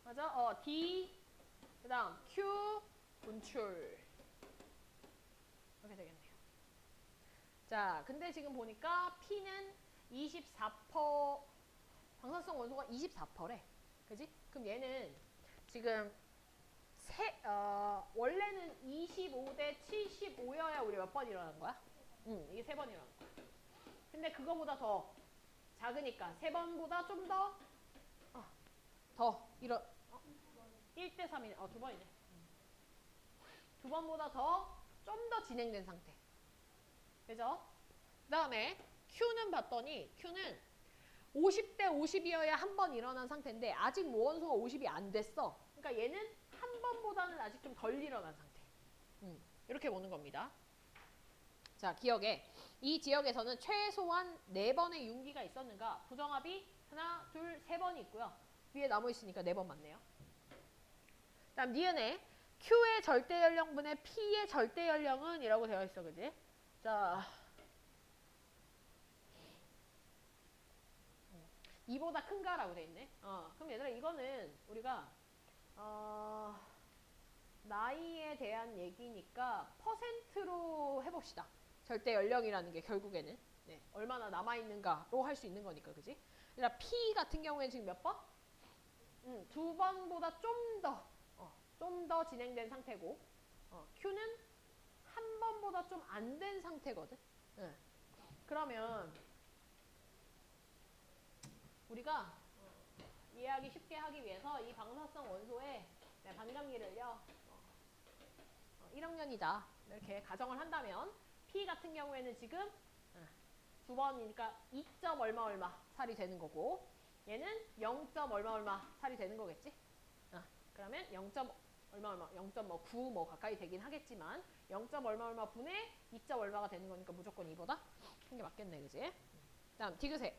맞아? D, 그 다음 Q, 분출. 이렇게 되겠네요. 자, 근데 지금 보니까 P는 24%, 방사성 원소가 24%래. 그지? 그럼 얘는 지금 원래는 25대 75여야 우리 몇 번 일어난 거야? 이게 3번 일어난 거야. 근데 그거보다 더 작으니까 3번보다 좀 더 1대 3이네. 2번이네. 2번보다 좀 더 진행된 상태. 그죠? 그 다음에 Q는 봤더니 Q는 50대 50이어야 한 번 일어난 상태인데 아직 원소가 50이 안 됐어. 그러니까 얘는 한 번보다는 아직 좀 덜 일어난 상태. 이렇게 보는 겁니다. 자, 기억에 이 지역에서는 최소한 4번의 융기가 있었는가? 부정압이 하나, 둘, 세 번이 있고요. 위에 남아있으니까 네 번 맞네요. 다음 니은에 Q의 절대 연령분의 P의 절대 연령은 이라고 되어 있어, 그지? 자, 2보다 큰가라고 돼 있네. 그럼 얘들아 이거는 우리가 나이에 대한 얘기니까 퍼센트로 해봅시다. 절대 연령이라는 게 결국에는 네, 얼마나 남아있는가로 할 수 있는 거니까, 그지? 그러니까 P 같은 경우에는 지금 몇 번? 2번보다 좀 더 진행된 상태고, Q는 한 번보다 좀 안 된 상태거든. 네. 그러면 우리가 이해하기 쉽게 하기 위해서 이 방사성 원소의 반감기를요 1학년이다 이렇게 가정을 한다면 P 같은 경우에는 지금 두 번이니까 2점 얼마 얼마 살이 되는 거고 얘는 0점 얼마 얼마 살이 되는 거겠지? 그러면 0점 얼마 얼마 0.9 뭐 가까이 되긴 하겠지만 0점 얼마 얼마 분의 2점 얼마가 되는 거니까 무조건 이보다 큰 게 맞겠네, 그지? 다음 디귿의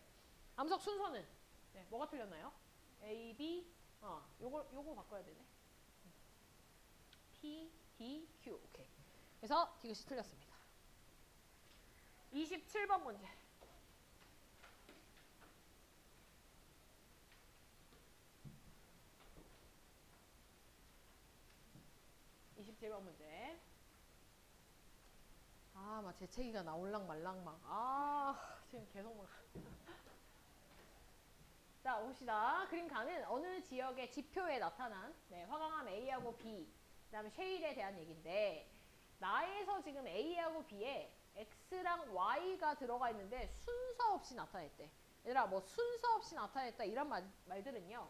암석 순서는 네, 뭐가 틀렸나요? A, B, 요거 바꿔야 되네. P, D, Q. 오케이. 그래서 디귿이 틀렸습니다. 27번 문제. 27번 문제. 막 재채기가 나올랑 말랑 막. 지금 계속 막. 자, 봅시다. 그림가는 어느 지역의 지표에 나타난 화강암 A하고 B, 그 다음에 쉐일에 대한 얘기인데 나에서 지금 A하고 B에 X랑 Y가 들어가 있는데 순서 없이 나타냈대. 얘들아, 뭐 순서 없이 나타냈다 이런 말들은요.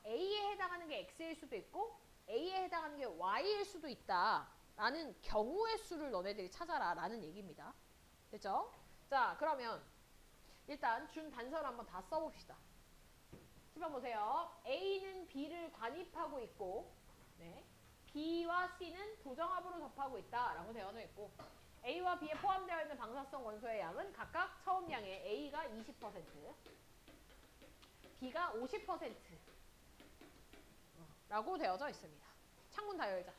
A에 해당하는 게 X일 수도 있고 A에 해당하는 게 Y일 수도 있다. 라는 경우의 수를 너네들이 찾아라 라는 얘기입니다. 됐죠? 자, 그러면 일단 준 단서를 한번 다 써봅시다. 10번 보세요. A는 B를 관입하고 있고 B와 C는 부정합으로 접하고 있다라고 되어져 있고 A와 B에 포함되어 있는 방사성 원소의 양은 각각 처음량의 A가 20%, B가 50% 라고 되어져 있습니다. 창문 다 열자.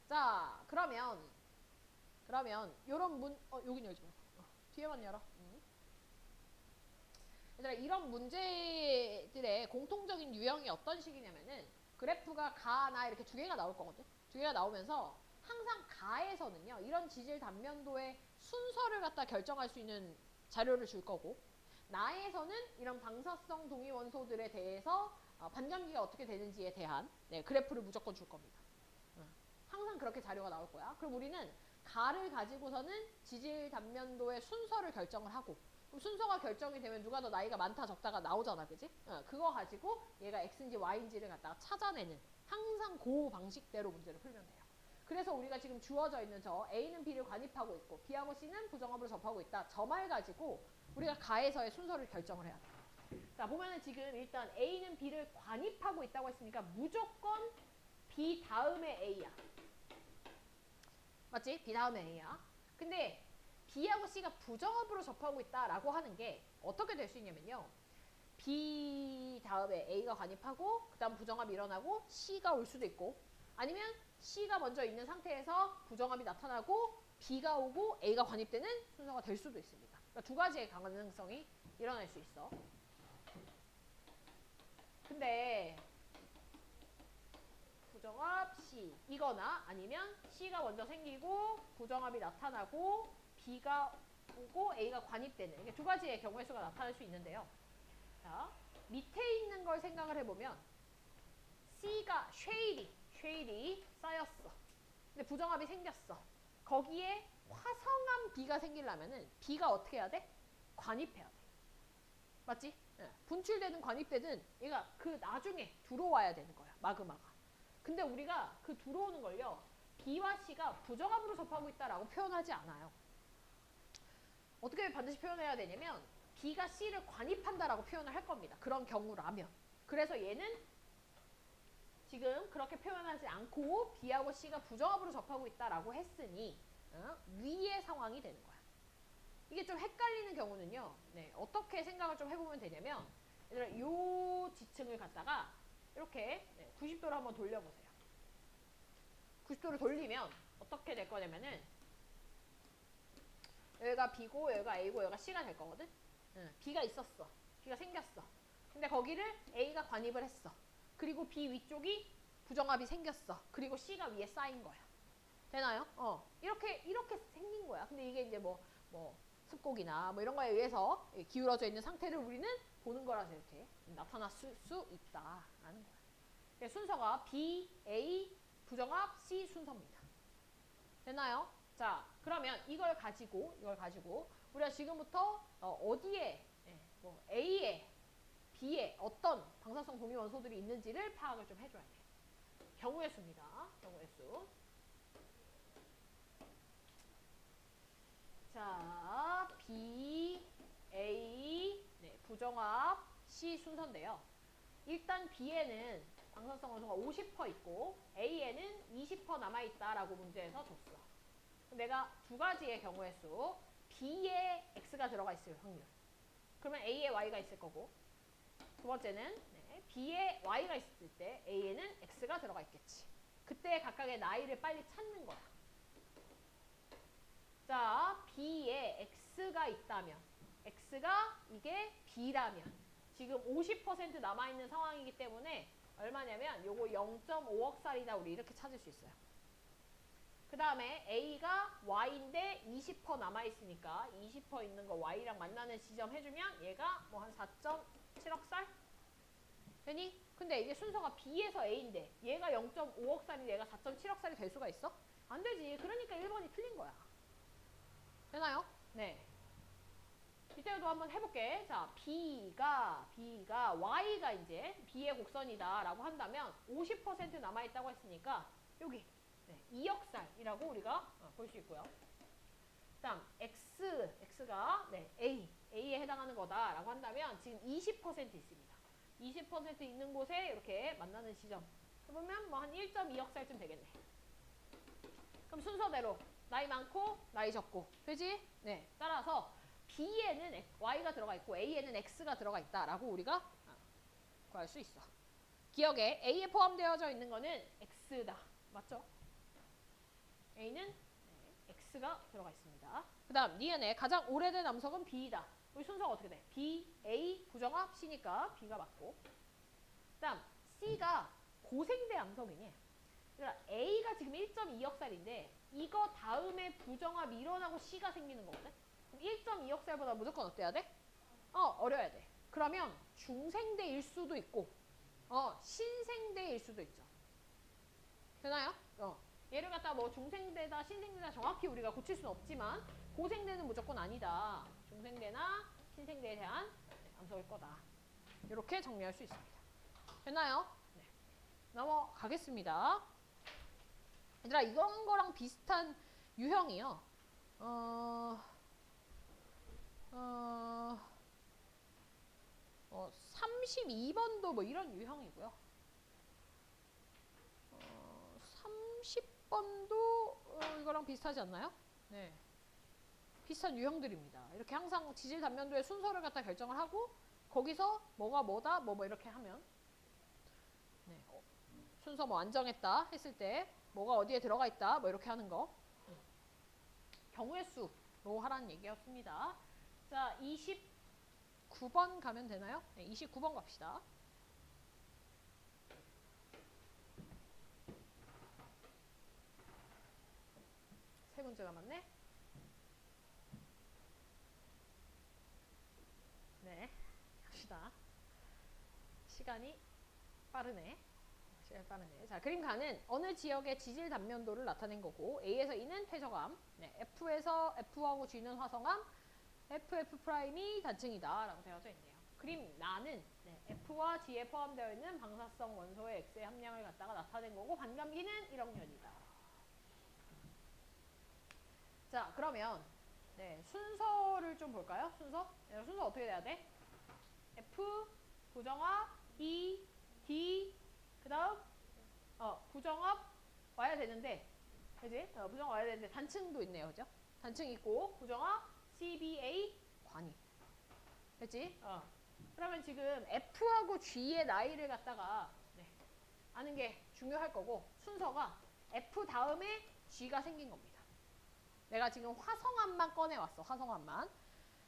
자, 그러면 요런 여긴 열지 말고 뒤에만 열어. 얘들아, 이런 문제들의 공통적인 유형이 어떤 식이냐면은 그래프가 가나 이렇게 두 개가 나올 거거든. 두 개가 나오면서 항상 가에서는요 이런 지질 단면도의 순서를 갖다 결정할 수 있는 자료를 줄 거고 나에서는 이런 방사성 동위 원소들에 대해서 반감기가 어떻게 되는지에 대한 그래프를 무조건 줄 겁니다. 항상 그렇게 자료가 나올 거야. 그럼 우리는 가를 가지고서는 지질 단면도의 순서를 결정을 하고 그럼 순서가 결정이 되면 누가 더 나이가 많다 적다가 나오잖아, 그지? 그거 가지고 얘가 X인지 Y인지를 갖다가 찾아내는 항상 그 방식대로 문제를 풀면 돼요. 그래서 우리가 지금 주어져 있는 저 A는 B를 관입하고 있고 B하고 C는 부정합으로 접하고 있다. 저 말 가지고 우리가 가에서의 순서를 결정을 해야 돼. 자, 보면은 지금 일단 A는 B를 관입하고 있다고 했으니까 무조건 B 다음에 A야. 맞지? B 다음에 A야. 근데 B하고 C가 부정합으로 접하고 있다라고 하는 게 어떻게 될 수 있냐면요. B 다음에 A가 관입하고 그 다음 부정합이 일어나고 C가 올 수도 있고 아니면 C가 먼저 있는 상태에서 부정합이 나타나고 B가 오고 A가 관입되는 순서가 될 수도 있습니다. 그러니까 두 가지의 가능성이 일어날 수 있어. 근데 부정합 C 이거나 아니면 C가 먼저 생기고 부정합이 나타나고 B가 오고 A가 관입되는 이게 두 가지의 경우의 수가 나타날 수 있는데요. 자, 밑에 있는 걸 생각을 해보면 C가 쉐일이 쌓였어. 근데 부정합이 생겼어. 거기에 화성암 B가 생기려면은 B가 어떻게 해야 돼? 관입해야 돼. 맞지? 분출되든 관입되든 얘가 그 나중에 들어와야 되는 거야. 마그마가. 근데 우리가 그 들어오는 걸요. B와 C가 부정합으로 접하고 있다라고 표현하지 않아요. 어떻게 반드시 표현해야 되냐면 B가 C를 관입한다라고 표현을 할 겁니다. 그런 경우라면. 그래서 얘는 지금 그렇게 표현하지 않고 B하고 C가 부정합으로 접하고 있다라고 했으니 위의 상황이 되는 거야. 이게 좀 헷갈리는 경우는요. 네, 어떻게 생각을 좀 해보면 되냐면 얘들아 요 지층을 갖다가 이렇게 90도로 한번 돌려보세요. 90도를 돌리면 어떻게 될 거냐면은 여기가 B고 여기가 A고 여기가 C가 될 거거든. B가 있었어. B가 생겼어. 근데 거기를 A가 관입을 했어. 그리고 B 위쪽이 부정합이 생겼어. 그리고 C가 위에 쌓인 거야. 되나요? 이렇게 생긴 거야. 근데 이게 이제 뭐 습곡이나 뭐 이런 거에 의해서 기울어져 있는 상태를 우리는 보는 거라서 이렇게 나타났을 수 있다라는 거야. 순서가 B, A, 부정합, C 순서입니다. 되나요? 자, 그러면 이걸 가지고 우리가 지금부터 어디에 뭐 A에 B에 어떤 방사성 동위 원소들이 있는지를 파악을 좀 해줘야 돼요. 경우의 수입니다. 경우의 수. 자, B, A, 부정합, C 순서인데요. 일단 B에는 방사성 원소가 50% 있고 A에는 20% 남아있다라고 문제에서 줬어. 내가 두 가지의 경우의 수, B에 X가 들어가 있을 확률. 그러면 A에 Y가 있을 거고, 두 번째는 B에 Y가 있을 때 A에는 X가 들어가 있겠지. 그때 각각의 나이를 빨리 찾는 거야. 자, B에 X가 있다면, X가 이게 B라면, 지금 50% 남아있는 상황이기 때문에 얼마냐면 요거 0.5억살이다 우리 이렇게 찾을 수 있어요. 그 다음에 A가 Y인데 20% 남아있으니까 20% 있는 거 Y랑 만나는 지점 해주면 얘가 뭐 한 4.7억살? 되니? 근데 이게 순서가 B에서 A인데 얘가 0.5억살인데 얘가 4.7억살이 될 수가 있어? 안 되지. 그러니까 1번이 틀린 거야. 되나요? 네. 이때도 한번 해볼게. 자, B가 Y가 이제 B의 곡선이다 라고 한다면 50% 남아있다고 했으니까 여기 2억살이라고 우리가 볼 수 있고요. 그 다음 X가 A에 해당하는 거다라고 한다면 지금 20% 있습니다. 20% 있는 곳에 이렇게 만나는 지점 해보면 뭐 한 1.2억살쯤 되겠네. 그럼 순서대로 나이 많고 나이 적고 되지? 네. 따라서 B에는 Y가 들어가 있고 A에는 X가 들어가 있다라고 우리가 구할 수 있어. 기억에 A에 포함되어져 있는 거는 X다. 맞죠? A는 X가 들어가 있습니다. 그 다음 DNA의 가장 오래된 암석은 B이다. 우리 순서가 어떻게 돼? B, A, 부정합, C니까 B가 맞고. 그 다음 C가 고생대 암석이니 그러니까 A가 지금 1.2억살인데 이거 다음에 부정합이 일어나고 C가 생기는 거거든? 그럼 1.2억살보다 무조건 어때야 돼? 어려야 돼. 그러면 중생대일 수도 있고 신생대일 수도 있죠. 되나요? 얘를 갖다 뭐 중생대다 신생대다 정확히 우리가 고칠 수는 없지만 고생대는 무조건 아니다. 중생대나 신생대에 대한 암석일 거다. 이렇게 정리할 수 있습니다. 됐나요? 네. 넘어가겠습니다. 얘들아 이런 거랑 비슷한 유형이요. 32번도 뭐 이런 유형이고요. 30번도 이거랑 비슷하지 않나요? 네. 비슷한 유형들입니다. 이렇게 항상 지질 단면도의 순서를 갖다 결정을 하고 거기서 뭐가 뭐다 뭐 이렇게 하면 순서 뭐 안 정했다 했을 때 뭐가 어디에 들어가 있다 뭐 이렇게 하는 거 경우의 수로 하라는 얘기였습니다. 자 29번 가면 되나요? 네, 29번 갑시다. 세 문제 남았네. 네, 갑시다. 시간이 빠르네. 자, 그림가는 어느 지역의 지질 단면도를 나타낸 거고 A에서 E는 퇴적암, F에서 F하고 G는 화성암, FF'이 단층이다 라고 되어져 있네요. 그림 나는 F와 G에 포함되어 있는 방사성 원소의 X의 함량을 갖다가 나타낸 거고 반감기는 1억년이다. 자, 그러면 순서를 좀 볼까요? 순서 어떻게 돼야 돼? F, 부정합, E, D, 그 다음 부정합 와야 되는데 그지? 부정합 와야 되는데 단층도 있네요. 그죠? 단층 있고 부정합 CBA 관이. 됐지? 그러면 지금 F하고 G의 나이를 갖다가 아는 게 중요할 거고 순서가 F 다음에 G가 생긴 겁니다. 내가 지금 화성암만 꺼내왔어. 화성암만.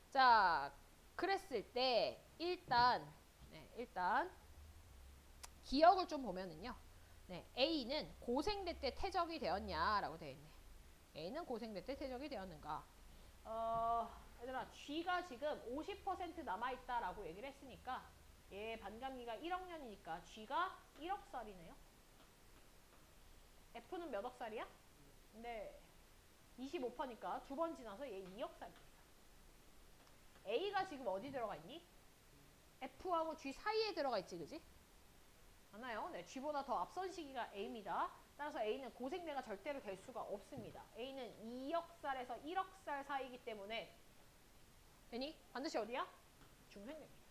자, 그랬을 때 일단 기억을 좀 보면은요. A는 고생대 때 퇴적이 되었냐라고 되어 있네. A는 고생대 때 퇴적이 되었는가? 얘들아, G가 지금 50% 남아있다라고 얘기를 했으니까 얘 반감기가 1억 년이니까 G가 1억 살이네요. F는 몇 억 살이야? 근데 25%니까 두 번 지나서 얘 2억 살입니다. A가 지금 어디 들어가 있니? F하고 G 사이에 들어가 있지, 그지? 맞나요? 네, G보다 더 앞선 시기가 A입니다. 따라서 A는 고생대가 절대로 될 수가 없습니다. A는 2억 살에서 1억 살 사이이기 때문에 되니? 반드시 어디야? 중생대입니다.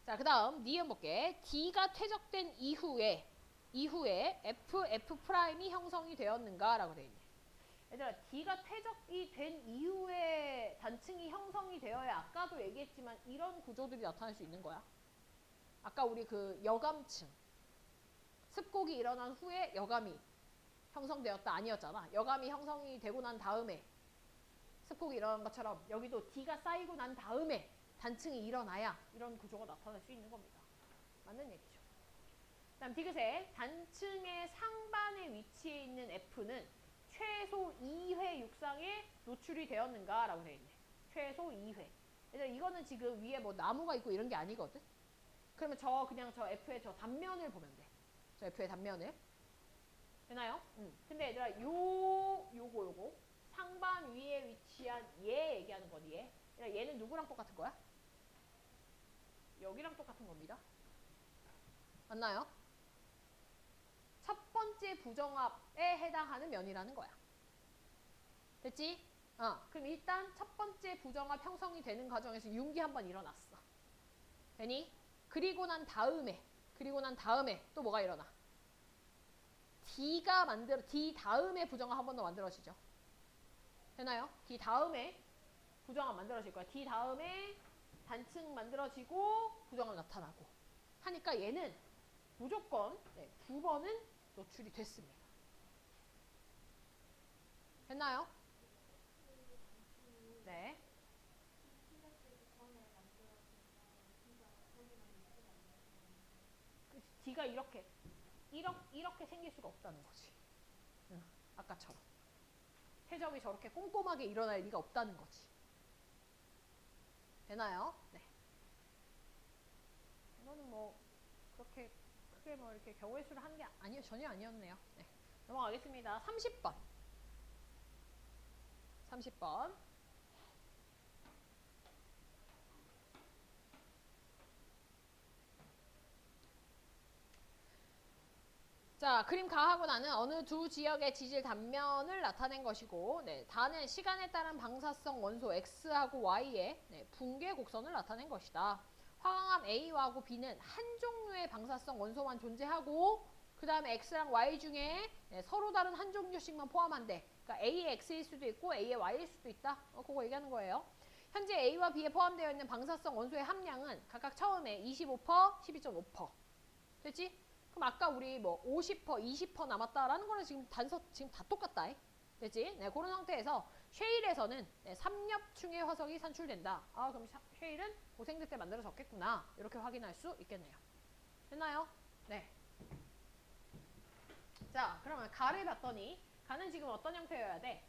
자, 그 다음 니은 볼게. D가 퇴적된 이후에 F''이 형성이 되었는가? 라고 되어 있네. 얘들아, D가 퇴적이 된 이후에 단층이 형성이 되어야 아까도 얘기했지만 이런 구조들이 나타날 수 있는 거야. 아까 우리 그 여감층. 습곡이 일어난 후에 여감이 형성되었다 아니었잖아. 여감이 형성이 되고 난 다음에 습곡이 일어난 것처럼 여기도 D가 쌓이고 난 다음에 단층이 일어나야 이런 구조가 나타날 수 있는 겁니다. 맞는 얘기죠. 다음 디귿의 단층의 상반에 위치해 있는 F는 최소 2회 육상에 노출이 되었는가? 라고 되어 있네. 최소 2회. 얘들아, 이거는 지금 위에 뭐 나무가 있고 이런 게 아니거든? 그러면 그냥 저 F의 저 단면을 보면 돼. 저 F의 단면을. 되나요? 근데 얘들아, 요거. 상반 위에 위치한 얘 얘기하는 거니, 얘. 얘들아, 얘는 누구랑 똑같은 거야? 여기랑 똑같은 겁니다. 맞나요? 첫 번째 부정합에 해당하는 면이라는 거야. 됐지? 그럼 일단 첫 번째 부정합 형성이 되는 과정에서 융기 한번 일어났어. 되니? 그리고 난 다음에 또 뭐가 일어나? D 다음에 부정합 한 번 더 만들어지죠. 되나요? D 다음에 부정합 만들어질 거야. D 다음에 단층 만들어지고 부정합 나타나고 하니까 얘는 무조건 두 번은 노출이 됐습니다. 됐나요? 네. D가 이렇게 생길 수가 없다는 거지. 아까처럼. 퇴적이 저렇게 꼼꼼하게 일어날 리가 없다는 거지. 되나요? 네. 이거는 뭐 그렇게 크게 뭐 이렇게 경우의 수를 하는 게 전혀 아니었네요. 네. 넘어가겠습니다. 30번. 자, 그림 가하고 나는 어느 두 지역의 지질 단면을 나타낸 것이고, 다는 시간에 따른 방사성 원소 X하고 Y의 붕괴 곡선을 나타낸 것이다. 화강암 A하고 B는 한 종류의 방사성 원소만 존재하고, 그 다음에 X랑 Y 중에 서로 다른 한 종류씩만 포함한대. 그러니까 A의 X일 수도 있고 A의 Y일 수도 있다. 그거 얘기하는 거예요. 현재 A와 B에 포함되어 있는 방사성 원소의 함량은 각각 처음에 25%, 12.5%. 됐지? 그럼 아까 우리 뭐 50%, 20% 남았다라는 거는 지금 다 똑같다. 됐지? 네, 그런 상태에서 쉐일에서는 삼엽충의 화석이 산출된다. 그럼 쉐일은 고생대 때 만들어졌겠구나. 이렇게 확인할 수 있겠네요. 됐나요? 네. 자, 그러면 가를 봤더니 가는 지금 어떤 형태여야 돼?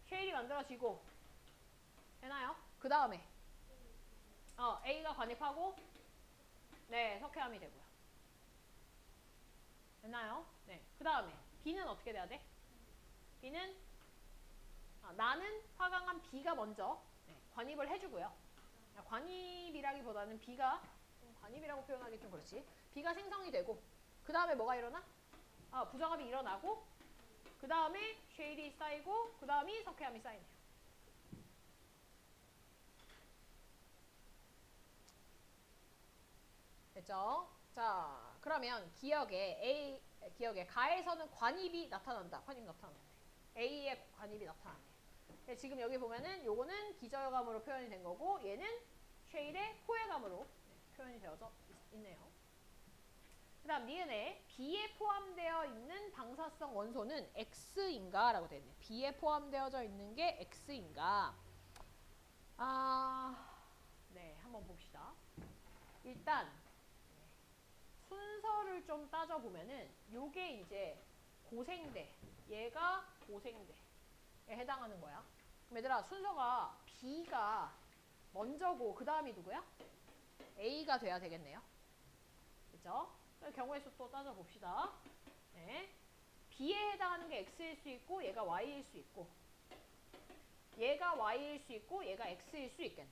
쉐일이 만들어지고 되나요? 그 다음에 A가 관입하고 석회암이 되고요. 됐나요? 네. 그 다음에 B는 어떻게 돼야 돼? B는 나는 화강암 B가 먼저 관입을 해주고요. 관입이라기보다는 B가 관입이라고 표현하기 좀 그렇지. B가 생성이 되고 그 다음에 뭐가 일어나? 부정합이 일어나고 그 다음에 쉐일이 쌓이고 그 다음이 석회암이 쌓이네요. 됐죠? 자, 그러면 기억에 가에서는 관입이 나타난다. 관입 나타나는데 A의 관입이 나타나네. 지금 여기 보면은 요거는 기저감으로 표현이 된 거고 얘는 쉐일의 호해감으로 표현이 되어져 있네요. 그 다음 니은에 B에 포함되어 있는 방사성 원소는 X인가? 라고 되어 있네. B에 포함되어져 있는 게 X인가? 네, 한번 봅시다. 일단 순서를 좀 따져보면은 요게 이제 고생대, 얘가 고생대에 해당하는 거야. 그럼 얘들아 순서가 B가 먼저고 그 다음이 누구야? A가 돼야 되겠네요. 그죠? 경우의 수 또 따져봅시다. 네. B에 해당하는 게 X일 수 있고 얘가 Y일 수 있고 얘가 Y일 수 있고 얘가 X일 수 있겠네.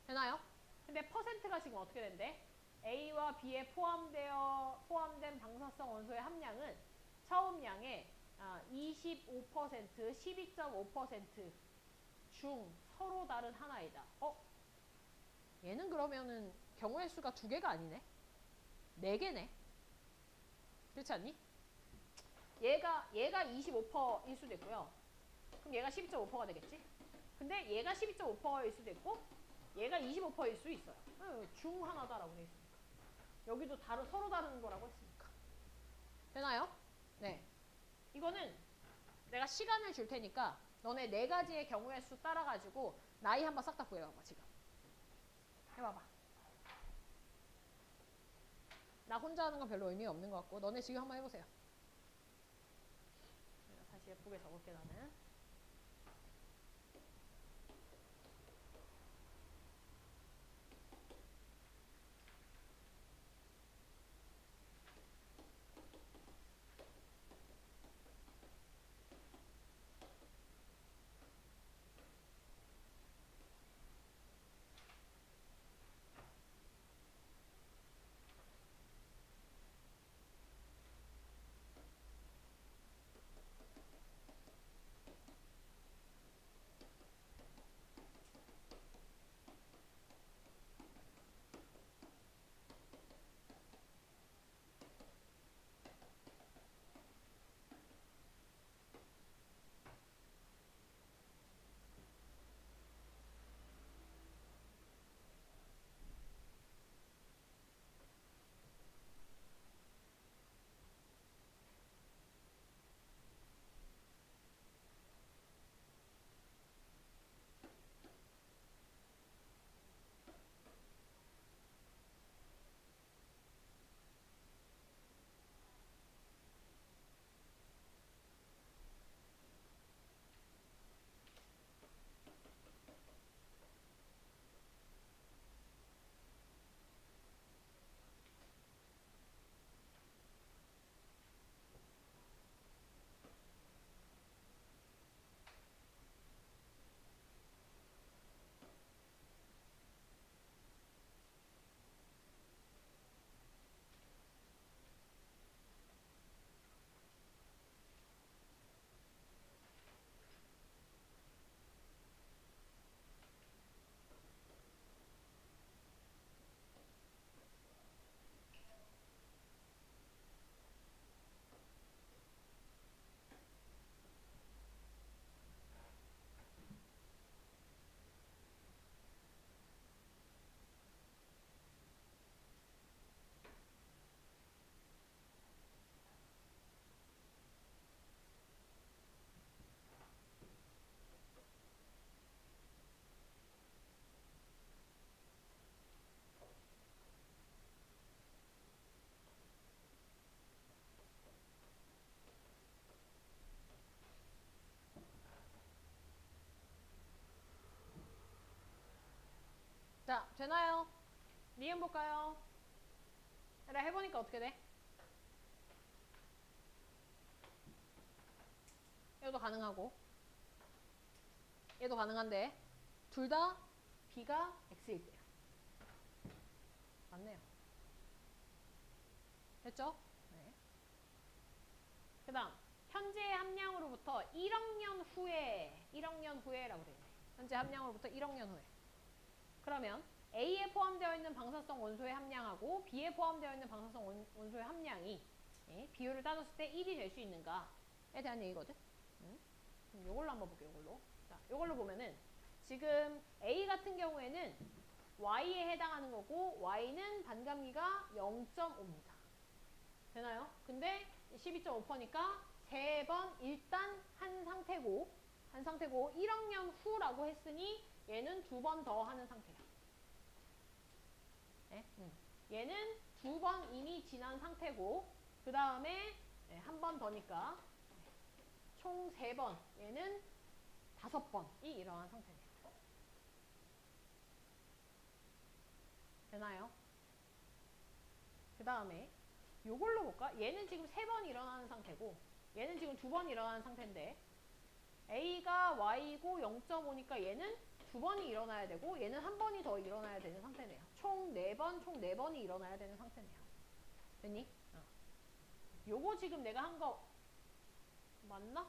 되나요? 근데 퍼센트가 지금 어떻게 된대? A와 B에 포함된 방사성 원소의 함량은 처음 양의 25%, 12.5% 중 서로 다른 하나이다. 얘는 그러면은 경우의 수가 2개가 아니네? 4개네? 그렇지 않니? 얘가 25%일 수도 있고요. 그럼 얘가 12.5%가 되겠지? 근데 얘가 12.5%일 수도 있고 얘가 25%일 수 있어요. 중 하나다라고 돼 있으니까. 여기도 서로 다른 거라고 했으니까. 되나요? 네. 이거는 내가 시간을 줄 테니까 너네 4가지의 경우의 수 따라가지고 나이 한번 싹 다 구해봐봐 지금. 해봐봐. 나 혼자 하는 건 별로 의미가 없는 것 같고 너네 지금 한번 해보세요. 내가 다시 예쁘게 적을게 나는. 자, 되나요? 니은 볼까요? 얘들아 해보니까 어떻게 돼? 얘도 가능하고 얘도 가능한데 둘 다 B가 X일 때요. 맞네요. 됐죠? 네. 그 다음 현재 함량으로부터 1억 년 후에라고 되어 있네. 현재 함량으로부터 1억 년 후에. 그러면 A에 포함되어 있는 방사성 원소의 함량하고 B에 포함되어 있는 방사성 원소의 함량이 비율을 따졌을 때 1이 될 수 있는가에 대한 얘기거든. 그럼 요걸로 한번 볼게요. 요걸로. 자, 요걸로 보면은 지금 A 같은 경우에는 Y에 해당하는 거고 Y는 반감기가 0.5입니다. 되나요? 근데 12.5%니까 3번 일단 한 상태고 1학년 후라고 했으니 얘는 2번 더 하는 상태야. 네? 얘는 2번 이미 지난 상태고 그 다음에 한 번 더니까 총 3번 얘는 5번이 일어난 상태네요. 되나요? 그 다음에 요걸로 볼까? 얘는 지금 3번 일어나는 상태고 얘는 지금 2번 일어나는 상태인데 A가 Y고 0.5니까 얘는 2번이 일어나야 되고 얘는 한 번이 더 일어나야 되는 상태네요. 총 4번이 일어나야 되는 상태네요. 됐니? 요거 지금 내가 한 거 맞나?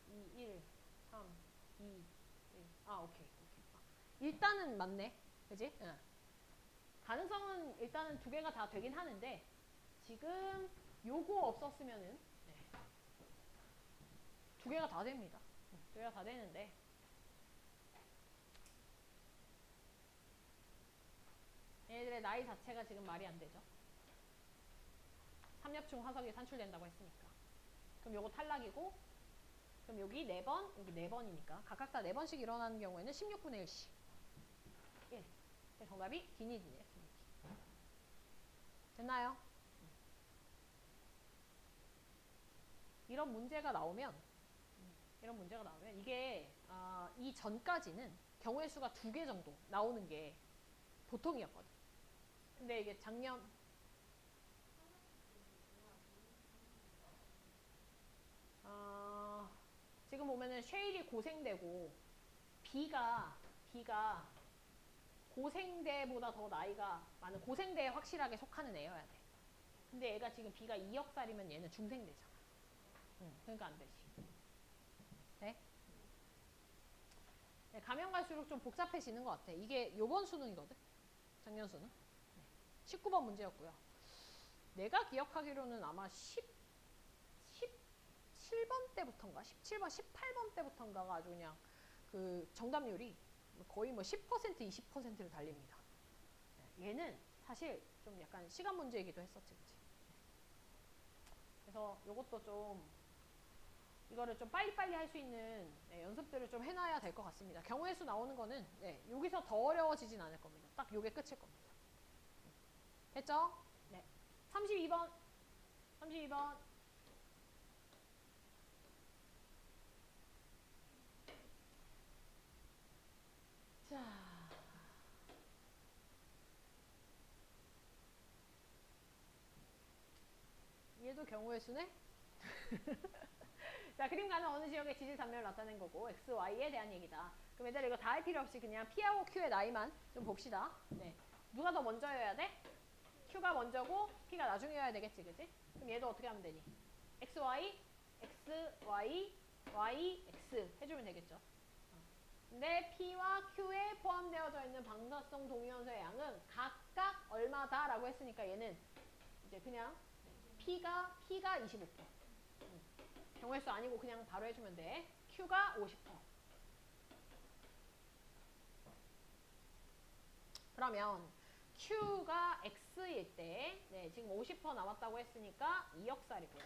2, 1, 3, 2, 1. 오케이. 일단은 맞네. 그지? 가능성은 일단은 2개가 다 되긴 하는데 지금 요거 없었으면은 2개가 다 됩니다. 2개가 다 되는데 얘네들의 나이 자체가 지금 말이 안 되죠. 삼엽중 화석이 산출된다고 했으니까. 그럼 요거 탈락이고 그럼 여기 4번, 여기 4번이니까 각각 다 4번씩 일어나는 경우에는 16분의 1씩 1. 정답이 디니디네요. 됐나요? 이런 문제가 나오면 이게 이 전까지는 경우의 수가 2개 정도 나오는 게 보통이었거든. 근데 이게 작년 지금 보면은 쉐일이 고생대고 B가 고생대보다 더 나이가 많은 고생대에 확실하게 속하는 애여야 돼. 근데 얘가 지금 B가 2억살이면 얘는 중생대잖아. 그러니까 안 되지. 네? 네, 가면 갈수록 좀 복잡해지는 것 같아. 이게 요번 수능이거든. 작년 수능. 19번 문제였고요. 내가 기억하기로는 아마 17번 때부터인가? 17번, 18번 때부터인가가 아주 그냥 그 정답률이 거의 뭐 10%, 20%를 달립니다. 얘는 사실 좀 약간 시간 문제이기도 했었지, 그치? 그래서 요것도 좀 이거를 좀 빨리빨리 할 수 있는 연습들을 좀 해놔야 될 것 같습니다. 경우의 수 나오는 거는 여기서 더 어려워지진 않을 겁니다. 딱 요게 끝일 겁니다. 됐죠? 네. 32번. 자. 얘도 경우의 수네? 자, 그림 가는 어느 지역의 지질 단면을 나타낸 거고 x, y에 대한 얘기다. 그럼 얘들아 이거 다 할 필요 없이 그냥 P하고 Q의 나이만 좀 봅시다. 네. 누가 더 먼저여야 돼? Q가 먼저고 P가 나중에여야 되겠지, 그지? 그럼 얘도 어떻게 하면 되니? x, y, x, y, y, x 해주면 되겠죠. 근데 P와 Q에 포함되어져 있는 방사성 동위원소의 양은 각각 얼마다라고 했으니까 얘는 이제 그냥 P가 25%. 경우의 수 아니고 그냥 바로 해주면 돼. Q가 50%. 그러면 Q가 X일 때 지금 50% 남았다고 했으니까 2억살이고요.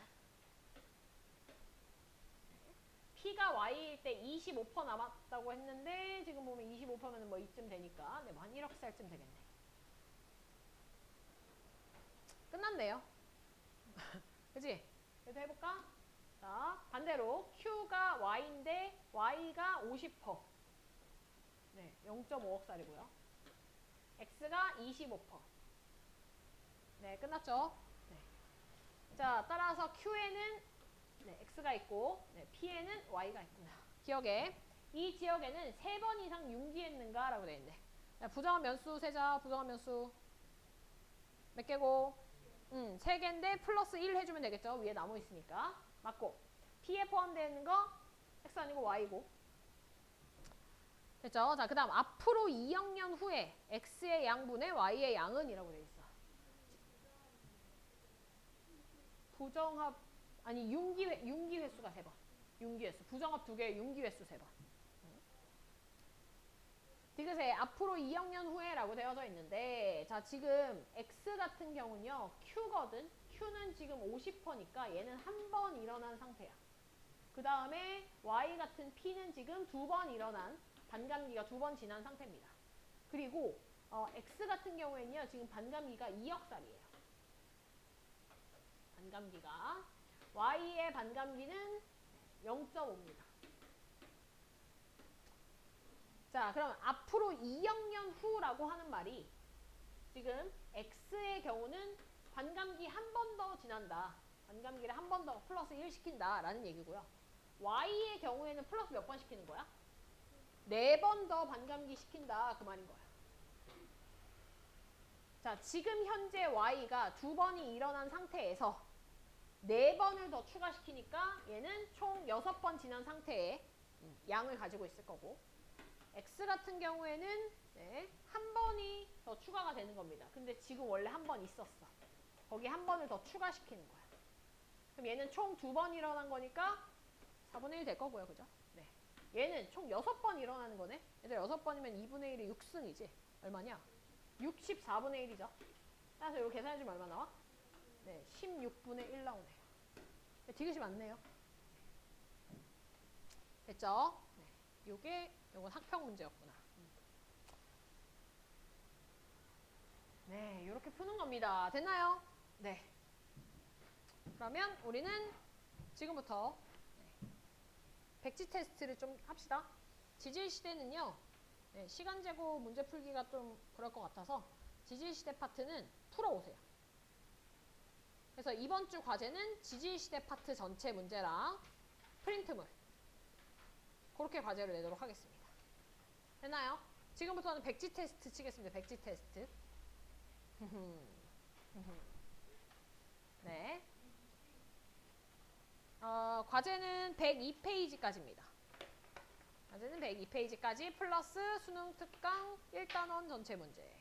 P가 Y일 때 25% 남았다고 했는데 지금 보면 25%면 뭐 이쯤 되니까 뭐 한 1억살쯤 되겠네. 끝났네요. 그치? 그래서 해볼까? 자, 반대로 Q가 Y인데 Y가 50%. 네, 0.5억살이고요. X가 25%. 네, 끝났죠? 네. 자, 따라서 Q에는 X가 있고 P에는 Y가 있구나. 기억에 이 지역에는 3번 이상 융기했는가 라고 되어 있는데 부정한 면수 세자. 부정한 면수 몇 개고? 3개인데 플러스 1 해주면 되겠죠. 위에 나무 있으니까. 맞고 P에 포함되어 있는 거 X 아니고 Y고. 됐죠? 자, 그 다음 앞으로 2학년 후에 X의 양분의 Y의 양은 이라고 되어 있어. 부정합 아니 융기 횟수가 3번. 융기 횟수. 부정합 2개, 융기 횟수 3번. 디귿에 앞으로 2억 년 후에라고 되어져 있는데 자 지금 X 같은 경우는요 Q거든. Q는 지금 50%니까 얘는 한 번 일어난 상태야. 그 다음에 Y 같은 P는 지금 2번 일어난 반감기가 2번 지난 상태입니다. 그리고 X 같은 경우에는요 지금 반감기가 2억 살이에요. 반감기가 Y의 반감기는 0.5입니다. 자, 그럼 앞으로 2억 년 후라고 하는 말이 지금 X의 경우는 반감기 한 번 더 지난다. 반감기를 한 번 더 플러스 1 시킨다 라는 얘기고요. Y의 경우에는 플러스 몇 번 시키는 거야? 4번 더 반감기 시킨다 그 말인 거야. 자, 지금 현재 Y가 2번이 일어난 상태에서 4번을 더 추가시키니까 얘는 총 6번 지난 상태의 양을 가지고 있을 거고 X 같은 경우에는 한 번이 더 추가가 되는 겁니다. 근데 지금 원래 한 번 있었어. 거기 한 번을 더 추가시키는 거야. 그럼 얘는 총 2번 일어난 거니까 4분의 1 될 거고요. 그죠? 네. 얘는 총 6번 일어나는 거네. 얘들 6번이면 2분의 1이 6승이지. 얼마냐? 64분의 1이죠. 따라서 이거 계산해주면 얼마 나와? 네, 16분의 1 나오네요. 네, 디귿이 맞네요. 됐죠? 네. 요건 학평 문제였구나. 네, 이렇게 푸는 겁니다. 됐나요? 네. 그러면 우리는 지금부터 백지 테스트를 좀 합시다. 지질시대는요, 시간 재고 문제 풀기가 좀 그럴 것 같아서 지질시대 파트는 풀어오세요. 그래서 이번 주 과제는 지질시대 파트 전체 문제랑 프린트물 그렇게 과제를 내도록 하겠습니다. 됐나요? 지금부터는 백지 테스트 치겠습니다. 백지 테스트. 네. 과제는 102페이지까지입니다. 과제는 102페이지까지 플러스 수능 특강 1단원 전체 문제.